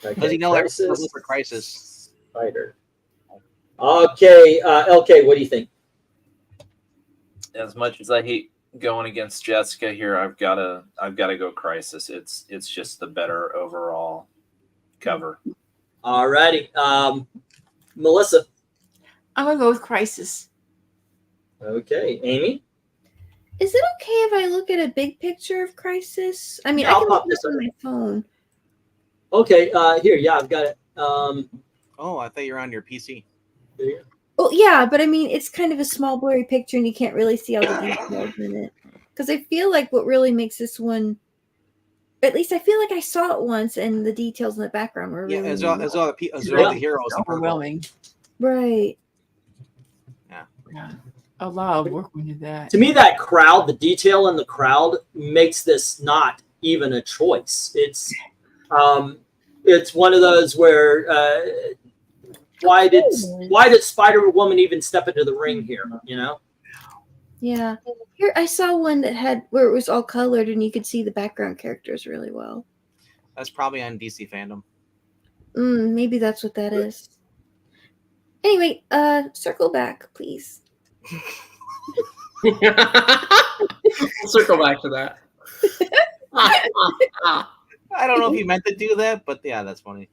Okay, Because you know, like, Crisis, for Crisis. Spider. Okay, LK, what do you think? As much as I hate going against Jessica here, I've got to go Crisis. It's just the better overall cover. Alrighty. Melissa. I'm gonna go with Crisis. Okay, Amy. Is it okay if I look at a big picture of Crisis? I mean, Yeah, I I'll can pop look this this on my phone. Okay, here, yeah, I've got it. Oh, I thought you were on your PC. There you go. Well, yeah, but I mean, it's kind of a small, blurry picture, and you can't really see all the details in it. Because I feel like what really makes this one, at least I feel like I saw it once, and the details in the background were Yeah, really as all the heroes. in purple. Overwhelming. Right. Yeah. A lot of work went into that. To me, that crowd, the detail in the crowd makes this not even a choice. It's one of those where why did Spider-Woman even step into the ring here? You know? Yeah. Here I saw one that had where it was all colored and you could see the background characters really well. That's probably on DC Fandom. Maybe that's what that is. Anyway, circle back, please. We'll circle back to that. I don't know if you meant to do that, but yeah, that's funny.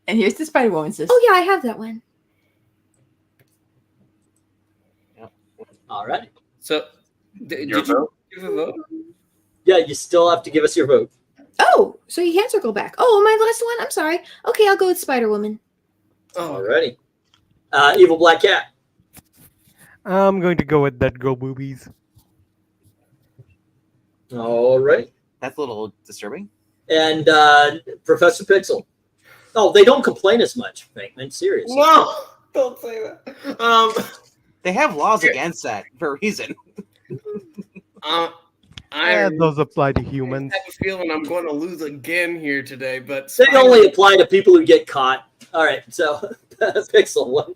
And here's the Spider-Woman sister. Oh yeah, I have that one. All right. So, did you give a vote? Yeah, you still have to give us your vote. Oh, so you can circle back. Oh, my last one. I'm sorry. Okay, I'll go with Spider-Woman. Alrighty. Evil Black Cat. I'm going to go with Dead Girl Boobies. All right. That's a little disturbing. And Professor Pixel. Oh, they don't complain as much, Venkman. Seriously. No, don't say that. They have laws against that for a reason. Those apply to humans. I have a feeling I'm going to lose again here today, but They only apply to people who get caught. All right, so Pixel, what?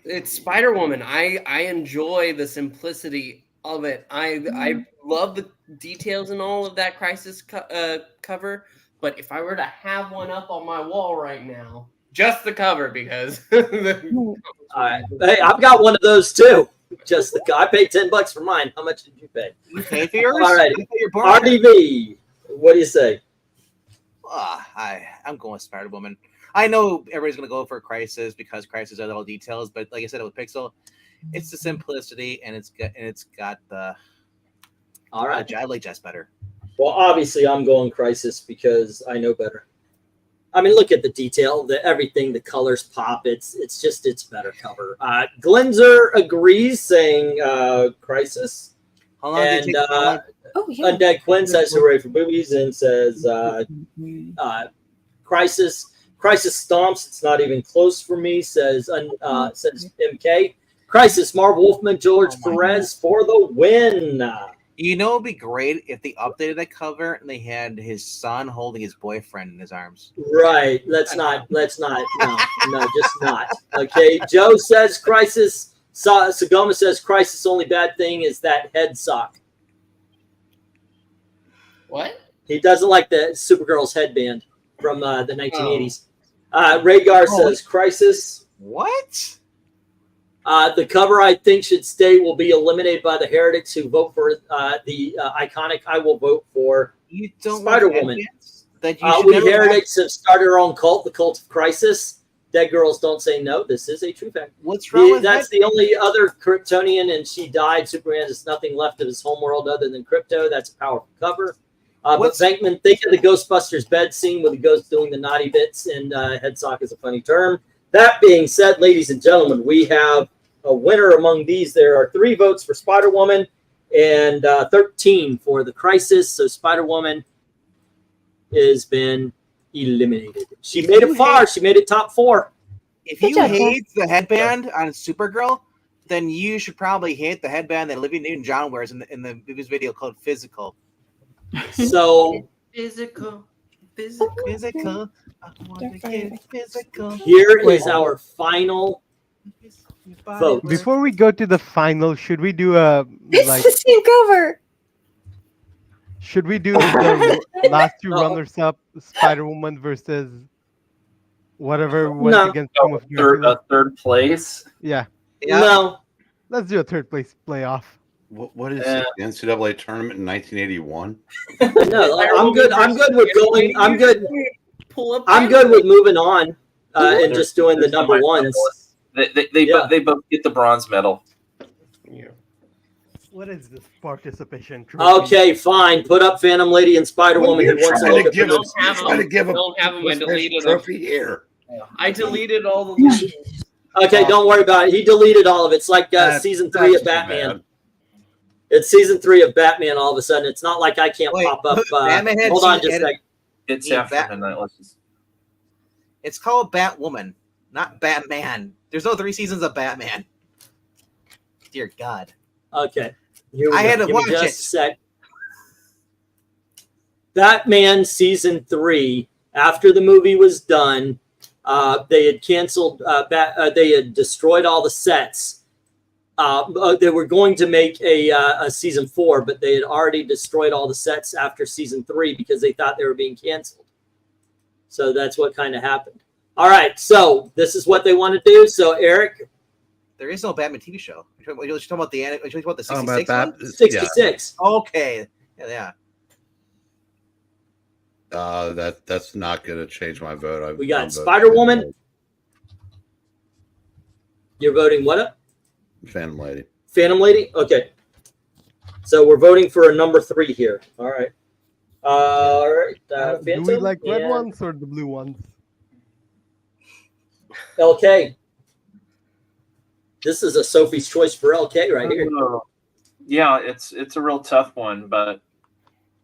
It's Spider-Woman. I enjoy the simplicity of it. I love the details and all of that Crisis cover, but if I were to have one up on my wall right now, just the cover, because all right. Hey, I've got one of those too. Just I paid $10 for mine. How much did you pay? You pay for yours? All right. Your bar. RDV. What do you say? I'm going with Spider-Woman. I know everybody's going to go for Crisis because Crisis has all details, but like I said with Pixel, it's the simplicity and it's got the. All right. I like Jess better. Well, obviously, I'm going Crisis because I know better. I mean, look at the detail, everything, the colors pop. It's better cover. Glenzer agrees, saying Crisis. How long did it take? Undead Quinn says hooray for boobies and says Crisis. Crisis stomps. It's not even close for me, says MK. Crisis, Marv Wolfman, George Perez for the win. You know, it'd be great if they updated that cover and they had his son holding his boyfriend in his arms. Right. Let's not. No, just not. Okay. Joe says Crisis. Sagoma says Crisis. Only bad thing is that head sock. What? He doesn't like the Supergirl's headband from the 1980s. Rhaegar says Crisis. What? The cover, I think, should stay. Will be eliminated by the heretics who vote for the iconic. I will vote for Spider-Woman. We heretics have started our own cult, the Cult of Crisis. Dead girls don't say no. This is a true fact. What's wrong with that's the only other Kryptonian, and she died. Superman has nothing left of his homeworld other than crypto. That's a powerful cover. But Venkman, think of the Ghostbusters bed scene with the ghost doing the naughty bits, and headsock is a funny term. That being said, ladies and gentlemen, we have a winner among these. There are 3 votes for Spider-Woman and 13 for the Crisis. So Spider-Woman has been eliminated. She made it far. She made it top 4. If you hate the headband on Supergirl, then you should probably hate the headband that Olivia Newton-John wears in the movie's video called Physical. So physical. I want to get physical. Here is our final vote. Before we go to the final, should we do a It's the same cover. Should we do the last 2 runners-up, Spider-Woman versus whatever went against Team of third place? Yeah. No. Let's do a 3rd place playoff. What is the NCAA tournament in 1981? No, I'm good. I'm good with going. I'm good. I'm good with moving on and just doing the number ones. They both get the bronze medal. What is this participation trophy? Okay, fine. Put up Phantom Lady and Spider-Woman. Who wants to look at Don't have them. I deleted them. Here. I deleted all the. Okay, don't worry about it. He deleted all of it. It's like season 3 of Batman. It's season 3 of Batman. All of a sudden, it's not like I can't pop up. Hold on, just a second. It's after midnight. Let's just. It's called Batwoman, not Batman. There's no 3 seasons of Batman. Dear God. Okay. Here we I go. had to Give me watch just it. a sec. Batman season 3. After the movie was done, they had canceled. They had destroyed all the sets. They were going to make a season 4, but they had already destroyed all the sets after season 3 because they thought they were being canceled. So that's what kind of happened. All right, so this is what they want to do. So Eric, there is no Batman TV show. You're talking about the 66 about one? 66. Yeah. Okay. Yeah. That's not going to change my vote. We got Spider-Woman. You're voting what up? Phantom Lady. Phantom Lady? Okay. So we're voting for a number 3 here. All right. All right. Do Phantom we like red and ones or the blue ones? LK. This is a Sophie's choice for LK right here. Yeah, it's a real tough one, but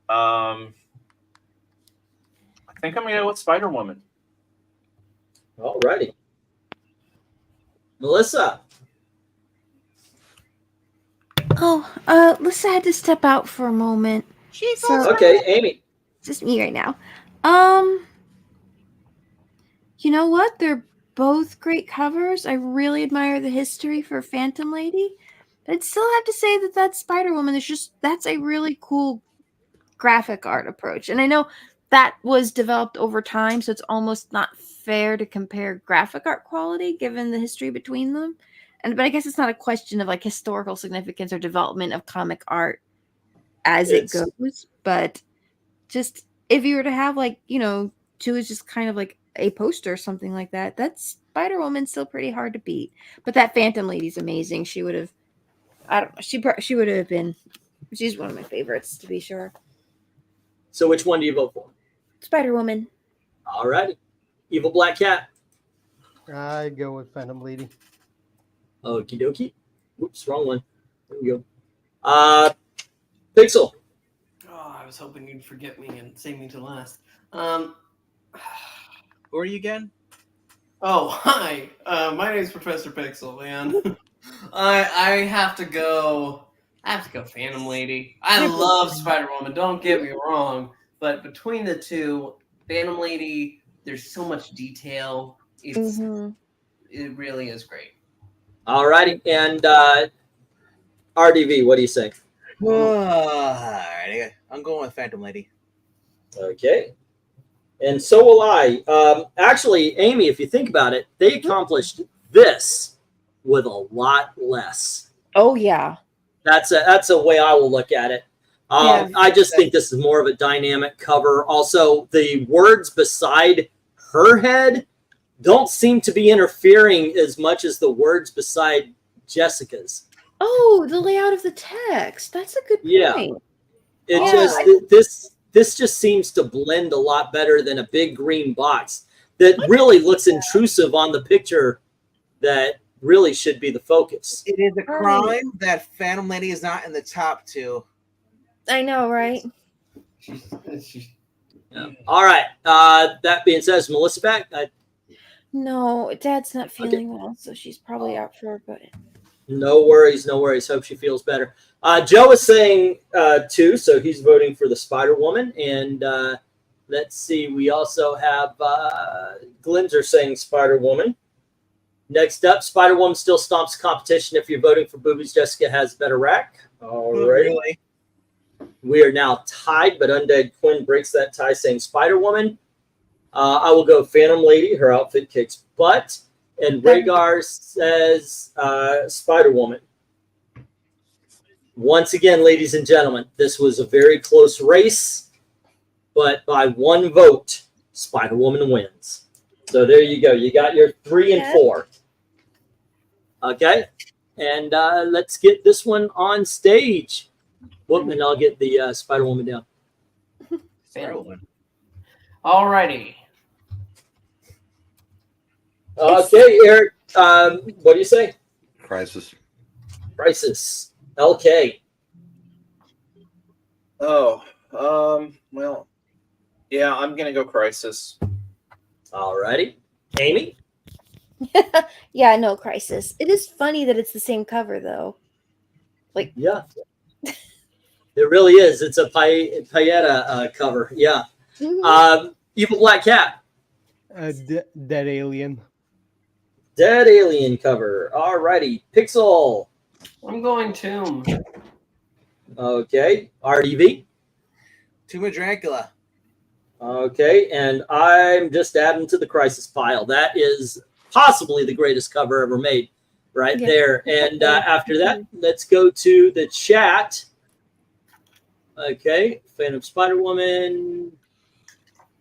I think I'm gonna go with Spider-Woman. All righty. Melissa. Oh, Lisa had to step out for a moment. She's okay, Amy. Just me right now. You know what? They're both great covers. I really admire the history for Phantom Lady. But I'd still have to say that that's Spider-Woman. That's a really cool graphic art approach. And I know that was developed over time, so it's almost not fair to compare graphic art quality given the history between them. But I guess it's not a question of like historical significance or development of comic art as it goes. But just if you were to have like, two is just kind of like a poster or something like that, that's Spider-Woman still pretty hard to beat. But that Phantom Lady's amazing. She would have, I don't know, she would have been, she's one of my favorites to be sure. So which one do you vote for? Spider-Woman. All righty. Evil Black Cat. I go with Phantom Lady. Okie dokie. Oops, wrong one. There we go. Pixel. Oh, I was hoping you'd forget me and save me to last. Who are you again? Oh, hi. My name's Professor Pixel, man. I have to go Phantom Lady. I love Spider-Woman, don't get me wrong. But between the two, Phantom Lady, there's so much detail. It really is great. All righty. And RDV, what do you say? Alright, I'm going with Phantom Lady. Okay. And so will I. Actually, Amy, if you think about it, they accomplished this with a lot less. Oh, yeah. That's a way I will look at it. I just think this is more of a dynamic cover. Also, the words beside her head don't seem to be interfering as much as the words beside Jessica's. Oh, the layout of the text. That's a good point. Yeah. It this just seems to blend a lot better than a big green box that really looks intrusive on the picture that really should be the focus. It is a crime that Phantom Lady is not in the top 2. I know, right? Yeah. All right. That being said, is Melissa back? No, Dad's not feeling well, so she's probably out for a bit. No worries, no worries. Hope she feels better. Joe is saying 2, so he's voting for the Spider-Woman. And let's see, we also have Glinzer saying Spider-Woman. Next up, Spider-Woman still stomps competition. If you're voting for Boobies, Jessica has better rack. All right. Really? We are now tied, but Undead Quinn breaks that tie saying Spider-Woman. I will go Phantom Lady. Her outfit kicks butt. And Rhaegar says Spider-Woman. Once again, ladies and gentlemen, this was a very close race, but by 1 vote, Spider-Woman wins. So there you go. You got your 3 and 4. Okay? And let's get this one on stage. Whoop, and I'll get the Spider-Woman down. Spider-Woman. All righty. Okay, Eric, what do you say? Crisis. LK. Oh, well, yeah, I'm gonna go Crisis. All righty. Amy? Yeah, no, Crisis. It is funny that it's the same cover, though. Like, yeah, it really is. It's a Paeta cover. Yeah. Evil Black Cat. Dead Alien. Dead Alien cover. Alrighty. Pixel. I'm going Tomb. Okay. RDV. Tomb of Dracula. Okay. And I'm just adding to the Crisis pile. That is possibly the greatest cover ever made right there. And after that, let's go to the chat. Okay. Phantom Spider-Woman.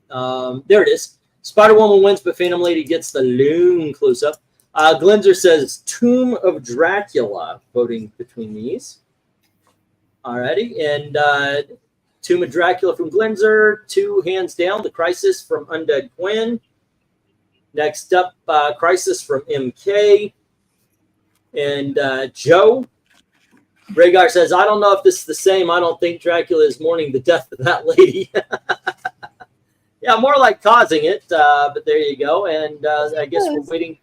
There it is. Spider-Woman wins, but Phantom Lady gets the Loon close-up. Glenzer says Tomb of Dracula, voting between these. Alrighty, and Tomb of Dracula from Glenzer, 2 hands down. The Crisis from Undead Quinn. Next up, Crisis from MK. And Joe. Rhaegar says, I don't know if this is the same. I don't think Dracula is mourning the death of that lady. Yeah, more like causing it, but there you go. And I guess we're waiting.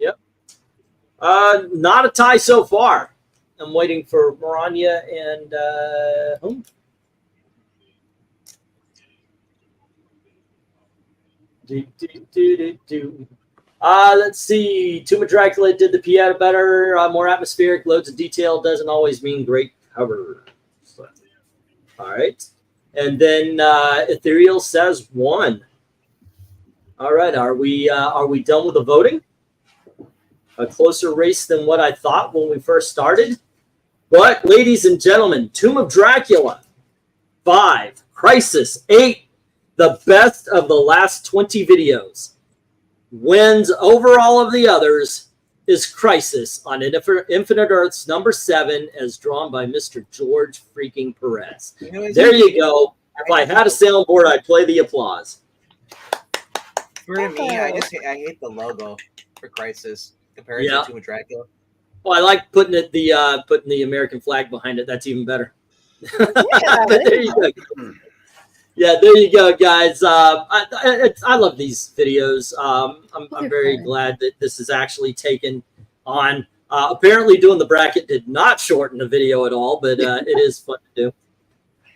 Yep. Not a tie so far. I'm waiting for Maranya and whom? Let's see. Tomb of Dracula did the Pieta better, more atmospheric, loads of detail. Doesn't always mean great cover. So, all right. And then Ethereal says 1. All right, are we done with the voting? A closer race than what I thought when we first started. But ladies and gentlemen, Tomb of Dracula 5, Crisis 8, the best of the last 20 videos, wins over all of the others is Crisis on Infinite Earths number 7, as drawn by Mr. George freaking Perez. There you go. If I had a soundboard, I'd play the applause. For me, I hate the logo for Crisis compared to Tomb of Dracula. Well, I like putting the American flag behind it. That's even better. But there you go. Yeah, there you go, guys. I love these videos. I'm very glad that this is actually taken on. Apparently, doing the bracket did not shorten the video at all, but it is fun to do.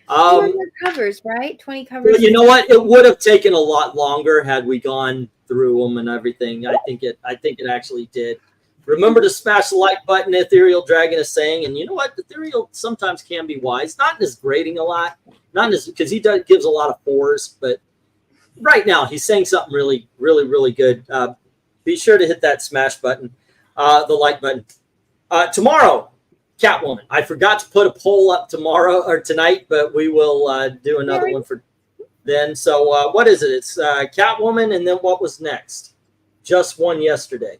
200 covers, right? 20 covers. Well, you know what? It would have taken a lot longer had we gone through them and everything. I think it actually did. Remember to smash the like button, Ethereal Dragon is saying. And you know what? Ethereal sometimes can be wise. Not in his grading a lot. Not in his, because he gives a lot of 4s. But right now, he's saying something really, really, really good. Be sure to hit that smash button, the like button. Tomorrow, Catwoman. I forgot to put a poll up tomorrow or tonight, but we will do another one for then. So what is it? It's Catwoman, and then what was next? Just one yesterday.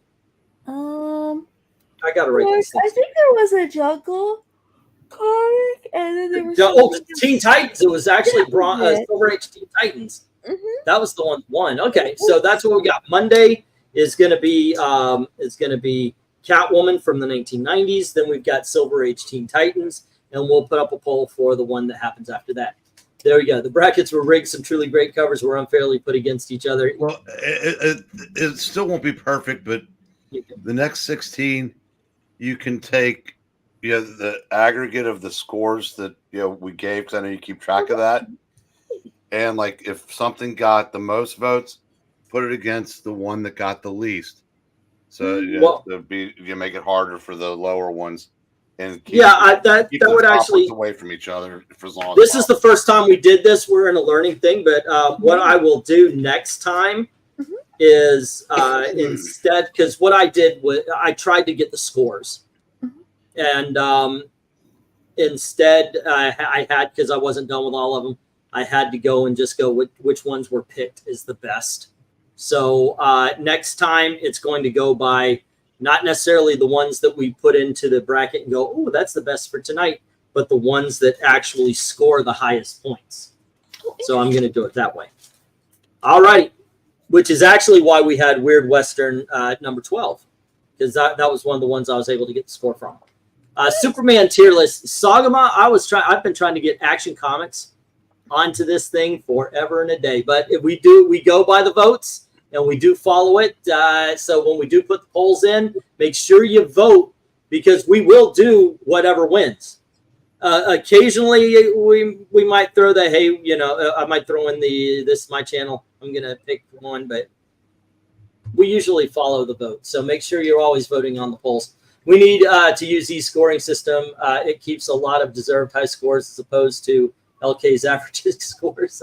I gotta write this. I think there was a Jungle comic, and then there was Teen Titans. It was actually Silver Age Teen Titans. That was the one. Okay, so that's what we got. Monday is gonna be Catwoman from the 1990s. Then we've got Silver Age Teen Titans, and we'll put up a poll for the one that happens after that. There we go. The brackets were rigged. Some truly great covers were unfairly put against each other. Well, it still won't be perfect, but the next 16, you can take the aggregate of the scores that we gave, because I know you keep track of that. And like if something got the most votes, put it against the one that got the least. So you make it harder for the lower ones. And keep, that would actually away from each other for as long. This is the first time we did this. We're in a learning thing, but what I will do next time is instead, because what I did was I tried to get the scores, and instead I had, because I wasn't done with all of them, I had to go and just go with which ones were picked as the best. So next time it's going to go by not necessarily the ones that we put into the bracket and go, oh, that's the best for tonight, but the ones that actually score the highest points. So I'm going to do it that way. All right. Which is actually why we had Weird Western number 12, because that was one of the ones I was able to get the score from. Superman tier list. Sagama, I've been trying to get Action Comics onto this thing forever and a day, but if we go by the votes, and we do follow it. So when we do put the polls in, make sure you vote, because we will do whatever wins. Occasionally, we might throw the, hey, you know, I might throw in this is my channel, I'm going to pick one, but we usually follow the vote. So make sure you're always voting on the polls. We need to use the scoring system. It keeps a lot of deserved high scores as opposed to LK's average scores.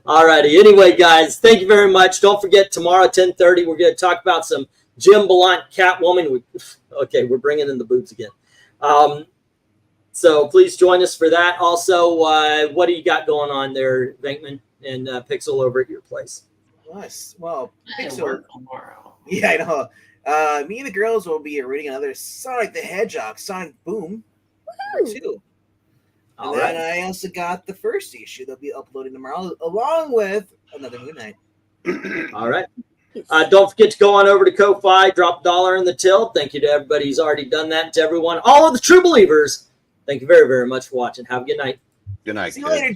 All righty. Anyway, guys, thank you very much. Don't forget, tomorrow at 10:30, we're going to talk about some Jim Ballant Catwoman. Okay, we're bringing in the boobs again. So please join us for that. Also, what do you got going on there, Venkman and Pixel over at your place? Nice. Well, Pixel. Work tomorrow. Yeah, I know. Me and the girls will be reading another Sonic the Hedgehog, Sonic Boom, #2. And All then right. I also got the first issue they'll be uploading tomorrow, along with Another Moon Knight. All right. Don't forget to go on over to Ko-Fi, drop $1 in the till. Thank you to everybody who's already done that, and to everyone, all of the true believers. Thank you very, very much for watching. Have a good night. Good night. See you later,